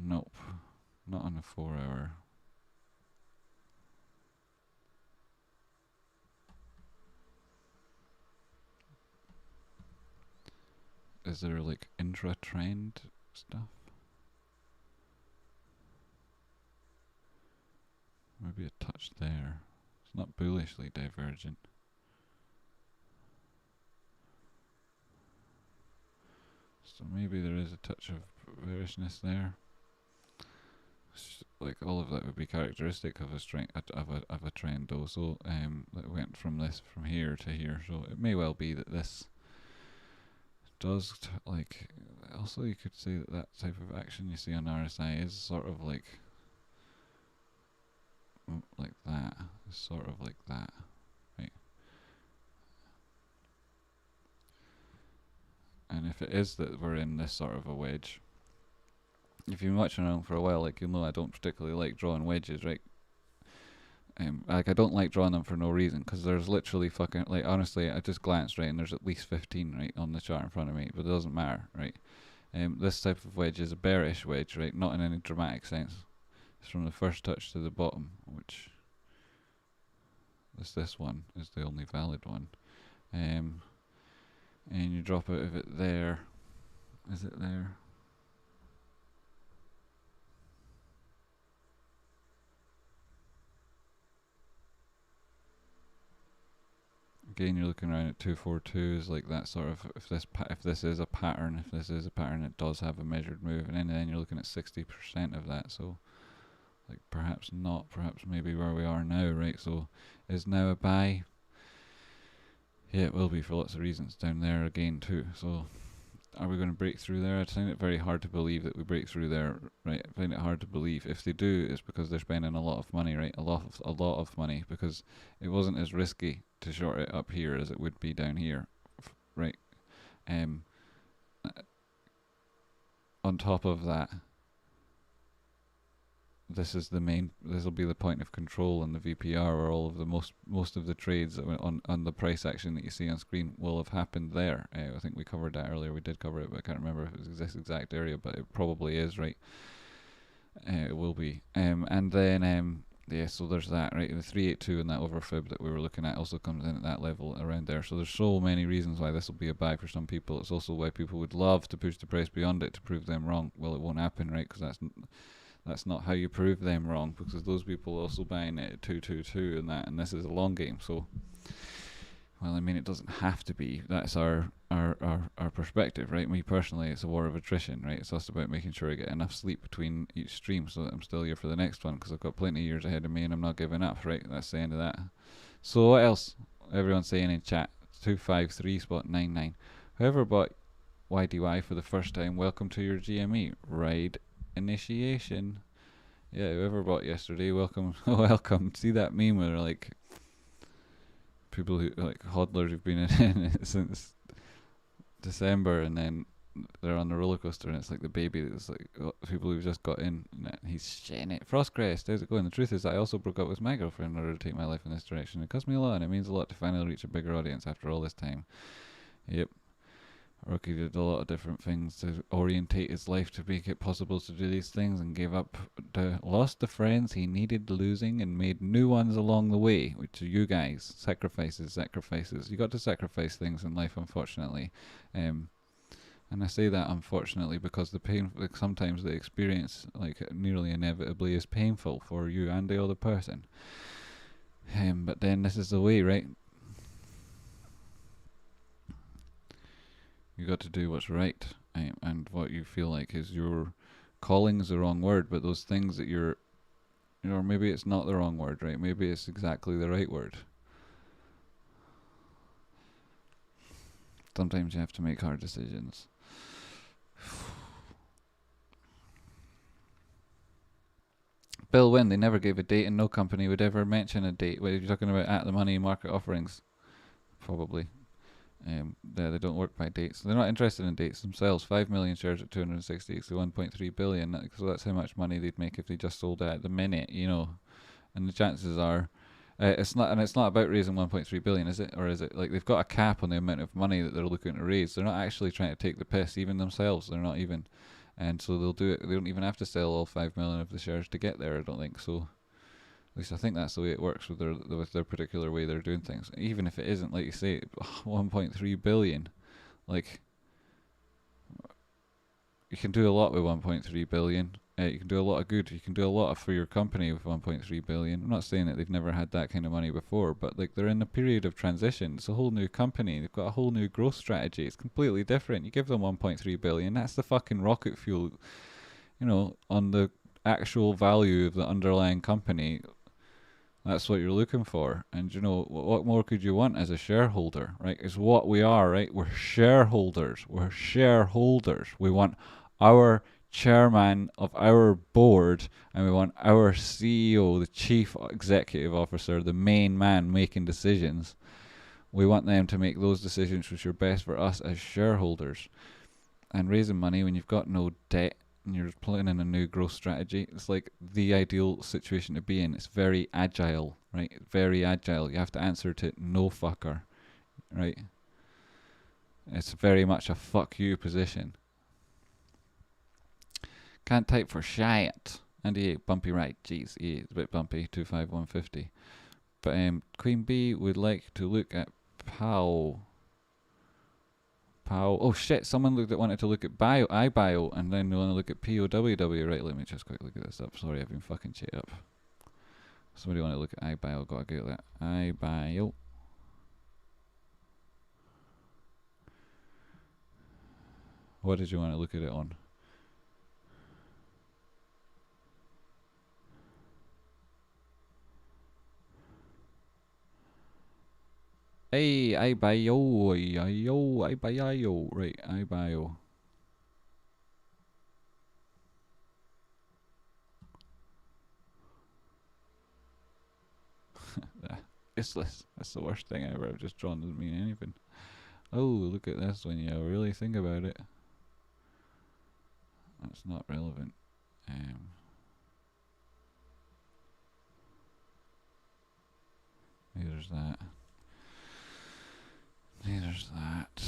Nope, not on the 4 hour. Is there like intra-trend stuff? Maybe a touch there. It's not bullishly divergent. So maybe there is a touch of bearishness there. Like all of that would be characteristic of a trend though. So that went from here to here. So it may well be that this does like. Also, you could say that type of action you see on RSI is sort of like that. It's sort of like that, right? And if it is that we're in this sort of a wedge. If you've been watching around for a while, like you'll know I don't particularly like drawing wedges, right? Like I don't like drawing them for no reason, because there's literally fucking, like honestly, I just glanced, right, and there's at least 15, right, on the chart in front of me, but it doesn't matter, right? This type of wedge is a bearish wedge, right, not in any dramatic sense. It's from the first touch to the bottom, which is this one, is the only valid one. And you drop out of it there. Is it there? Again, you're looking around at 242 is like that sort of, if this is a pattern, it does have a measured move, and then you're looking at 60% of that. So like perhaps not, perhaps maybe where we are now, right? So is now a buy? Yeah, it will be for lots of reasons down there again too. So are we going to break through there? I find it very hard to believe that we break through there, right? I find it hard to believe. If they do, it's because they're spending a lot of money, right? A lot of money, because it wasn't as risky to short it up here as it would be down here, right? On top of that, this will be the point of control in the VPR, where all of the most of the trades that went on the price action that you see on screen will have happened there. I think we covered that earlier. We did cover it, but I can't remember if it was this exact area, but it probably is, right? It will be. And then yeah, so there's that, right? The 382 and that overfib that we were looking at also comes in at that level around there. So there's so many reasons why this will be a buy for some people. It's also why people would love to push the price beyond it to prove them wrong. Well, it won't happen, right? Because that's not how you prove them wrong, because those people are also buying it at 222 and that, and this is a long game. So, well, I mean, it doesn't have to be. That's our perspective, right? Me personally, it's a war of attrition, right? It's just about making sure I get enough sleep between each stream so that I'm still here for the next one, because I've got plenty of years ahead of me and I'm not giving up, right? That's the end of that. So what else? Everyone's saying in chat, 253 spot 99. Whoever bought YDY for the first time, welcome to your GME ride initiation. Yeah, whoever bought yesterday, welcome. Welcome. See that meme where like people who like hodlers who've been in it since December, and then they're on the roller coaster, and it's like the baby that's like people who've just got in, and he's shitting it. Frostcrest, how's it going? The truth is, I also broke up with my girlfriend in order to take my life in this direction. It cost me a lot, and it means a lot to finally reach a bigger audience after all this time. Yep. Rocky did a lot of different things to orientate his life to make it possible to do these things, and gave up, lost the friends he needed losing, and made new ones along the way, which are you guys. Sacrifices. You got to sacrifice things in life, unfortunately. And I say that unfortunately because the pain, like sometimes the experience, like nearly inevitably, is painful for you and the other person. But then this is the way, right? You got to do what's right, and what you feel like is your calling is the wrong word, but those things that you're, or maybe it's not the wrong word, right? Maybe it's exactly the right word. Sometimes you have to make hard decisions. Bill Wynn, they never gave a date, and no company would ever mention a date. What are you talking about? At the money market offerings? Probably. They don't work by dates. They're not interested in dates themselves. 5 million shares at 260 to 1.3 billion. So that's how much money they'd make if they just sold it at the minute, you know. And the chances are, it's not about raising 1.3 billion, is it? Or is it like they've got a cap on the amount of money that they're looking to raise? They're not actually trying to take the piss, even themselves. They're not even, and so they'll do it. They don't even have to sell all 5 million of the shares to get there. I don't think so. At least I think that's the way it works with their particular way they're doing things. Even if it isn't, like you say, 1.3 billion, like you can do a lot with 1.3 billion. You can do a lot of good. You can do a lot for your company with 1.3 billion. I'm not saying that they've never had that kind of money before, but like they're in a period of transition. It's a whole new company. They've got a whole new growth strategy. It's completely different. You give them 1.3 billion. That's the fucking rocket fuel, you know, on the actual value of the underlying company. That's what you're looking for. And you know, what more could you want as a shareholder, right? It's what we are, right? We're shareholders. We're shareholders. We want our chairman of our board, and we want our CEO, the chief executive officer, the main man making decisions. We want them to make those decisions which are best for us as shareholders. And raising money when you've got no debt and you're planning a new growth strategy, it's like the ideal situation to be in. It's very agile, right? Very agile. You have to answer to no fucker, right? It's very much a fuck you position. Can't type for shit. Andy, bumpy right. Jeez, yeah, it's a bit bumpy. 25150. But Queen Bee would like to look at POW. Oh shit, someone wanted to look at IBIO, and then they want to look at POWW. Right, let me just quickly look this up. Sorry, I've been fucking shit up. Somebody want to look at IBIO, gotta get that. IBIO. What did you want to look at it on? Hey, IBIO, IBIO, right, IBIO. Useless. That's the worst thing ever. I've just drawn, doesn't mean anything. Oh, look at this when you really think about it. That's not relevant. There's that. There's that.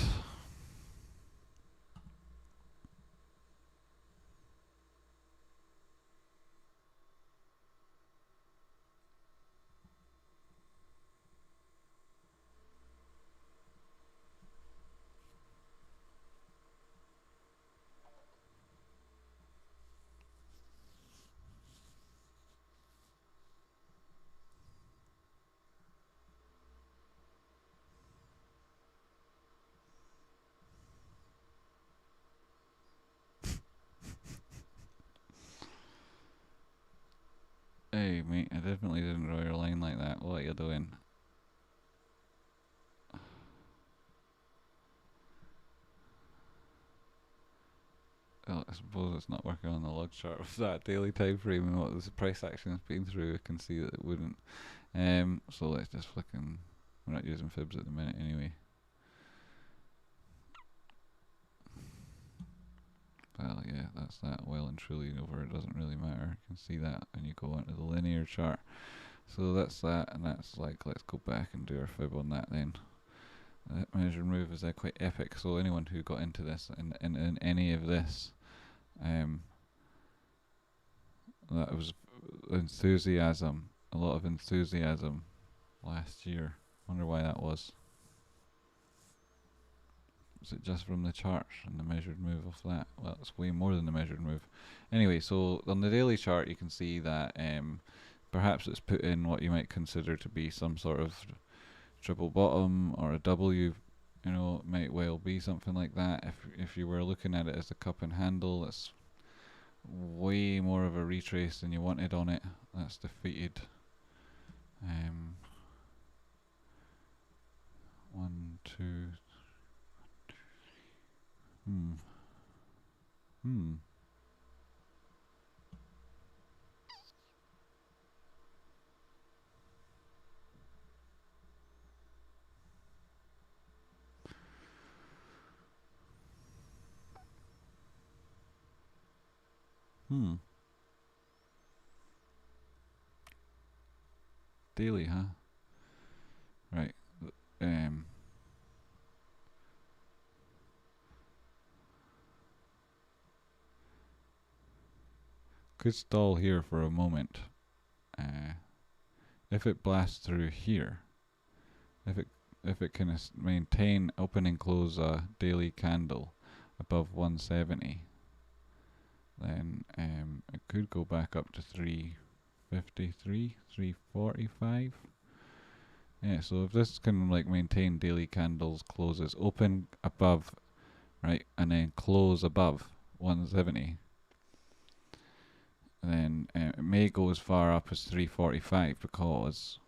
Hey mate, I definitely didn't draw your line like that. What are you doing? Well, I suppose it's not working on the log chart of that daily time frame and what the price action has been through. I can see that it wouldn't. So let's just flicking. We're not using fibs at the minute anyway. Well, yeah, that's that well and truly over. It doesn't really matter. You can see that when you go onto the linear chart. So that's that, and that's like, let's go back and do our fib on that then. That measure move is quite epic. So anyone who got into this in any of this, that was enthusiasm, a lot of enthusiasm last year. Wonder why that was. Is it just from the charts and the measured move of that? Well, it's way more than the measured move. Anyway, so on the daily chart you can see that perhaps it's put in what you might consider to be some sort of triple bottom or a W. You know, it might well be something like that. If you were looking at it as a cup and handle, it's way more of a retrace than you wanted on it. That's defeated. 1, 2. Hmm. Hmm. Hmm. Daily, huh? Right. Could stall here for a moment. If it blasts through here, if it can maintain open and close a daily candle above 170, then it could go back up to 353, 345. Yeah, so if this can like maintain daily candles closes open above, right, and then close above 170, then it may go as far up as 345 because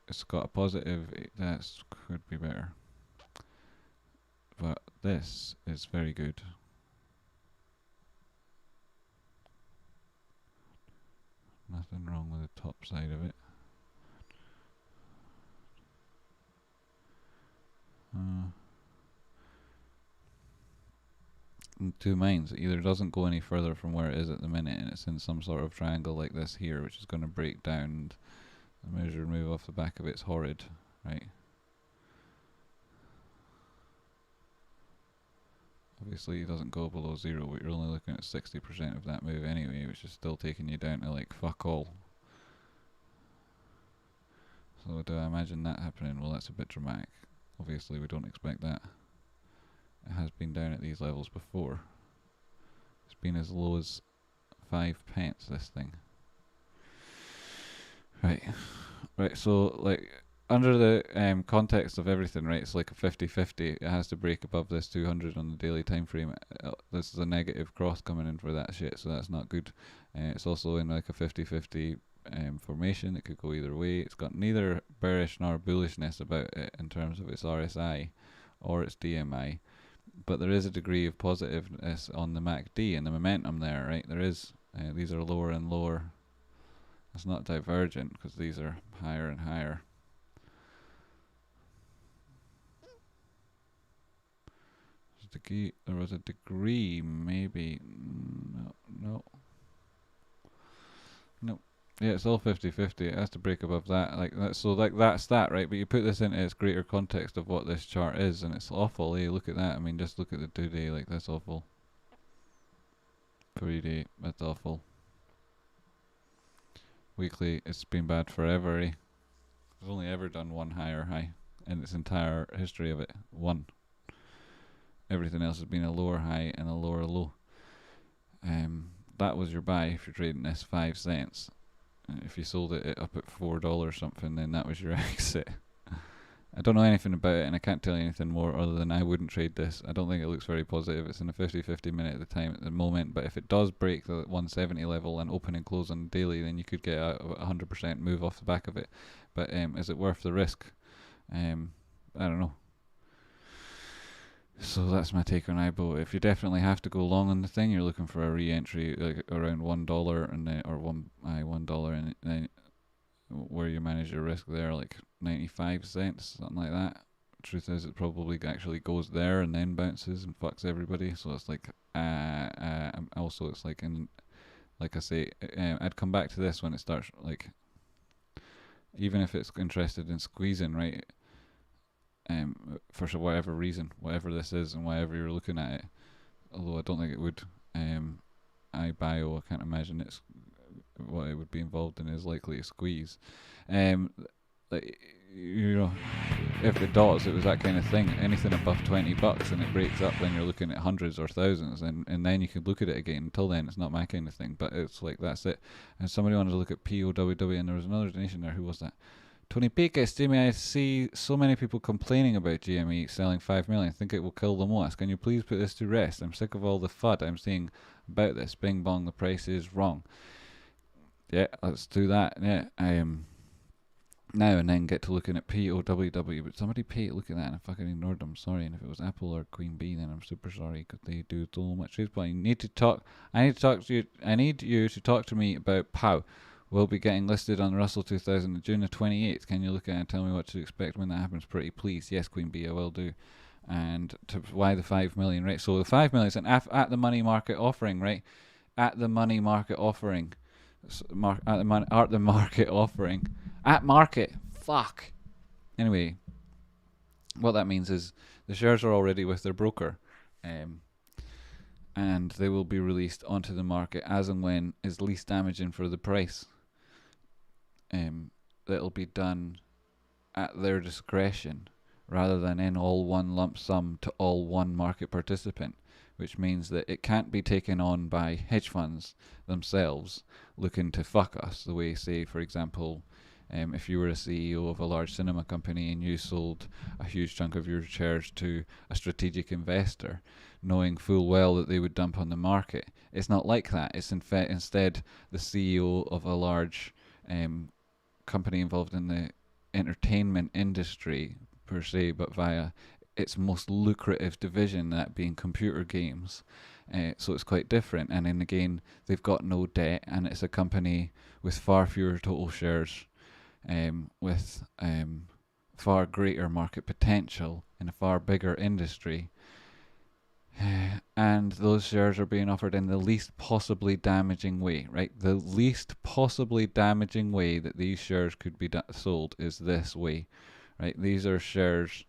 it's got a positive. That could be better, but this is very good. Nothing wrong with the top side of it. In two minds, it either doesn't go any further from where it is at the minute and it's in some sort of triangle like this here, which is going to break down. The measured move off the back of it's horrid, right? Obviously it doesn't go below 0, but you're only looking at 60% of that move anyway, which is still taking you down to like fuck all. So do I imagine that happening? Well, that's a bit dramatic. Obviously we don't expect that. It has been down at these levels before. It's been as low as 5 pence, this thing. Right, so like under the context of everything, right, it's like a 50-50. It has to break above this 200 on the daily time frame. This is a negative cross coming in for that shit, so that's not good. It's also in like a 50-50 formation. It could go either way. It's got neither bearish nor bullishness about it in terms of its RSI or its DMI, but there is a degree of positiveness on the MACD and the momentum there, right? There is. These are lower and lower. It's not divergent because these are higher and higher. There was a degree, maybe. No. Yeah, it's all 50-50. It has to break above that. Like that. So like that's that, right? But you put this into its greater context of what this chart is, and it's awful. Eh? Look at that. I mean, just look at the 2-day. Like that's awful. 3-day. That's awful. Weekly. It's been bad forever. Eh? It's only ever done one higher high in its entire history of it. One. Everything else has been a lower high and a lower low. That was your buy if you're trading this 5 cents. If you sold it up at $4 something, then that was your exit. I don't know anything about it and I can't tell you anything more other than I wouldn't trade this. I don't think it looks very positive. It's in a 50-50 minute at the time at the moment, but if it does break the 170 level and open and close on daily, then you could get a 100% move off the back of it. But is it worth the risk? I don't know. So that's my take on IBIO. If you definitely have to go long on the thing, you're looking for a re-entry like around $1 and then, or $1 and then where you manage your risk there, like 95 cents, something like that. Truth is, it probably actually goes there and then bounces and fucks everybody. So it's like, also it's like in, like I say, I'd come back to this when it starts, like, even if it's interested in squeezing, right? For whatever reason, whatever this is and whatever you're looking at it, although I don't think it would, IBIO, I can't imagine it's what it would be involved in is likely to squeeze. Like, you know, if it does, it was that kind of thing. Anything above $20 and it breaks up, then you're looking at hundreds or thousands, and then you could look at it again. Until then, it's not my kind of thing. But it's like, that's it. And somebody wanted to look at POWW, and there was another donation there. Who was that? Tony Pecas, Jamie, I see so many people complaining about GME selling 5 million. I think it will kill the most. Can you please put this to rest? I'm sick of all the FUD I'm seeing about this. Bing bong, the price is wrong. Yeah, let's do that. Yeah, I am. Now and then get to looking at POWW, but somebody look at that and I fucking ignored them. Sorry, and if it was Apple or Queen Bee, then I'm super sorry because they do so much trade. But I need to talk to you. I need you to talk to me about POW. We'll be getting listed on Russell 2000 on June the 28th. Can you look at it and tell me what to expect when that happens? Pretty please. Yes, Queen Bee, I will do. And why the 5 million, right? So the 5 million is an at the money market offering, right? At the money market offering. At the market offering. At market. Fuck. Anyway, what that means is the shares are already with their broker. And they will be released onto the market as and when is least damaging for the price. That'll be done at their discretion rather than in all one lump sum to all one market participant, which means that it can't be taken on by hedge funds themselves looking to fuck us, the way, say, for example, if you were a CEO of a large cinema company and you sold a huge chunk of your shares to a strategic investor, knowing full well that they would dump on the market. It's not like that. It's instead the CEO of a large company involved in the entertainment industry, per se, but via its most lucrative division, that being computer games. So it's quite different. And then again, they've got no debt, and it's a company with far fewer total shares, with far greater market potential in a far bigger industry. And those shares are being offered in the least possibly damaging way, right? The least possibly damaging way that these shares could be sold is this way, right? These are shares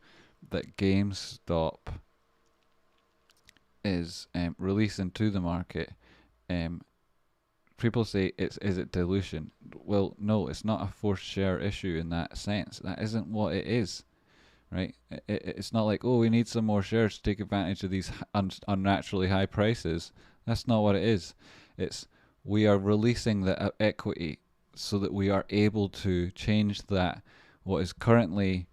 that GameStop is releasing to the market. People say, is it dilution? Well, no, it's not a forced share issue in that sense. That isn't what it is. Right? It's not like, oh, we need some more shares to take advantage of these unnaturally high prices. That's not what it is. It's we are releasing the equity so that we are able to change that, what is currently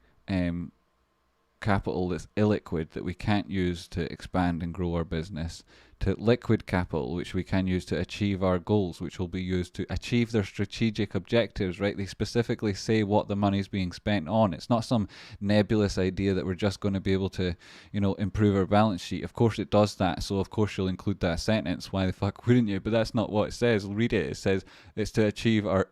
capital that's illiquid, that we can't use to expand and grow our business, to liquid capital, which we can use to achieve our goals, which will be used to achieve their strategic objectives, right? They specifically say what the money's being spent on. It's not some nebulous idea that we're just going to be able to, improve our balance sheet. Of course it does that, so of course you'll include that sentence. Why the fuck wouldn't you? But that's not what it says. Read it. It says it's to achieve our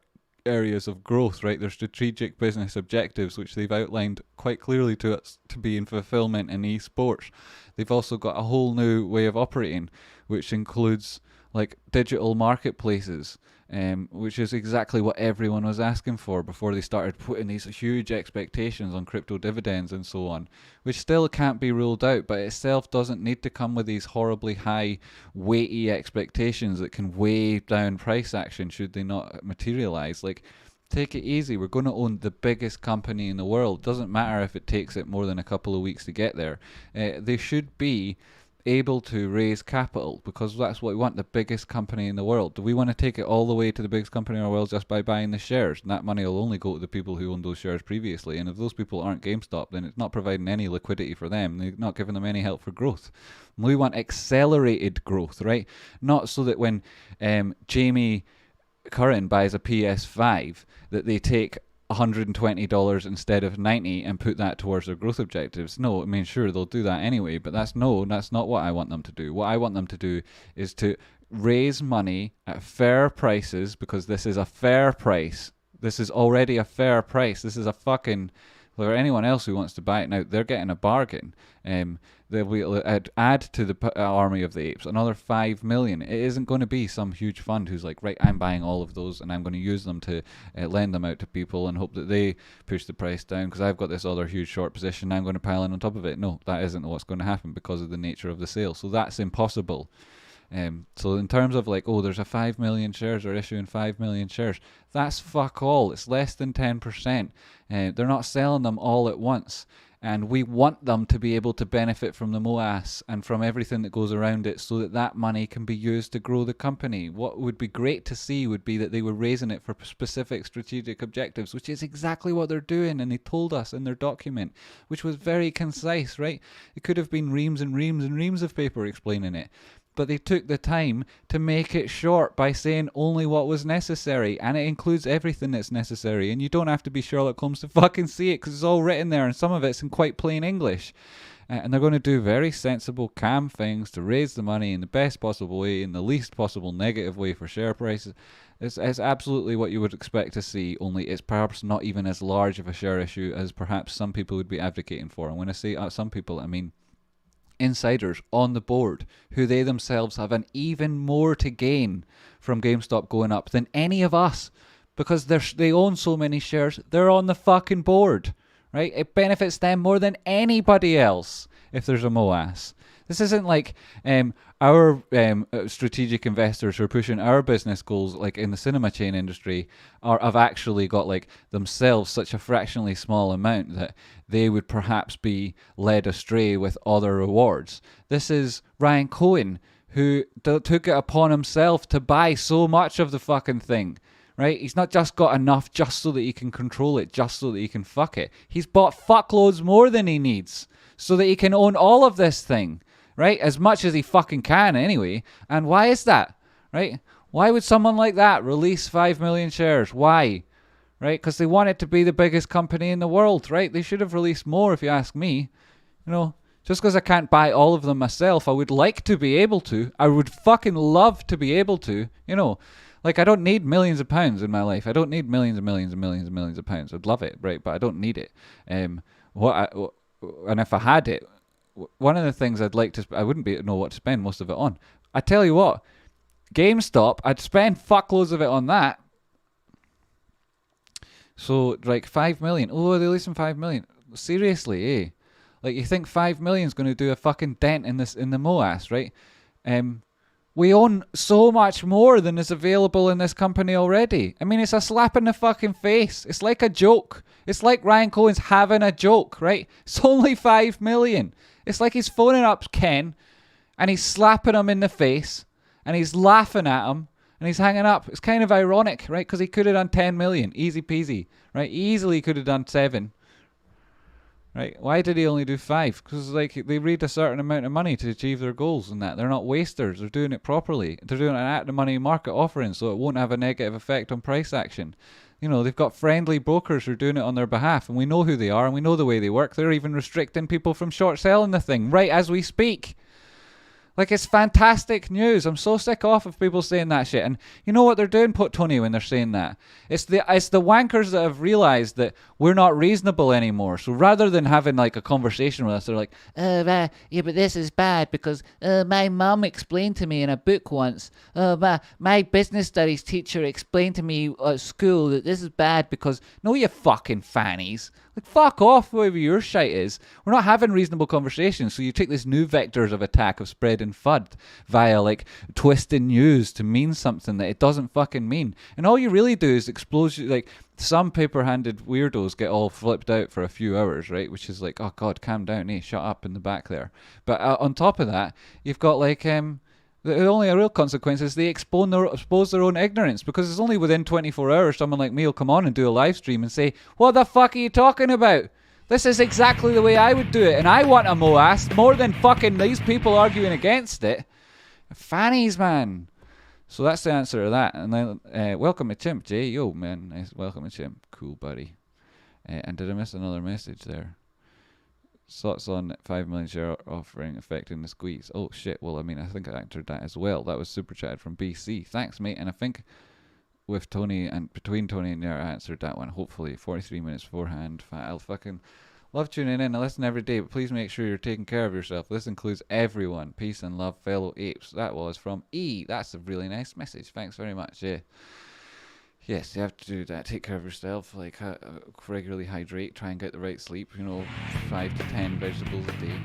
areas of growth, right? Their strategic business objectives, which they've outlined quite clearly to us to be in fulfillment in esports. They've also got a whole new way of operating, which includes like digital marketplaces, which is exactly what everyone was asking for before they started putting these huge expectations on crypto dividends and so on, which still can't be ruled out, but itself doesn't need to come with these horribly high, weighty expectations that can weigh down price action should they not materialize. Like, take it easy. We're going to own the biggest company in the world. Doesn't matter if it takes it more than a couple of weeks to get there. They should be able to raise capital because that's what we want, the biggest company in the world. Do we want to take it all the way to the biggest company in the world just by buying the shares? And that money will only go to the people who owned those shares previously. And if those people aren't GameStop, then it's not providing any liquidity for them. They're not giving them any help for growth. We want accelerated growth, right? Not so that when Jamie Curran buys a PS5 that they take $120 instead of $90 and put that towards their growth objectives. No, I mean, sure, they'll do that anyway, but that's not what I want them to do. What I want them to do is to raise money at fair prices, because this is a fair price. This is already a fair price. This is a fucking... For anyone else who wants to buy it now, they're getting a bargain. They'll be add to the army of the apes another 5 million. It isn't going to be some huge fund who's like, right, I'm buying all of those and I'm going to use them to lend them out to people and hope that they push the price down because I've got this other huge short position. I'm going to pile in on top of it. No, that isn't what's going to happen because of the nature of the sale. So that's impossible. So in terms of like, oh, there's a 5 million shares, or issuing 5 million shares, that's fuck all. It's less than 10%. They're not selling them all at once. And we want them to be able to benefit from the MOAS and from everything that goes around it, so that that money can be used to grow the company. What would be great to see would be that they were raising it for specific strategic objectives, which is exactly what they're doing, and they told us in their document, which was very concise, right? It could have been reams and reams and reams of paper explaining it. But they took the time to make it short by saying only what was necessary, and it includes everything that's necessary, and you don't have to be Sherlock Holmes to fucking see it, because it's all written there, and some of it's in quite plain English. And they're going to do very sensible, calm things to raise the money in the best possible way, in the least possible negative way for share prices. It's absolutely what you would expect to see, only it's perhaps not even as large of a share issue as perhaps some people would be advocating for. And when I say some people, I mean insiders on the board, who they themselves have an even more to gain from GameStop going up than any of us, because they own so many shares. They're on the fucking board, right? It benefits them more than anybody else if there's a MOAS. This isn't like our strategic investors who are pushing our business goals, like in the cinema chain industry, have actually got like themselves such a fractionally small amount that they would perhaps be led astray with other rewards. This is Ryan Cohen, who took it upon himself to buy so much of the fucking thing. Right? He's not just got enough just so that he can control it, just so that he can fuck it. He's bought fuckloads more than he needs so that he can own all of this thing. Right? As much as he fucking can anyway. And why is that? Right? Why would someone like that release 5 million shares? Why? Right? Because they want it to be the biggest company in the world, right? They should have released more, if you ask me. You know, just because I can't buy all of them myself, I would like to be able to. I would fucking love to be able to. You know, like, I don't need millions of pounds in my life. I don't need millions and millions and millions and millions of pounds. I'd love it, right? But I don't need it. And if I had it, one of the things I'd like to, I wouldn't know what to spend most of it on. I tell you what, GameStop, I'd spend fuckloads of it on that. So, like, 5 million. Oh, they're releasing 5 million. Seriously, eh? Like, you think 5 million is going to do a fucking dent in the MOAS, right? We own so much more than is available in this company already. I mean, it's a slap in the fucking face. It's like a joke. It's like Ryan Cohen's having a joke, right? It's only 5 million. It's like he's phoning up Ken and he's slapping him in the face and he's laughing at him and he's hanging up. It's kind of ironic, right? Because he could have done 10 million. Easy peasy, right? Easily could have done 7. Right? Why did he only do 5? Because like they read a certain amount of money to achieve their goals and that. They're not wasters. They're doing it properly. They're doing an at-the-money market offering, so it won't have a negative effect on price action. You know, they've got friendly brokers who are doing it on their behalf, and we know who they are, and we know the way they work. They're even restricting people from short selling the thing right as we speak. Like, it's fantastic news. I'm so sick off of people saying that shit. And you know what they're doing, Tony, when they're saying that? It's the wankers that have realised that we're not reasonable anymore. So rather than having like a conversation with us, they're like, yeah, but this is bad because my mum explained to me in a book once. My business studies teacher explained to me at school that this is bad because, no, you fucking fannies. Like, fuck off, whoever your shite is. We're not having reasonable conversations, so you take these new vectors of attack of spreading FUD via, like, twisting news to mean something that it doesn't fucking mean. And all you really do is expose, like, some paper-handed weirdos get all flipped out for a few hours, right? Which is like, oh, God, calm down, shut up in the back there. But on top of that, you've got, like, the only real consequence is they expose their own ignorance, because it's only within 24 hours someone like me will come on and do a live stream and say, what the fuck are you talking about? This is exactly the way I would do it, and I want a MOAS more than fucking these people arguing against it. Fannies, man. So that's the answer to that. And then, welcome to Chimp, Jay. Yo, man. Nice. Welcome to Chimp. Cool, buddy. And did I miss another message there? Thoughts on 5 million share offering affecting the squeeze. Oh shit, well, I mean, I think I answered that as well. That was super chatted from BC. Thanks, mate. And I think with Tony and between Tony and Nera, I answered that one. Hopefully 43 minutes beforehand. I'll fucking love tuning in. I listen every day, but please make sure you're taking care of yourself. This includes everyone. Peace and love, fellow apes. That was from E. That's a really nice message. Thanks very much. Yeah. Yes, you have to do that. Take care of yourself. Like, regularly hydrate. Try and get the right sleep. 5 to 10 vegetables a day.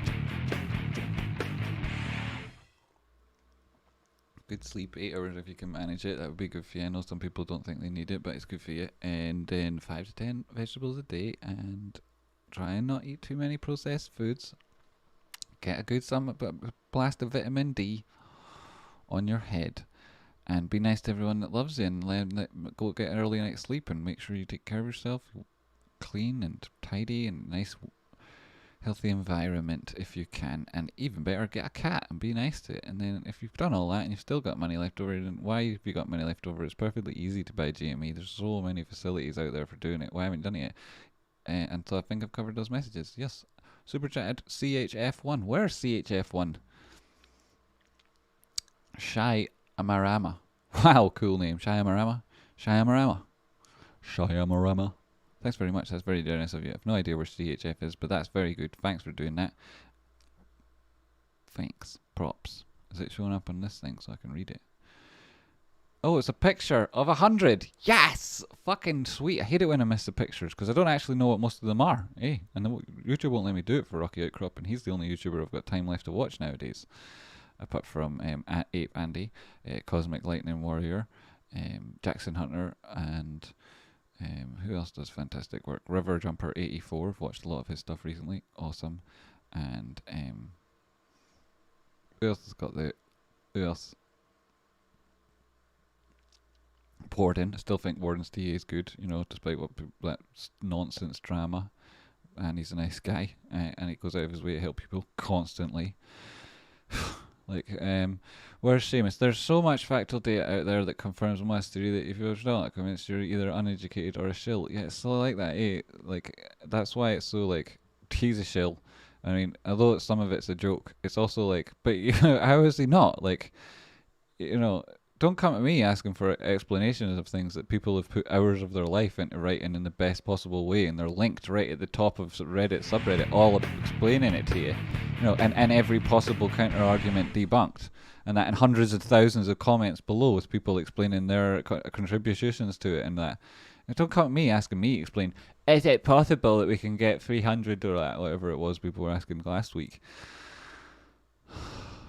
good sleep, 8 hours if you can manage it. That would be good for you. I know some people don't think they need it, but it's good for you. And then 5 to 10 vegetables a day, and try and not eat too many processed foods. Get a good blast of vitamin D on your head, and be nice to everyone that loves you, and go get an early night's sleep, and make sure you take care of yourself, clean and tidy, and nice healthy environment if you can. And even better, get a cat and be nice to it. And then if you've done all that and you've still got money left over, then why have you got money left over? It's perfectly easy to buy GME. There's so many facilities out there for doing it. Why haven't you done it yet? And so I think I've covered those messages. Yes. Super chatted CHF1. Where's CHF1? Shy Amarama. Wow, cool name. Shy Amarama. Shy Amarama. Shy Amarama. Thanks very much. That's very generous of you. I have no idea where CHF is, but that's very good. Thanks for doing that. Thanks. Props. Is it showing up on this thing so I can read it? Oh, it's a picture of 100. Yes! Fucking sweet. I hate it when I miss the pictures because I don't actually know what most of them are. Eh? And YouTube won't let me do it for Rocky Outcrop, and he's the only YouTuber I've got time left to watch nowadays. Apart from Ape Andy, Cosmic Lightning Warrior, Jackson Hunter, and who else does fantastic work? River Jumper 84. I've watched a lot of his stuff recently. Awesome. And who else has got who else? Warden. I still think Warden's TA is good, you know, despite what that nonsense drama. And he's a nice guy, and he goes out of his way to help people constantly. Like, where's Seamus? There's so much factual data out there that confirms my theory that if you're not convinced, you're either uneducated or a shill. Yeah, it's so like that, eh? Like, that's why it's so like, he's a shill. I mean, although some of it's a joke, it's also like, but you know, how is he not? Like, you know, don't come at me asking for explanations of things that people have put hours of their life into writing in the best possible way, and they're linked right at the top of Reddit subreddit, all explaining it to you, you know, and every possible counter argument debunked, and that in hundreds of thousands of comments below with people explaining their contributions to it, and that. And don't come at me asking me to explain. Is it possible that we can get 300 or that, whatever it was people were asking last week?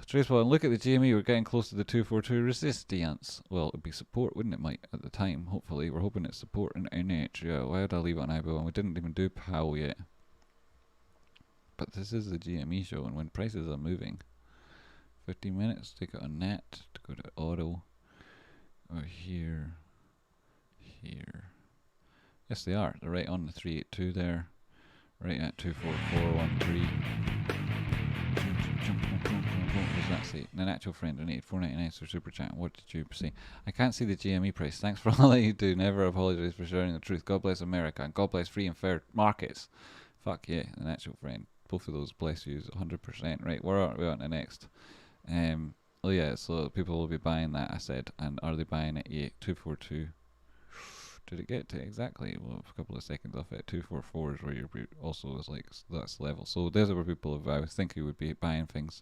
Tradespotting, look at the GME, we're getting close to the 242 resistance. Well, it'd be support, wouldn't it, Mike, at the time? Hopefully, we're hoping it's support in NH. Yeah, why would I leave it on IBIO? And we didn't even do POWW yet. But this is the GME show, and when prices are moving, 15 minutes, take it on net, to go to auto, or here. Yes, they are. They're right on the 382 there, right at 24413. What does that say? An actual friend donated $4.99 for super chat. What did you say? I can't see the GME price. Thanks for all that you do. Never apologize for sharing the truth. God bless America, and God bless free and fair markets. Fuck yeah, an actual friend. Both of those bless you 100%. Right, where are we on the next? Oh yeah, so people will be buying that, I said. And are they buying it? Yeah, 242. Did it get to exactly? Well, a couple of seconds off it. 244 is where you're also is like that's level. So there's where people have. I was thinking would be buying things.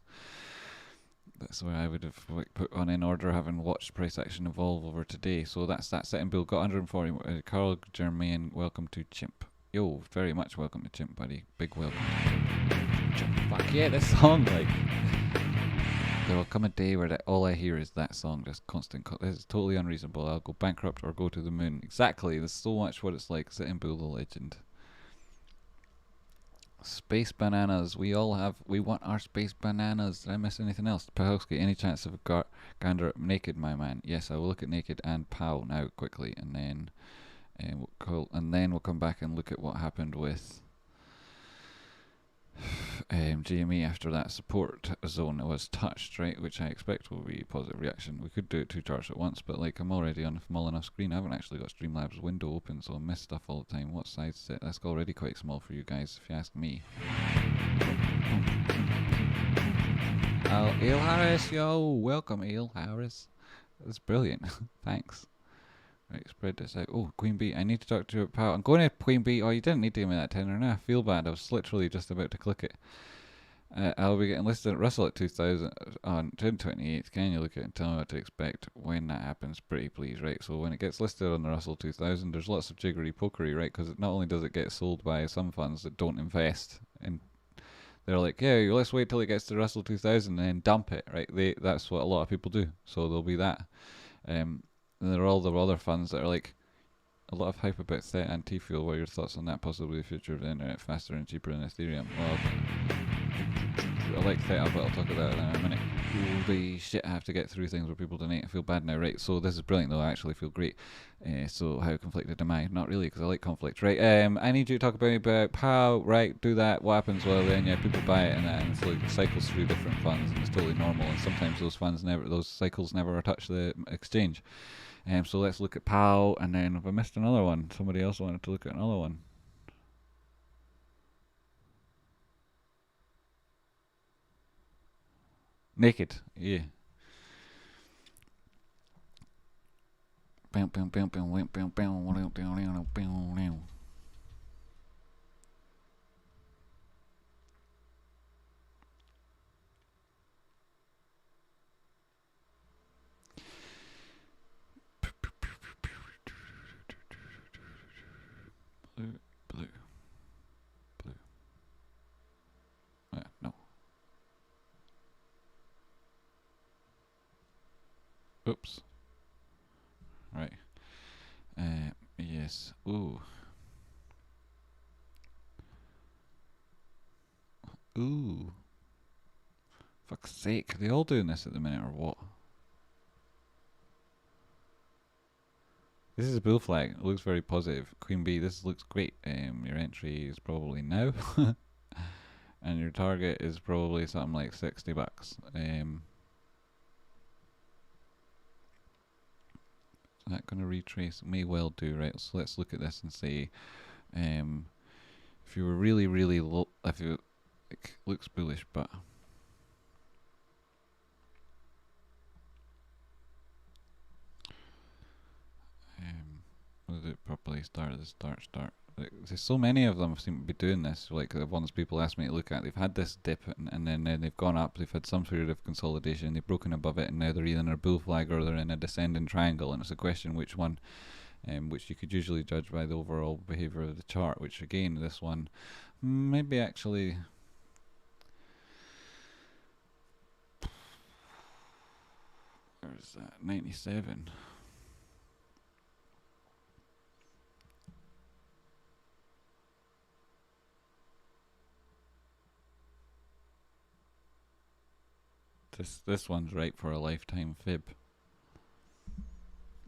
That's where I would have like put on in order, having watched price action evolve over today. So that's that setting bill. Got 140. Carl Germain, welcome to Chimp. Yo, very much welcome to Chimp, buddy. Big welcome to Chimp. Fuck yeah, this song like. There will come a day where all I hear is that song, just constant. This is totally unreasonable. I'll go bankrupt or go to the moon. Exactly. There's so much what it's like. Sitting Bull the legend. Space bananas. We all have. We want our space bananas. Did I miss anything else? Pahowski, any chance of a gander at Naked, my man? Yes, I will look at Naked and POW now quickly, and then we'll come back and look at what happened with. GME after that support zone was touched, right, which I expect will be a positive reaction. We could do it 2 charts at once, but like I'm already on a small enough screen. I haven't actually got Streamlabs window open, so I miss stuff all the time. What size is it? That's already quite small for you guys, if you ask me. Oh, Ale Harris, yo, welcome Ale Harris. That's brilliant. Thanks. Right, spread this out. Oh, Queen Bee, I need to talk to you about POW. I'm going to Queen Bee. Oh, you didn't need to give me that tenner. Now I feel bad. I was literally just about to click it. I'll be getting listed at Russell at 2000 on June 28th. Can you look at it and tell me what to expect when that happens? Pretty please, right? So when it gets listed on the Russell 2000, there's lots of jiggery pokery, right? Because not only does it get sold by some funds that don't invest in they're like, yeah, let's wait till it gets to Russell 2000 and then dump it, right? That's what a lot of people do. So there'll be that. And there are all the other funds that are like, a lot of hype about THETA and T-Fuel. What are your thoughts on that? Possibly the future of the internet, faster and cheaper than Ethereum. Well, I like THETA, but I'll talk about that in a minute. Holy shit, I have to get through things where people donate. I feel bad now, right? So this is brilliant, though. I actually feel great. So how conflicted am I? Not really, because I like conflict, right? I need you to talk about how, right? Do that. What happens? Well, then yeah, people buy it, and it's like it cycles through different funds, and it's totally normal. And sometimes those cycles never touch the exchange. So let's look at POW, and then if I missed another one, somebody else wanted to look at another one. Naked, yeah. Blue. No. Oops. Right. Yes. Ooh. Fuck's sake. Are they all doing this at the minute or what? This is a bull flag. It looks very positive. Queen B, this looks great. Your entry is probably now. And your target is probably something like $60. Is that going to retrace? May well do, right? So let's look at this and say, if you were really, really low, if it looks bullish, but was it properly start? There's so many of them seem to be doing this. Like the ones people ask me to look at, they've had this dip and then they've gone up. They've had some period of consolidation. They've broken above it, and now they're either in a bull flag or they're in a descending triangle. And it's a question which one, which you could usually judge by the overall behavior of the chart. Which again, this one maybe actually. Where's that? 97. This one's right for a lifetime fib.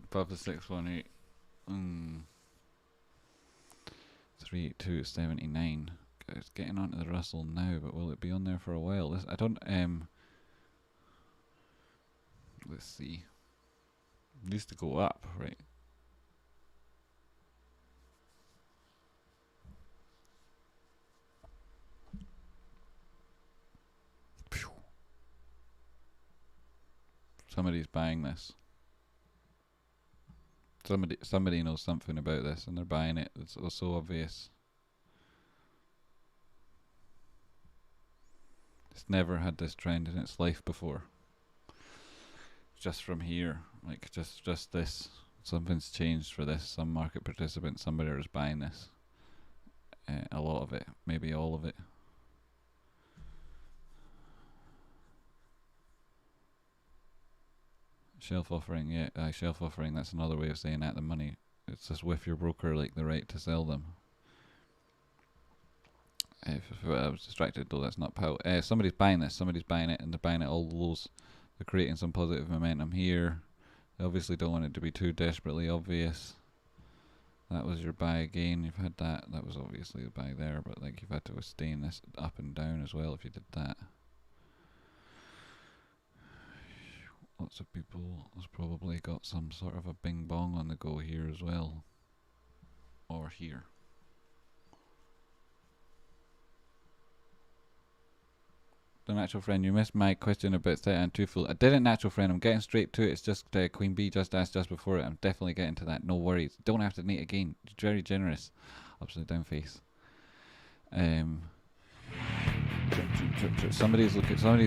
Above the 618. 38279. It's getting onto the Russell now, but will it be on there for a while? I don't let's see. It needs to go up, right? Somebody's buying this. Somebody knows something about this and they're buying it. It's so obvious. It's never had this trend in its life before. Just from here, like just this. Something's changed for this. Some market participant, somebody is buying this. A lot of it, maybe all of it. Shelf offering, yeah, shelf offering, that's another way of saying at the money. It's just with your broker like the right to sell them. If I was distracted though, that's not POW. Somebody's buying this, somebody's buying it, and they're buying it all lows. They're creating some positive momentum here. They obviously don't want it to be too desperately obvious. That was your buy again, you've had that. That was obviously the buy there, but like you've had to sustain this up and down as well if you did that. Lots of people has probably got some sort of a bing bong on the go here as well. Or here. The natural friend, you missed my question about THETA and Twofold. I didn't, natural friend. I'm getting straight to it. It's just Queen B just asked just before it. I'm definitely getting to that. No worries. Don't have to donate again. Very generous. Upside down face. Somebody's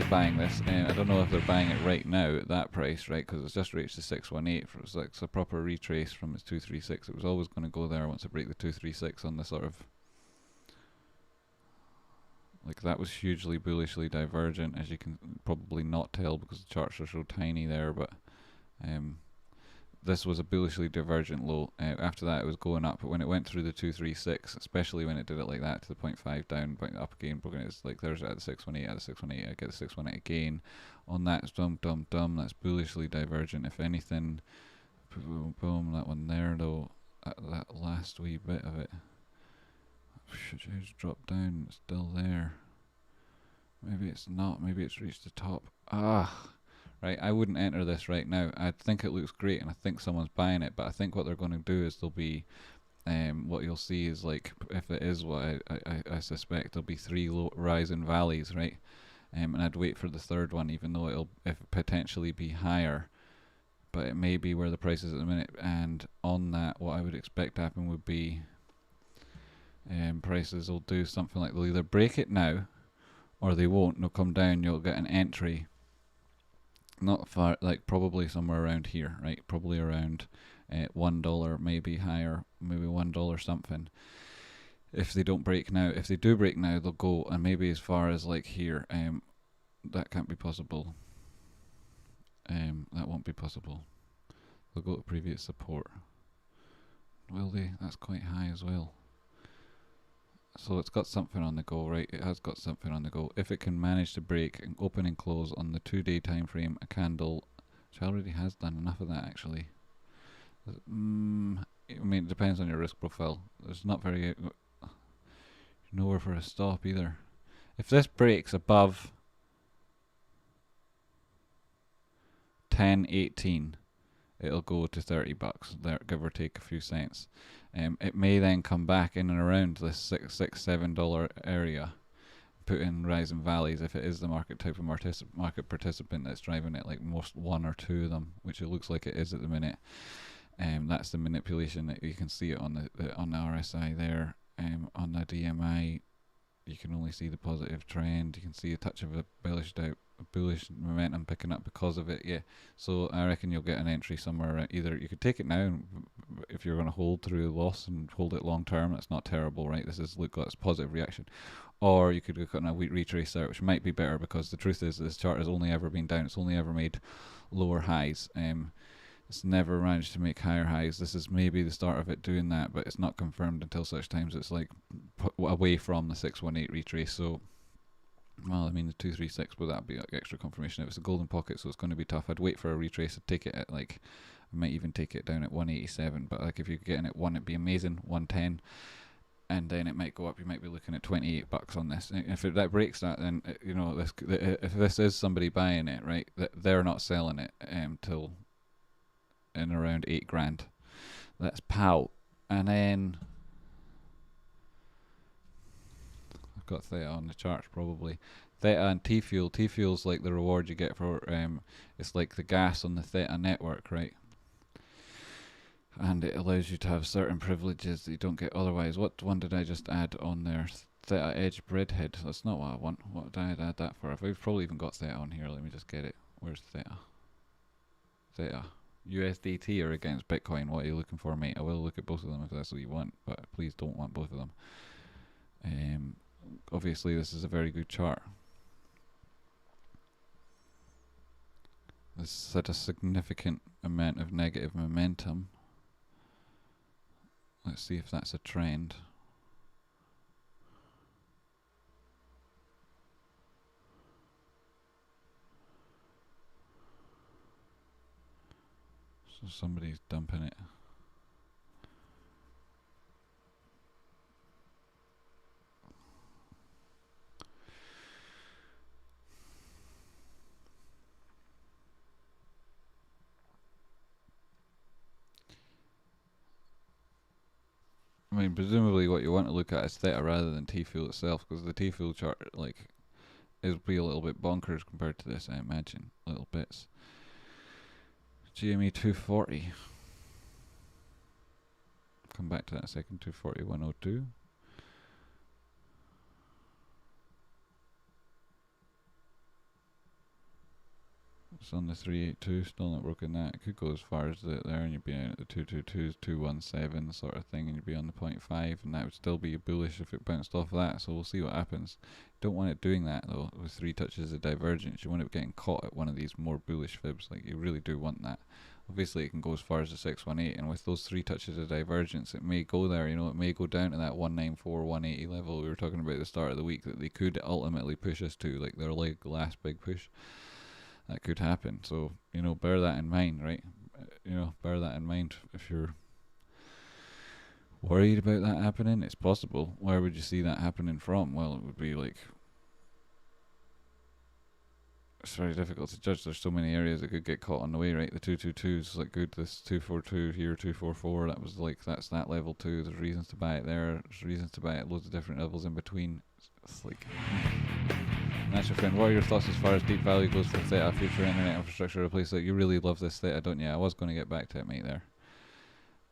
buying this. I don't know if they're buying it right now at that price, right? Because it's just reached the 618. It's like it's a proper retrace from its 236. It was always going to go there once it break the 236 on the sort of Like that was hugely bullishly divergent, as you can probably not tell because the charts are so tiny there, but this was a bullishly divergent low. After that it was going up, but when it went through the 236, especially when it did it like that to the 0.5 down, point up again, broken, it's like there's at the 618, at the 618, I get the 618 again. On that, it's dumb, that's bullishly divergent. If anything, boom, boom, that one there though, that last wee bit of it, it's dropped down, it's still there. Maybe it's not, maybe it's reached the top. Right, I wouldn't enter this right now. I think it looks great and I think someone's buying it, but I think what they're going to do is there'll be, what you'll see is, like, if it is what I suspect, there'll be 3 rising valleys, right? And I'd wait for the third one, even though it'll potentially be higher, but it may be where the price is at the minute. And on that, what I would expect to happen would be prices will do something like they'll either break it now or they won't. They'll come down, you'll get an entry not far, like probably somewhere around here, right? Probably around $1, maybe higher, maybe $1 something. If they don't break now, if they do break now, they'll go and maybe as far as like here. That can't be possible. That won't be possible. They'll go to previous support. Will they? That's quite high as well. So it's got something on the go, right? It has got something on the go. If it can manage to break and open and close on the 2-day time frame, a candle, which already has done enough of that actually. I mean, it depends on your risk profile. There's not very nowhere for a stop either. If this breaks above 10.18, it'll go to $30 there, give or take a few cents. It may then come back in and around this $7 area, put in rising valleys if it is the market type of market participant that's driving it, like most one or two of them, which it looks like it is at the minute. That's the manipulation that you can see it on the RSI there. On the DMI, you can only see the positive trend. You can see a touch of a bullish momentum picking up because of it. Yeah, so I reckon you'll get an entry somewhere. Either you could take it now if you're going to hold through loss and hold it long term. That's not terrible, right? This is got its positive reaction. Or you could look at a week retrace out, which might be better because the truth is this chart has only ever been down. It's only ever made lower highs. It's never managed to make higher highs. This is maybe the start of it doing that, but it's not confirmed until such times it's like away from the 618 retrace. So, well, I mean the 236, but that'd be like extra confirmation. If it's a golden pocket, so it's going to be tough. I'd wait for a retrace. I'd take it at like, I might even take it down at 187. But like if you could get in at 1, it'd be amazing. 110. And then it might go up. You might be looking at $28 on this. And if that breaks that, then you know if this is somebody buying it, right? They're not selling it till in around $8,000. That's POW. And then I've got THETA on the charts probably. THETA and T-Fuel. T-Fuel's like the reward you get for it's like the gas on the THETA network, right? And it allows you to have certain privileges that you don't get otherwise. What one did I just add on there? THETA Edge Breadhead. That's not what I want. What did I add that for? I've probably even got THETA on here. Let me just get it. Where's THETA? THETA. USDT or against Bitcoin? What are you looking for, mate? I will look at both of them if that's what you want, but please don't want both of them. Obviously, this is a very good chart. This had a significant amount of negative momentum. Let's see if that's a trend. So somebody's dumping it. I mean, presumably what you want to look at is THETA rather than T-Fuel itself, because the T-Fuel chart, like, is be a little bit bonkers compared to this, I imagine. Little bits. GME 240. Come back to that in a second. 240, 102. It's on the 382, still not broken that. It could go as far as there, and you'd be out at the 222s, 217 sort of thing, and you'd be on the 0.5, and that would still be bullish if it bounced off that. So we'll see what happens. Don't want it doing that though. With 3 touches of divergence, you want it getting caught at one of these more bullish fibs. Like, you really do want that. Obviously, it can go as far as the 618, and with those 3 touches of divergence, it may go there. You know, it may go down to that 194, 180 level we were talking about at the start of the week that they could ultimately push us to, like their last big push. That could happen. So, you know, bear that in mind, right? You know, bear that in mind. If you're worried about that happening, it's possible. Where would you see that happening from? Well, it would be like, it's very difficult to judge. There's so many areas that could get caught on the way, right? The 222 is like good. This 242 here, 244, that was like, that's that level too. There's reasons to buy it there. There's reasons to buy it loads of different levels in between. It's like, that's your friend. What are your thoughts as far as deep value goes for THETA, future internet infrastructure replace? Like, you really love this THETA, don't you? I was going to get back to it, mate, there.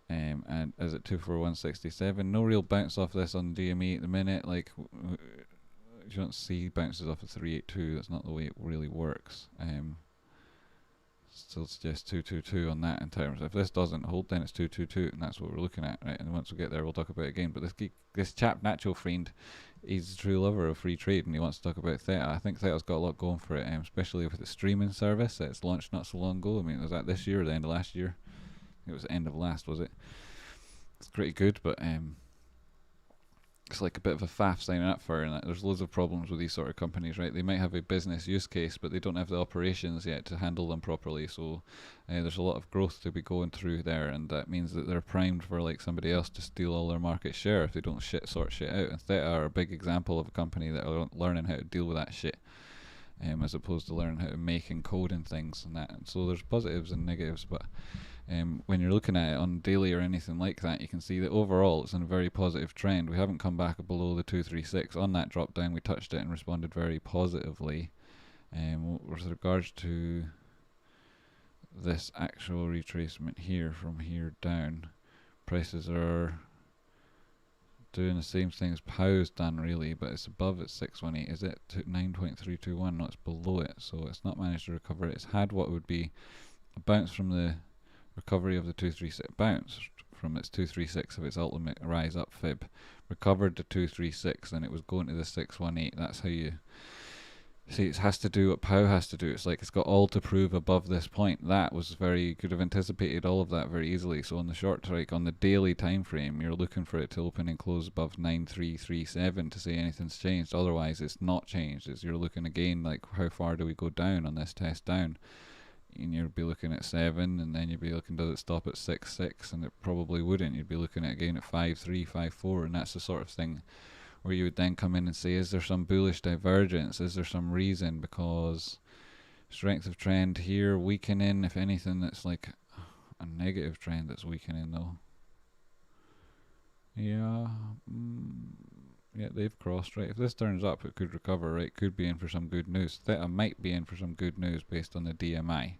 And is it 24167? No real bounce off this on GME at the minute. Like, you don't see bounces off of 382. That's not the way it really works. Still suggest 222 on that in terms. If this doesn't hold, then it's 222, and that's what we're looking at, right? And once we get there, we'll talk about it again. But this chap, Natural Friend, he's a true lover of free trade, and he wants to talk about THETA. I think THETA's got a lot going for it, especially with the streaming service that it's launched not so long ago. I mean, was that this year or the end of last year? I think it was the end of last, was it? It's pretty good, but it's like a bit of a faff signing up for it, and there's loads of problems with these sort of companies, right? They might have a business use case, but they don't have the operations yet to handle them properly, so there's a lot of growth to be going through there, and that means that they're primed for like somebody else to steal all their market share if they don't sort shit out. And THETA are a big example of a company that are learning how to deal with that shit, as opposed to learning how to make and code and things and that. And so there's positives and negatives, but when you're looking at it on daily or anything like that, you can see that overall it's in a very positive trend. We haven't come back below the 236. On that drop down, we touched it and responded very positively. With regards to this actual retracement here, from here down, prices are doing the same thing as POW's done, really, but it's above at 618. Is it 9.321? No, it's below it, so it's not managed to recover it. It's had what would be a bounce from the recovery of the 236, bounce from its 236 of its ultimate rise up fib, recovered to 236, and it was going to the 618. That's how you see it has to do what POW has to do. It's like it's got all to prove above this point. That was could have anticipated all of that very easily. So on the short strike, on the daily time frame, you're looking for it to open and close above 9337 to say anything's changed. Otherwise, it's not changed. You're looking again, like, how far do we go down on this test down? And you'd be looking at 7, and then you'd be looking, does it stop at 6.6? And it probably wouldn't. You'd be looking at again at 5.3, 5.4, and that's the sort of thing where you would then come in and say, is there some bullish divergence? Is there some reason? Because strength of trend here, weakening. If anything, that's like a negative trend that's weakening though. Yeah, yeah, they've crossed, right? If this turns up, it could recover, right? Could be in for some good news. THETA might be in for some good news based on the DMI.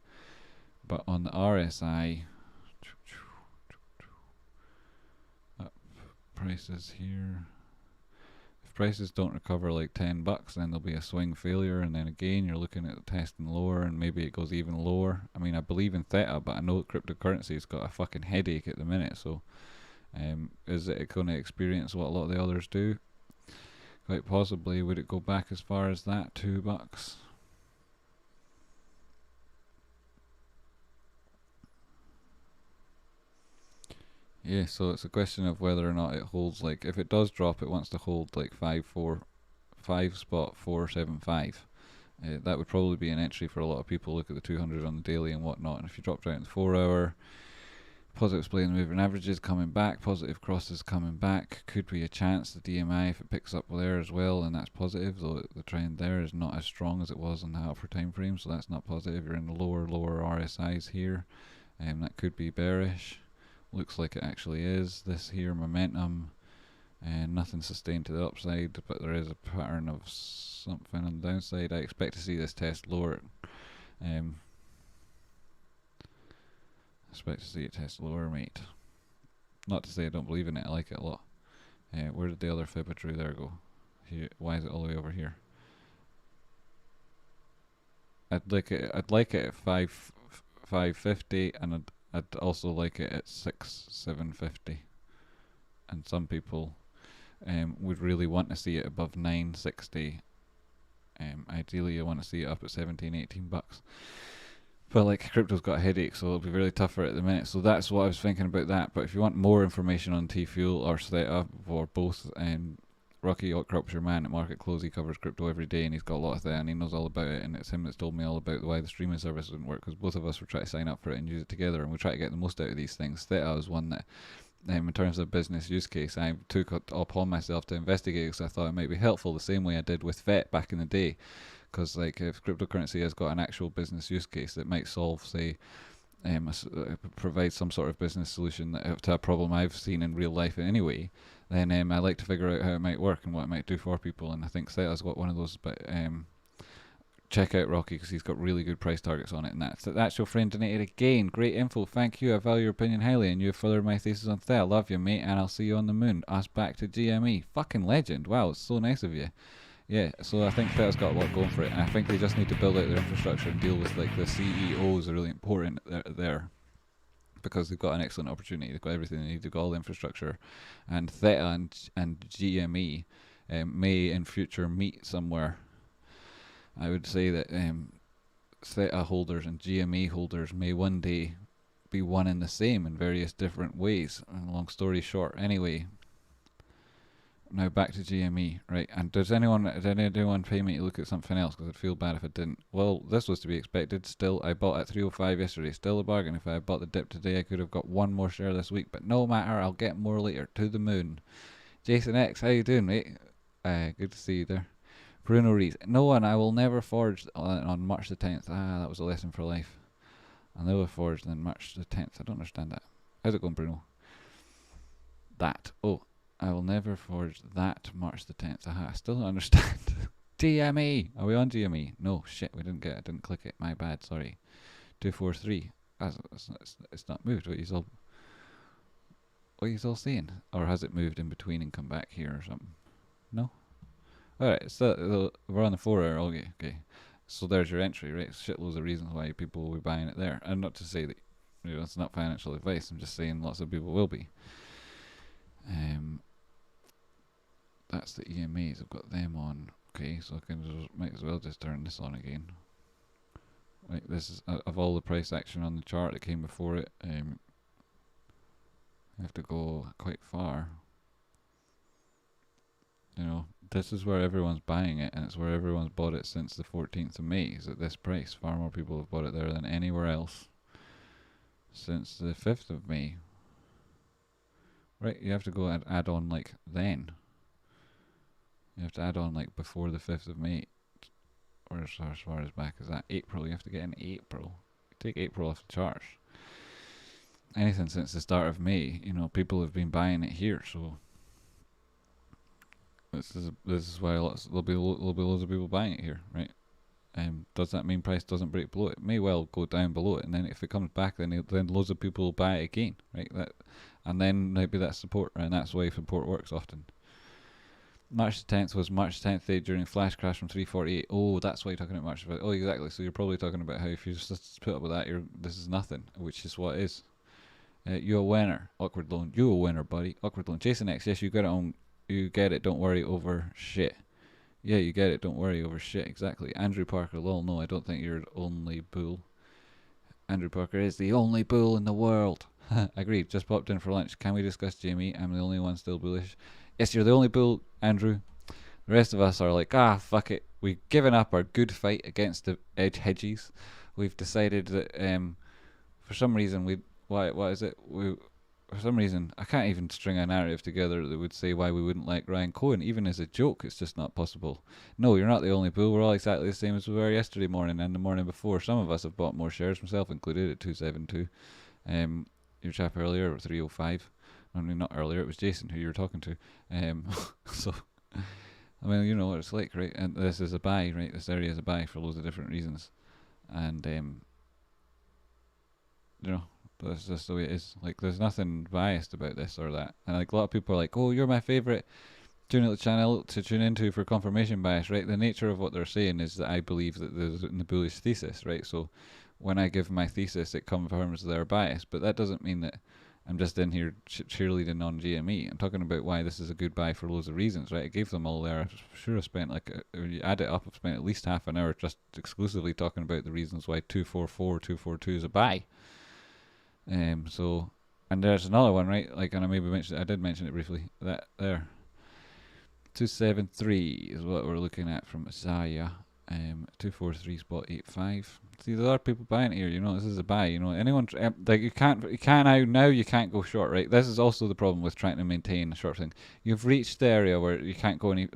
But on the RSI, up prices here. If prices don't recover like $10, then there'll be a swing failure, and then again you're looking at testing lower, and maybe it goes even lower. I mean, I believe in THETA, but I know cryptocurrency's got a fucking headache at the minute, so is it going to experience what a lot of the others do? Quite possibly. Would it go back as far as that? $2? Yeah, so it's a question of whether or not it holds. Like, if it does drop, it wants to hold like 5.475. That would probably be an entry for a lot of people. Look at the 200 on the daily and whatnot. And if you drop down to the 4 hour, positive display in the moving averages coming back, positive crosses coming back, could be a chance. The DMI, if it picks up there as well, and that's positive, though the trend there is not as strong as it was on the upper time frame, so that's not positive. You're in the lower RSIs here, and that could be bearish. Looks like it actually is. This here momentum, and nothing sustained to the upside, but there is a pattern of something on the downside. I expect to see this test lower. Expect to see it test lower, mate. Not to say I don't believe in it. I like it a lot. Where did the other fib I drew there go? Here. Why is it all the way over here? I'd like it at 550, and I'd also like it at 750. And some people would really want to see it above 960. Ideally, I want to see it up at 17, 18 bucks. But like, crypto's got a headache, so it'll be really tough for it at the minute. So that's what I was thinking about that. But if you want more information on T-Fuel or THETA, or both, Rocky Outcrop's your man at Market Close. He covers crypto every day, and he's got a lot of that, and he knows all about it. And it's him that's told me all about why the streaming service doesn't work, because both of us were trying to sign up for it and use it together, and we try to get the most out of these things. THETA is one that, in terms of business use case, I took it upon myself to investigate, because I thought it might be helpful the same way I did with FET back in the day. Because like, if cryptocurrency has got an actual business use case that might solve, say, provide some sort of business solution to a problem I've seen in real life anyway, then I like to figure out how it might work and what it might do for people. And I think THETA's got one of those. But check out Rocky, because he's got really good price targets on it. And that's your friend donated again. Great info, thank you. I value your opinion highly, and you have furthered my thesis on THETA. Love you, mate, and I'll see you on the moon. Us back to GME. Fucking legend. Wow, it's so nice of you. Yeah, so I think THETA's got a lot going for it, and I think they just need to build out their infrastructure and deal with, like, the CEOs are really important there, because they've got an excellent opportunity. They've got everything they need. They've got all the infrastructure, and THETA and GME may in future meet somewhere. I would say that THETA holders and GME holders may one day be one and the same in various different ways. And long story short, anyway. Now back to GME, right? And did anyone pay me to look at something else? Because I'd feel bad if I didn't. Well, this was to be expected. Still, I bought at 305 yesterday. Still a bargain. If I had bought the dip today, I could have got one more share this week. But no matter, I'll get more later. To the moon. Jason X, how you doing, mate? Good to see you there. Bruno Rees. No one. I will never forge on March the 10th. That was a lesson for life. I'll never forge on March the 10th. I don't understand that. How's it going, Bruno? That. Oh. I will never forge that March the 10th. I still don't understand. GME! Are we on GME? No, shit, we didn't get it. I didn't click it. My bad, sorry. 243. It's not moved. What are you all saying? Or has it moved in between and come back here or something? No? Alright, so we're on the 4 hour. Okay. So there's your entry, right? Shitloads of reasons why people will be buying it there. And not to say that, it's not financial advice. I'm just saying lots of people will be. That's the EMAs. I've got them on. Okay, so I might as well just turn this on again. Like, this is of all the price action on the chart that came before it. I have to go quite far. This is where everyone's buying it, and it's where everyone's bought it since the 14th of May. Is at this price. Far more people have bought it there than anywhere else since the 5th of May. Right, you have to go and add on like then. You have to add on like before the 5th of May. Or as far as back as that. April, you have to get in April. Take April off the charts. Anything since the start of May, people have been buying it here, so this is why there'll be loads of people buying it here, right? Does that mean price doesn't break below it? It may well go down below it, and then if it comes back, then loads of people will buy it again, right? And then maybe that's support, and that's the way support works often. March the 10th was March 10th day during flash crash from 348. Oh, that's why you're talking about March. Oh, exactly. So you're probably talking about how if you just put up with that, this is nothing, which is what it is. You a winner. Awkward loan. You a winner, buddy. Awkward loan. Jason X. Yes, you got it on. You get it. Don't worry over shit. Yeah, you get it. Don't worry over shit. Exactly. Andrew Parker. Lol. No, I don't think you're the only bull. Andrew Parker is the only bull in the world. Agreed. Just popped in for lunch. Can we discuss GME? I'm the only one still bullish. Yes, you're the only bull, Andrew. The rest of us are like, fuck it. We've given up our good fight against the Hedgies. We've decided that for some reason for some reason I can't even string a narrative together that would say why we wouldn't like Ryan Cohen, even as a joke. It's just not possible. No, you're not the only bull. We're all exactly the same as we were yesterday morning and the morning before. Some of us have bought more shares, myself included, at 272. Your chap earlier at 305. I mean, not earlier, it was Jason who you were talking to. So, I mean, you know what it's like, right? And this is a buy, right? This area is a buy for loads of different reasons. And, that's just the way it is. Like, there's nothing biased about this or that. And, like, a lot of people are like, oh, you're my favourite tune out the channel to tune into for confirmation bias, right? The nature of what they're saying is that I believe that there's in the bullish thesis, right? So when I give my thesis, it confirms their bias, but that doesn't mean that I'm just in here cheerleading on GME. I'm talking about why this is a good buy for loads of reasons, right? I gave them all there. I'm sure I spent when you add it up, I've spent at least half an hour just exclusively talking about the reasons why 244, 242 is a buy. So, and there's another one, right? Like, and I did mention it briefly. That there, 273 is what we're looking at from Zaya. 243 spot 85. See, there are people buying it here. You know, this is a buy. You know, anyone like you can't now you can't go short, right? This is also the problem with trying to maintain a short thing. You've reached the area where you can't go any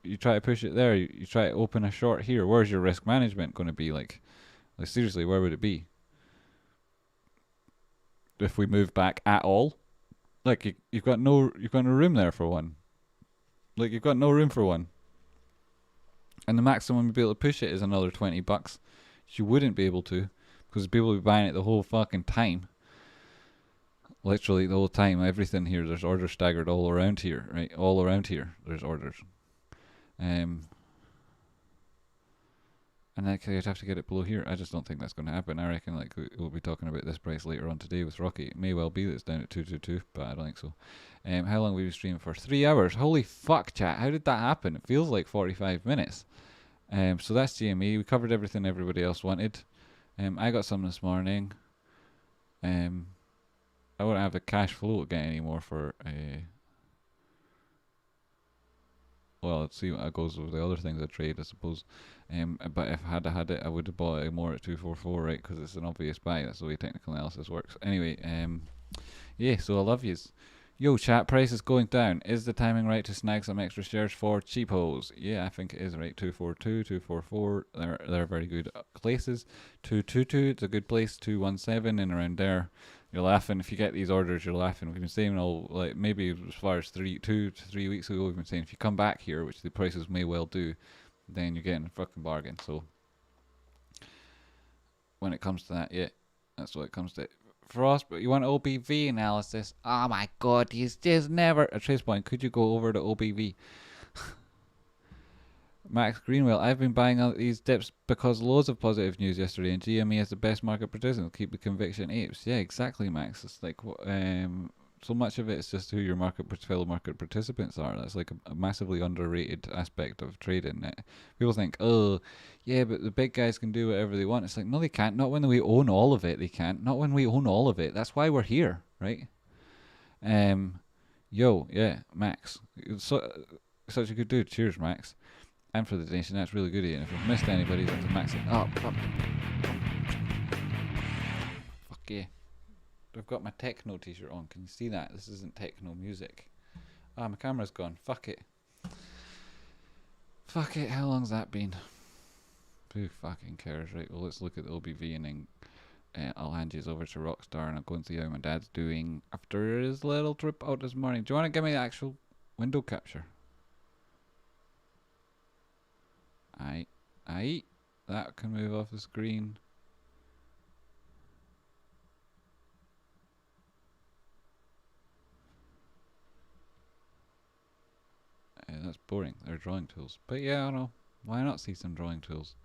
you try to push it there. You try to open a short here. Where's your risk management going to be like seriously, where would it be if we move back at all? Like you've got no room there for one. Like you've got no room for one. And the maximum you'd be able to push it is another $20. You wouldn't be able to, because people will be buying it the whole fucking time. Literally the whole time. Everything here, there's orders staggered all around here, right? All around here, there's orders. And you'd have to get it below here. I just don't think that's going to happen. I reckon like we'll be talking about this price later on today with Rocky. It may well be that it's down at 222, but I don't think so. How long will we stream for? 3 hours. Holy fuck, chat. How did that happen? It feels like 45 minutes. So that's GME. We covered everything everybody else wanted. I got some this morning. I won't have the cash flow again anymore for well, let's see what goes with the other things I trade, I suppose. But if I had it, I would have bought it more at 244, right? Because it's an obvious buy. That's the way technical analysis works. Anyway, yeah. So I love yous. Yo, chat, price is going down. Is the timing right to snag some extra shares for cheapos? Yeah, I think it is right. 242, 244, they're very good places. 222, it's a good place. 217 and around there. You're laughing if you get these orders. You're laughing. We've been saying all like maybe as far as 2 to 3 weeks ago. We've been saying if you come back here, which the prices may well do, then you're getting a fucking bargain. So when it comes to that, yeah, that's what it comes to. Frost, but you want OBV analysis? Oh my god, he's just never a Tradespotting. Could you go over to OBV? Max Greenwell, I've been buying out these dips because loads of positive news yesterday, and GME is the best market participant. Keep the conviction apes. Yeah, exactly, Max. It's like so much of it is just who your fellow market participants are. That's like a massively underrated aspect of trading. People think, oh, yeah, but the big guys can do whatever they want. It's like, no, they can't. Not when we own all of it. They can't. Not when we own all of it. That's why we're here, right? Yo, yeah, Max. Such a good dude. Cheers, Max. And for the donation, that's really good. And if I've missed anybody, that's a Max. Oh, fuck. Fuck yeah. I've got my techno t-shirt on. Can you see that? This isn't techno music. Ah, my camera's gone. Fuck it. Fuck it. How long's that been? Who fucking cares, right? Well, let's look at the OBV and then I'll hand you over to Rockstar and I'll go and see how my dad's doing after his little trip out this morning. Do you want to give me the actual window capture? Aye. That can move off the screen. That's boring. They're drawing tools. But yeah, I don't know. Why not see some drawing tools?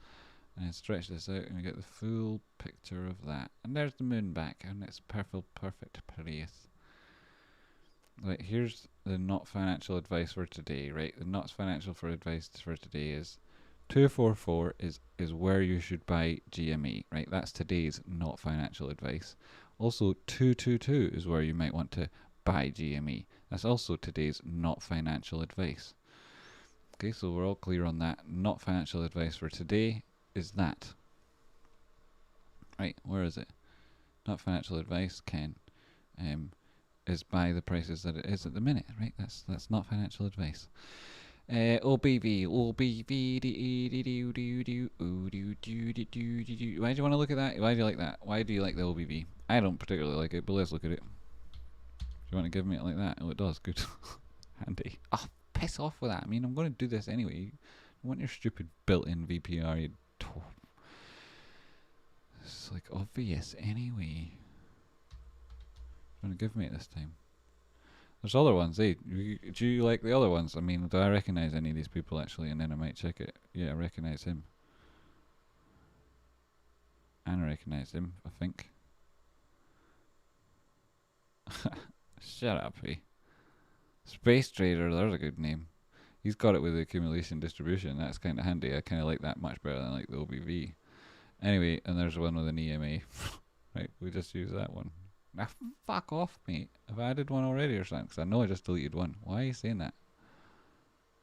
And then stretch this out and we get the full picture of that. And there's the moon back and it's perfect place. Right, here's the not financial advice for today, right? The not financial advice for today is 244 is where you should buy GME, right? That's today's not financial advice. Also, 222 is where you might want to buy GME. That's also today's not financial advice. Okay, so we're all clear on that. Not financial advice for today is that. Right, where is it? Not financial advice, Ken, is buy the prices that it is at the minute, right? That's not financial advice. OBV. Why do you want to look at that? Why do you like that? Why do you like the OBV? I don't particularly like it, but let's look at it. Do you want to give me it like that? Oh, it does. Good. Handy. Oh, piss off with that. I mean, I'm going to do this anyway. I want your stupid built-in VPR, you It's like obvious anyway. Do you want to give me it this time? There's other ones, eh? Do you like the other ones? I mean, do I recognise any of these people actually? And then I might check it. Yeah, I recognise him. And I recognise him, I think. Shut up, eh? Space Trader, there's a good name. He's got it with the accumulation distribution. That's kind of handy. I kind of like that much better than like the OBV. Anyway, and there's one with an EMA. Right, we just use that one. Now, fuck off, mate. Have I added one already or something? Because I know I just deleted one. Why are you saying that?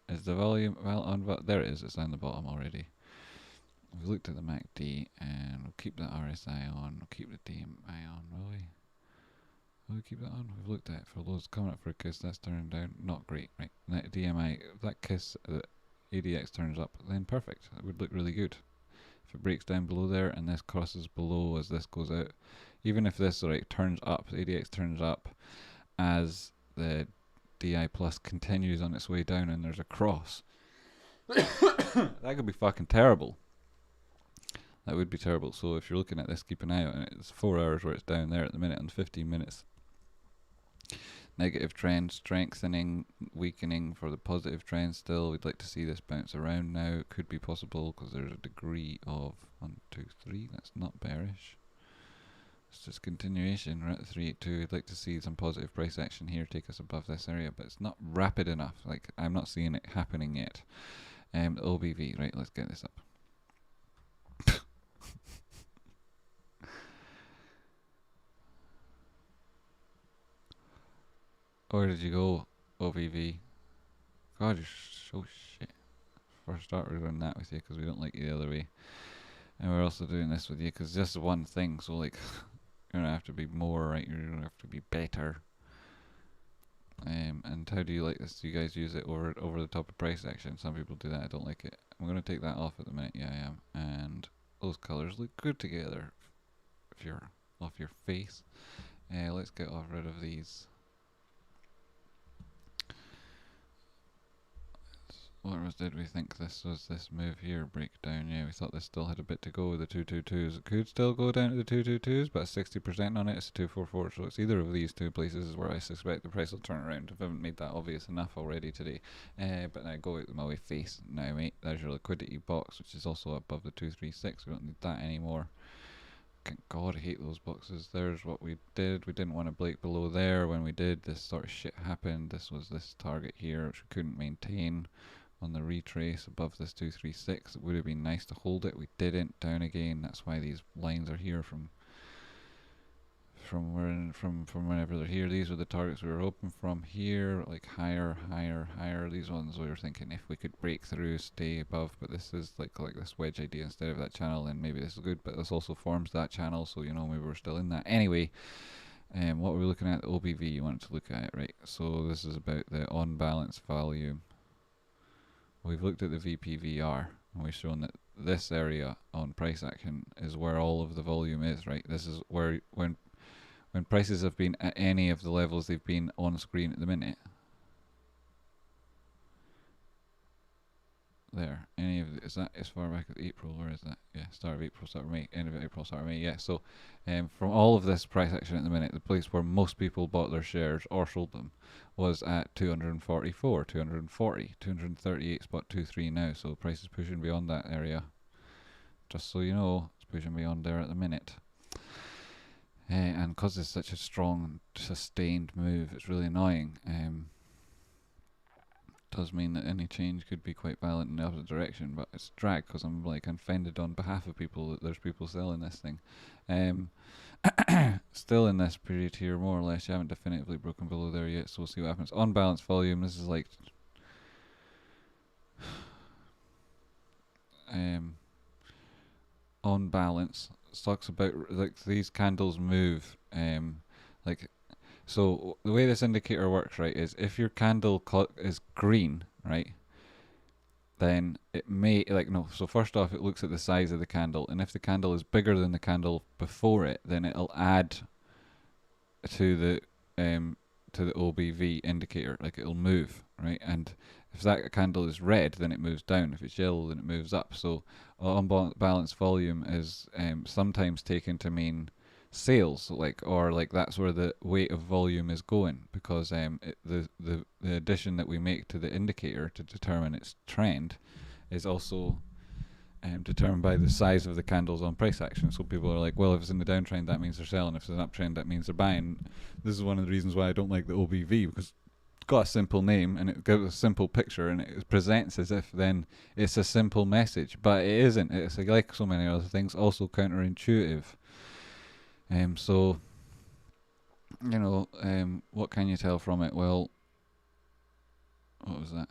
Is the volume well on? There it is. It's down the bottom already. We've looked at the MACD and we'll keep the RSI on. We'll keep the DMI on, will we? Will we keep that on? We've looked at it for loads. Coming up for a kiss. That's turning down. Not great, right? That DMI, if that kiss, the ADX turns up, then perfect. It would look really good. If it breaks down below there and this crosses below as this goes out, even if this turns up, the ADX turns up as the DI plus continues on its way down and there's a cross, that could be fucking terrible. That would be terrible. So if you're looking at this, keep an eye out. And it's 4 hours where it's down there at the minute and 15 minutes. Negative trend strengthening, weakening for the positive trend still. We'd like to see this bounce around now. It could be possible because there's a degree of 1, 2, 3. That's not bearish. It's just continuation. We're at 382. I'd like to see some positive price action here take us above this area, but it's not rapid enough. Like, I'm not seeing it happening yet. The OBV, right, let's get this up. Where did you go, OBV? God, you're so shit. For a start, we're doing that with you because we don't like you the other way. And we're also doing this with you because this is one thing, so like, you're gonna have to be more, right? You're gonna have to be better. And how do you like this? Do you guys use it over the top of price action? Some people do that. I don't like it. I'm gonna take that off at the minute. Yeah, I am. And those colors look good together. If you're off your face, let's get rid of these. What did we think this was? This move here breakdown? Yeah, we thought this still had a bit to go with the 222s. It could still go down to the 222s, but 60% on it is 244. So it's either of these two places where I suspect the price will turn around. If I haven't made that obvious enough already today, but now go out with my face now, mate. There's your liquidity box, which is also above the 236. We don't need that anymore. God, I hate those boxes. There's what we did. We didn't want to break below there. When we did, this sort of shit happened. This was this target here, which we couldn't maintain on the retrace above this 236. It would have been nice to hold it. We didn't. Down again. That's why these lines are here from whenever they're here. These were the targets we were hoping from here, like higher. These ones we were thinking if we could break through, stay above, but this is like this wedge idea instead of that channel, then maybe this is good, but this also forms that channel, so you know maybe we're still in that. Anyway, what we're looking at, the OBV, you wanted to look at it, right? So this is about the on balance volume. We've looked at the VPVR and we've shown that this area on price action is where all of the volume is, right? This is where when prices have been at any of the levels they've been on screen at the minute. There, any of is that as far back as April? Where is that? Yeah, start of April, start of May, end of April, start of May. Yeah, so from all of this price action at the minute, the place where most people bought their shares or sold them was at 244, 240, 238.23 now. So the price is pushing beyond that area. Just so you know, it's pushing beyond there at the minute. And because it's such a strong, sustained move, it's really annoying. Does mean that any change could be quite violent in the opposite direction, but it's drag because I'm like offended on behalf of people that there's people selling this thing. Still in this period here, more or less. You haven't definitively broken below there yet, so we'll see what happens. On balance volume, this is like on balance. Talks about like these candles move like. So the way this indicator works, right, is if your candle is green, right, then it may, so first off it looks at the size of the candle, and if the candle is bigger than the candle before it, then it'll add to the OBV indicator, like it'll move, right, and if that candle is red, then it moves down. If it's yellow, then it moves up. So on balance volume is sometimes taken to mean sales, like, or like that's where the weight of volume is going, because the addition that we make to the indicator to determine its trend is also determined by the size of the candles on price action. So people are like, well, if it's in the downtrend, that means they're selling. If it's an uptrend, that means they're buying. This is one of the reasons why I don't like the OBV, because it's got a simple name and it gives a simple picture and it presents as if then it's a simple message, but it isn't. It's like so many other things, also counterintuitive. So, you know, what can you tell from it? Well, what was that?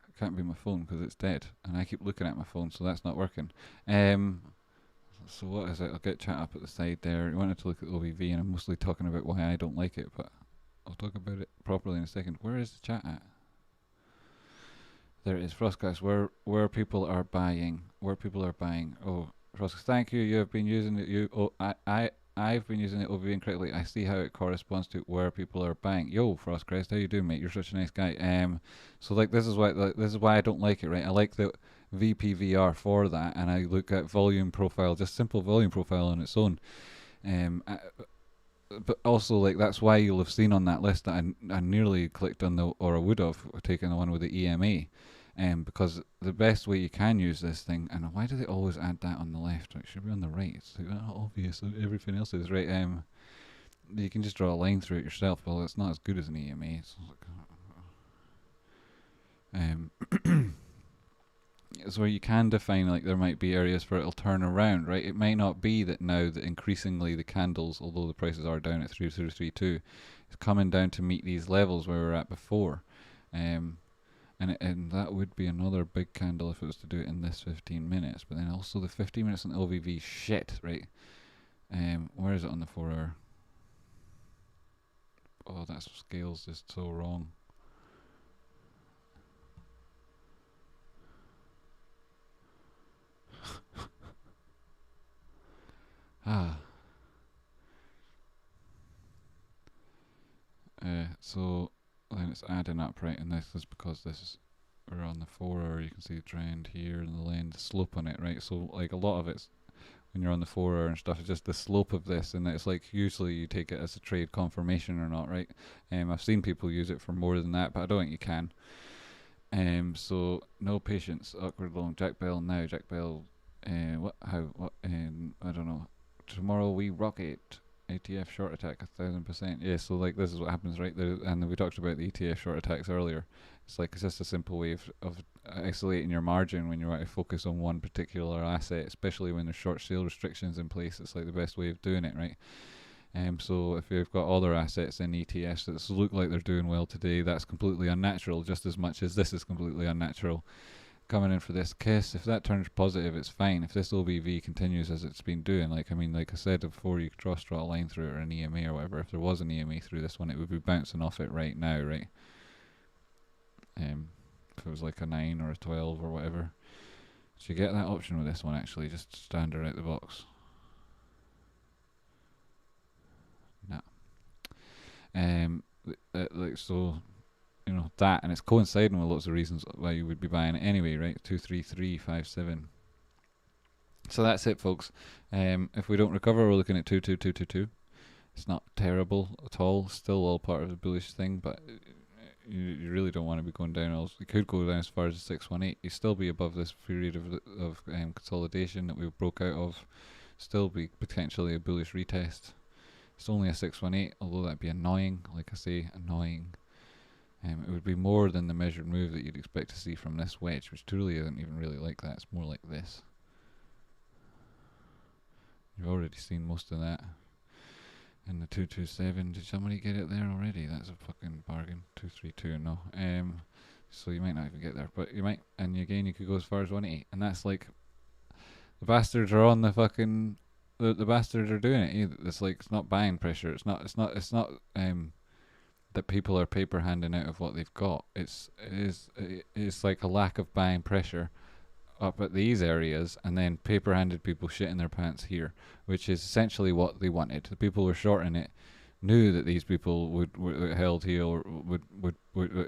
It can't be my phone because it's dead, and I keep looking at my phone, so that's not working. So what is it? I'll get chat up at the side there. You wanted to look at OBV, and I'm mostly talking about why I don't like it, but I'll talk about it properly in a second. Where is the chat at? There it is. Frostcast, where people are buying. Where people are buying. Oh, Frostcast, thank you. You have been using it. I've been using it OBV incorrectly. I see how it corresponds to where people are buying. Yo, Frostcrest, how you doing, mate? You're such a nice guy. So like this is why I don't like it, right? I like the VPVR for that, and I look at volume profile, just simple volume profile on its own. But also, like, that's why you'll have seen on that list that I nearly clicked on or I would have taken the one with the EMA. Because the best way you can use this thing, and why do they always add that on the left? It should be on the right. It's like, obvious. Everything else is right. You can just draw a line through it yourself. Well, it's not as good as an EMA. It's where you can define, like, there might be areas where it'll turn around, right? It might not be that now that increasingly the candles, although the prices are down at 3032, it's coming down to meet these levels where we were at before. And that would be another big candle if it was to do it in this 15 minutes. But then also the 15 minutes on the LVV shit, right? Where is it on the 4 hour? Oh, that scale's just so wrong. So then it's adding up, right? And this is because we're on the 4 hour, you can see the trend here and the slope on it, right? So like a lot of it's, when you're on the 4 hour and stuff, it's just the slope of this, and it's like usually you take it as a trade confirmation or not, right? I've seen people use it for more than that, but I don't think you can. So no patience, awkward long. Jack Bell now. Jack Bell. I don't know. Tomorrow we rocket. ATF short attack 1000%. Yeah, so like this is what happens, right? And we talked about the ETF short attacks earlier. It's like it's just a simple way of isolating your margin when you want to focus on one particular asset, especially when there's short sale restrictions in place. It's like the best way of doing it, right? So if you've got other assets in ETFs that look like they're doing well today, that's completely unnatural, just as much as this is completely unnatural. Coming in for this KOSS, if that turns positive, it's fine. If this OBV continues as it's been doing, like I said before, you could draw a line through it or an EMA or whatever. If there was an EMA through this one, it would be bouncing off it right now, right? If it was like a 9 or a 12 or whatever. So you get that option with this one, actually, just standard out the box. Nah. So, you know, that, and it's coinciding with lots of reasons why you would be buying it anyway, right? 23357. So that's it, folks. If we don't recover, we're looking at 22222. It's not terrible at all. Still all part of the bullish thing, but you really don't want to be going down. You could go down as far as 618. You still be above this period of consolidation that we broke out of. Still be potentially a bullish retest. It's only a 618, although that'd be annoying. Like I say, annoying. It would be more than the measured move that you'd expect to see from this wedge, which truly isn't even really like that. It's more like this. You've already seen most of that. And the 227, did somebody get it there already? That's a fucking bargain. 232, no. So you might not even get there, but you might. And again, you could go as far as 180, and that's like, the bastards are on the fucking. The bastards are doing it. It's like, it's not buying pressure. It's not that people are paper handing out of what they've got. It's like a lack of buying pressure up at these areas, and then paper handed people shit in their pants here, which is essentially what they wanted. The people who were shorting it knew that these people would held here, or would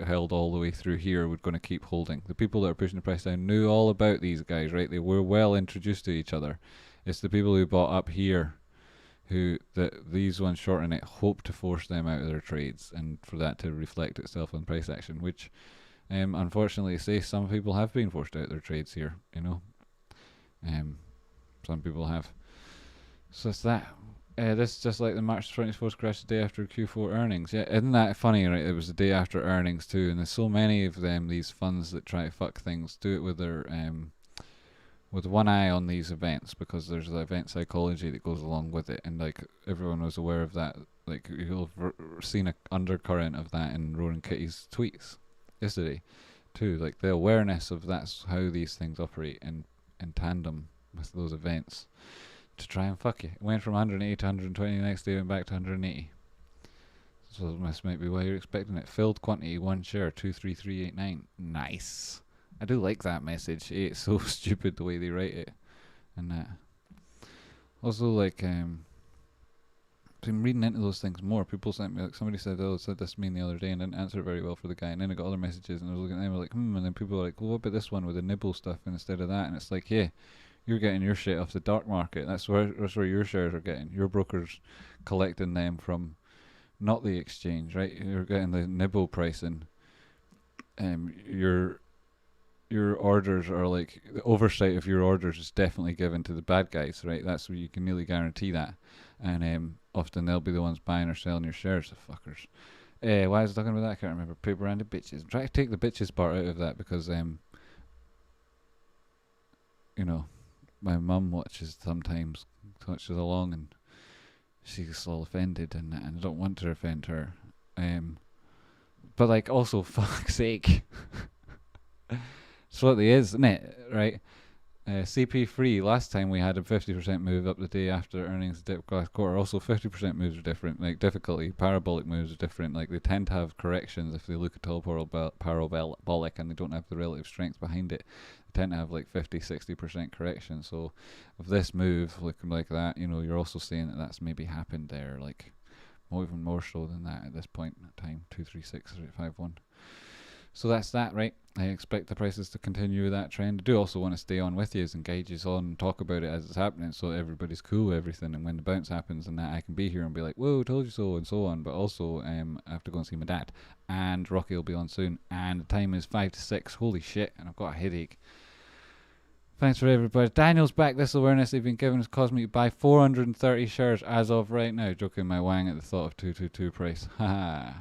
held all the way through here, would going to keep holding. The people that are pushing the price down knew all about these guys, right? They were well introduced to each other. It's the people who bought up here these ones short in it hope to force them out of their trades, and for that to reflect itself on price action, which unfortunately say some people have been forced out of their trades here, some people have. So it's that. This is just like the March 24th crash the day after Q4 earnings. Yeah, isn't that funny, right? It was the day after earnings too, and there's so many of them, these funds that try to fuck things, do it with their with one eye on these events, because there's the event psychology that goes along with it, and like everyone was aware of that. Like you'll have seen a undercurrent of that in Roaring Kitty's tweets yesterday too, like the awareness of that's how these things operate in tandem with those events to try and fuck you. It went from 180 to 120, the next day went back to 180. So this might be why you're expecting it. Filled quantity, 1 share, 23389. Nice. I do like that message. It's so stupid the way they write it. And that. Also, like, been reading into those things more. People sent me, like, somebody said, oh, said this to me the other day and didn't answer very well for the guy. And then I got other messages and I was looking at them, like, and then people were like, well, what about this one with the nibble stuff instead of that? And it's like, yeah, you're getting your shit off the dark market. That's where your shares are getting. Your broker's collecting them from not the exchange, right? You're getting the nibble pricing. Your orders are like, the oversight of your orders is definitely given to the bad guys, right? That's where you can nearly guarantee that. And often they'll be the ones buying or selling your shares, the fuckers. Why was I talking about that? I can't remember. Paper-handed bitches. I'm trying to take the bitches part out of that because, my mum watches sometimes, watches along, and she's all offended, and I don't want to offend her. But like, also, fuck's sake. That's what it is, isn't it? Right? CP3, last time we had a 50% move up the day after earnings dip last quarter. Also, 50% moves are different. Like, difficulty, parabolic moves are different. Like, they tend to have corrections if they look at all parabolic and they don't have the relative strength behind it. They tend to have like 50-60% correction. So, with this move looking like that, you're also saying that that's maybe happened there. Like, even more so than that at this point in time. 236.51. So that's that, right? I expect the prices to continue that trend. I do also want to stay on with you and guide you on and talk about it as it's happening, so everybody's cool with everything, and when the bounce happens and that, I can be here and be like, whoa, told you so, and so on. But also, I have to go and see my dad, and Rocky will be on soon, and the time is 5 to 6. Holy shit, and I've got a headache. Thanks for everybody. Daniel's back. This awareness they've been given has caused me to buy 430 shares as of right now. Joking my wang at the thought of 222 price. Haha.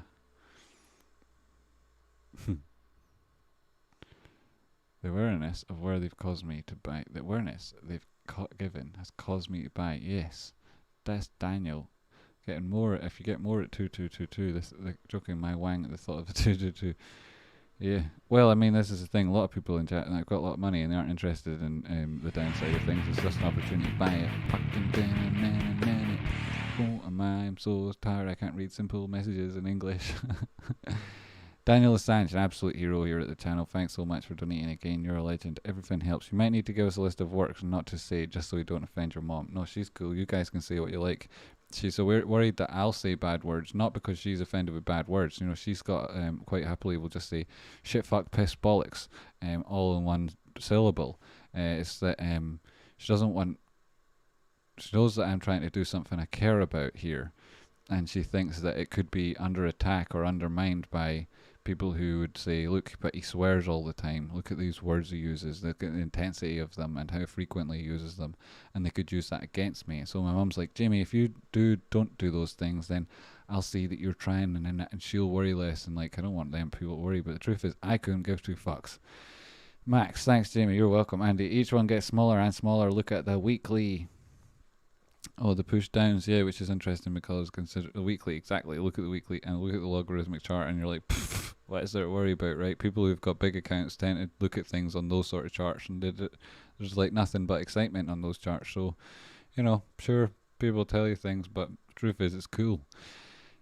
The awareness of where they've caused me to buy, the awareness they've given has caused me to buy. Yes, that's Daniel. Getting more, if you get more at 2222, this, joking my wang at the thought of the 222. Yeah, well, I mean, this is the thing. A lot of people in chat, and I've got a lot of money, and they aren't interested in the downside of things. It's just an opportunity to buy it. Fucking oh, I'm so tired. I can't read simple messages in English. Daniel Assange, an absolute hero here at the channel. Thanks so much for donating again. You're a legend. Everything helps. You might need to give us a list of works and not to say, just so we don't offend your mom. No, she's cool. You guys can say what you like. She's so worried that I'll say bad words, not because she's offended with bad words. She's got quite happily will just say shit, fuck, piss, bollocks, all in one syllable. It's that she doesn't want. She knows that I'm trying to do something I care about here, and she thinks that it could be under attack or undermined by people who would say, look, but he swears all the time. Look at these words he uses. Look at the intensity of them and how frequently he uses them. And they could use that against me. So my mum's like, Jamie, if you don't do those things, then I'll see that you're trying, and she'll worry less. And like, I don't want them people to worry. But the truth is, I couldn't give two fucks. Max, thanks, Jamie. You're welcome. Andy, each one gets smaller and smaller. Look at the weekly. Oh, the push downs, yeah, which is interesting because consider the weekly, exactly. Look at the weekly and look at the logarithmic chart, and you're like, what is there to worry about, right? People who've got big accounts tend to look at things on those sort of charts, and there's like nothing but excitement on those charts. So, sure, people tell you things, but the truth is, it's cool.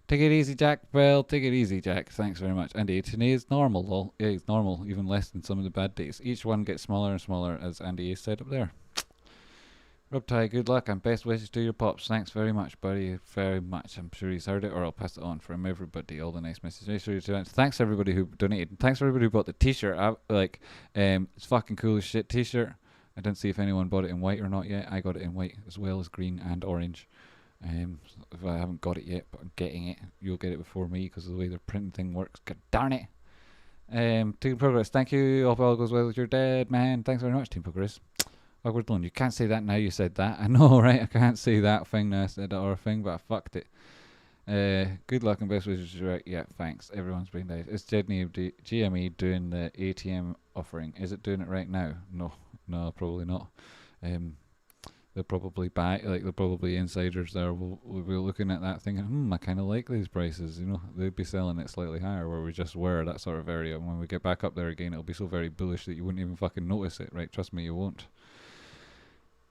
Take it easy, Jack. Well, take it easy, Jack. Thanks very much. Andy, today is normal, though. Yeah, it's normal, even less than some of the bad days. Each one gets smaller and smaller, as Andy has said up there. Rubtai, good luck and best wishes to your pops. Thanks very much, buddy. Very much. I'm sure he's heard it, or I'll pass it on from everybody. All the nice messages. Thanks everybody who donated. Thanks everybody who bought the t-shirt. It's fucking cool as shit t-shirt. I didn't see if anyone bought it in white or not yet. I got it in white as well as green and orange. If I haven't got it yet, but I'm getting it, you'll get it before me because of the way their printing thing works. God darn it. Team Progress, thank you. Hope all goes well with your dad, man. Thanks very much, Team Progress. Awkward Loan, you can't say that now you said that. I know, right? I can't say that thing now I said that or thing, but I fucked it. Good luck and best wishes. Right, yeah, thanks. Everyone's been nice. Is GME doing the ATM offering? Is it doing it right now? No, probably not. They'll probably buy, like, they're probably insiders there will be looking at that thinking, I kind of like these prices, you know. They'd be selling it slightly higher where we just were, that sort of area. And when we get back up there again, it'll be so very bullish that you wouldn't even fucking notice it, right? Trust me, you won't.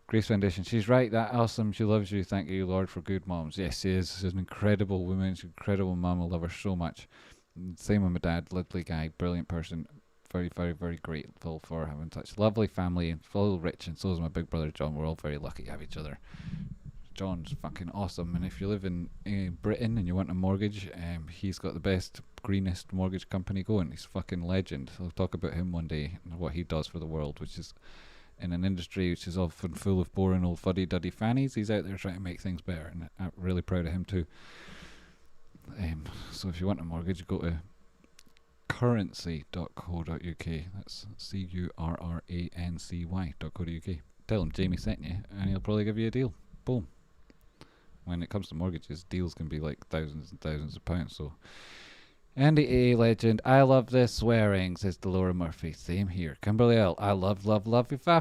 Grace Foundation, she's right, that awesome, she loves you, thank you, Lord, for good moms. Yes, she is. She's an incredible woman, she's an incredible mum, I love her so much. Same with my dad, lovely guy, brilliant person. Very, very, very grateful for having such lovely family and full rich, and so is my big brother John. We're all very lucky to have each other. John's fucking awesome, and if you live in Britain and you want a mortgage, he's got the best, greenest mortgage company going. He's a fucking legend. I'll talk about him one day and what he does for the world, which is in an industry which is often full of boring old fuddy-duddy fannies. He's out there trying to make things better, and I'm really proud of him too. So if you want a mortgage, go to currency.co.uk. That's currancy.co.uk. Tell him Jamie sent you and he'll probably give you a deal. Boom. When it comes to mortgages, deals can be like thousands and thousands of pounds. So Andy A. Legend, I love the swearing, says Delora Murphy. Same here. Kimberly L. I love your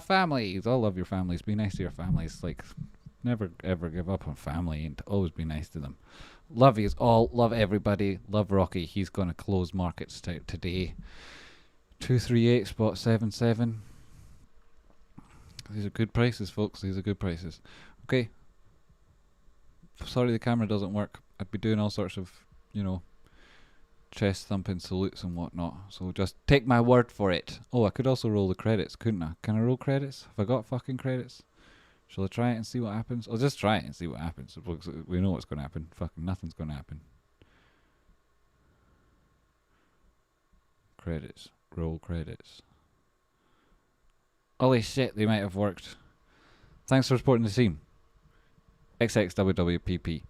families. I love your families. Be nice to your families. Like, never ever give up on family and always be nice to them. Love yous all. Love everybody. Love Rocky. He's going to close markets today. 238 spot 77. These are good prices, folks. These are good prices. Okay. Sorry the camera doesn't work. I'd be doing all sorts of, you know, chest thumping salutes and whatnot. So just take my word for it. Oh, I could also roll the credits, couldn't I? Can I roll credits? Have I got fucking credits? Shall I try it and see what happens? I'll just try it and see what happens. We know what's going to happen. Fucking nothing's going to happen. Credits. Roll credits. Holy shit, they might have worked. Thanks for supporting the team. XXWWPP. Is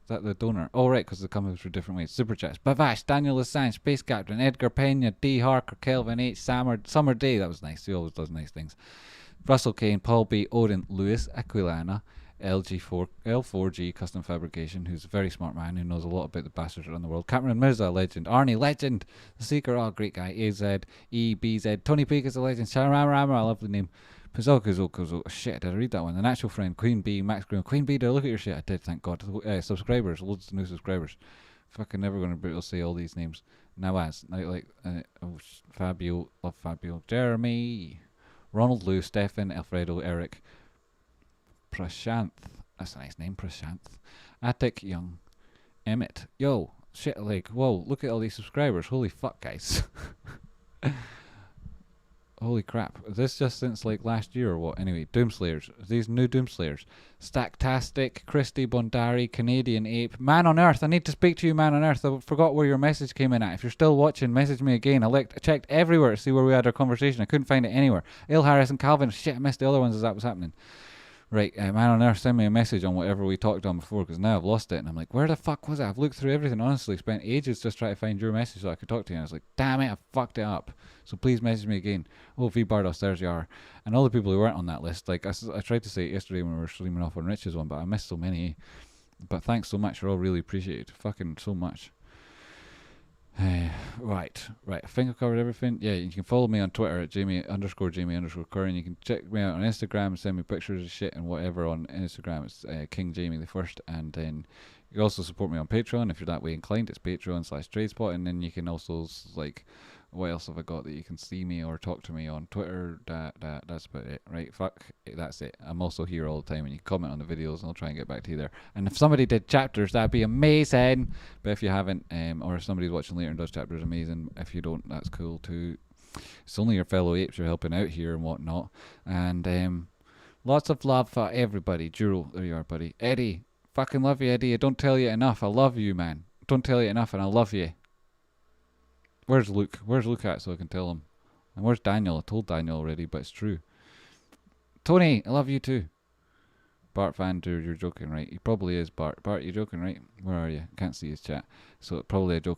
that the donor? Oh, right, because they come through different ways. Super chats. Bavash, Daniel Assange, Space Captain, Edgar Pena, D. Harker, Kelvin H. Summer Day. That was nice. He always does nice things. Russell Kane, Paul B. Odin, Lewis Aquilana, L4G Custom Fabrication, who's a very smart man who knows a lot about the bastards around the world. Cameron Mirza, legend. Arnie, legend. The Seeker, great guy. AZ, EBZ. Tony Peak is a legend. Sharamama, a lovely name. Pizzle, shit, did I read that one? An actual friend, Queen B, Max Green. Queen B, did I look at your shit? I did, thank God. Subscribers, loads of new subscribers. Fucking never going to be able to say all these names. Fabio, love Fabio. Jeremy, Ronald Lou, Stefan, Alfredo, Eric, Prashanth, that's a nice name, Prashanth, Attic, Young, Emmett, yo, shit, like, whoa, look at all these subscribers, holy fuck, guys. Holy crap, is this just since like last year or what? Anyway, Doomslayers, these new Doomslayers. Stacktastic, Christy Bondari, Canadian Ape, Man on Earth, I need to speak to you, Man on Earth. I forgot where your message came in at. If you're still watching, message me again. I checked everywhere to see where we had our conversation. I couldn't find it anywhere. Il Harris and Calvin, shit, I missed the other ones as that was happening. Right, Man on Earth, send me a message on whatever we talked on before, because now I've lost it, and I'm like, where the fuck was it? I've looked through everything, honestly, spent ages just trying to find your message so I could talk to you, and I was like, damn it, I fucked it up. So please message me again. Oh, V Bardos, there's you are. And all the people who weren't on that list, like, I tried to say it yesterday when we were streaming off on Rich's one, but I missed so many. But thanks so much, you're all really appreciated. Fucking so much. Right. I think I've covered everything. Yeah, you can follow me on Twitter at Jamie_Curran. You can check me out on Instagram and send me pictures of shit and whatever on Instagram. It's King Jamie the First. And then you can also support me on Patreon if you're that way inclined. It's Patreon/Tradespotting. And then you can also, like, what else have I got that you can see me or talk to me on Twitter? That's about it, right? Fuck, that's it. I'm also here all the time, and you can comment on the videos, and I'll try and get back to you there. And if somebody did chapters, that'd be amazing. But if you haven't, or if somebody's watching later and does chapters, amazing. If you don't, that's cool too. It's only your fellow apes you're helping out here and whatnot. And lots of love for everybody. Juro, there you are, buddy. Eddie, fucking love you, Eddie. I don't tell you enough. I love you, man. Don't tell you enough, and I love you. Where's Luke? Where's Luke at so I can tell him? And where's Daniel? I told Daniel already, but it's true. Tony, I love you too. Bart Vander, you're joking, right? He probably is, Bart. Bart, you joking, right? Where are you? Can't see his chat. So probably a joke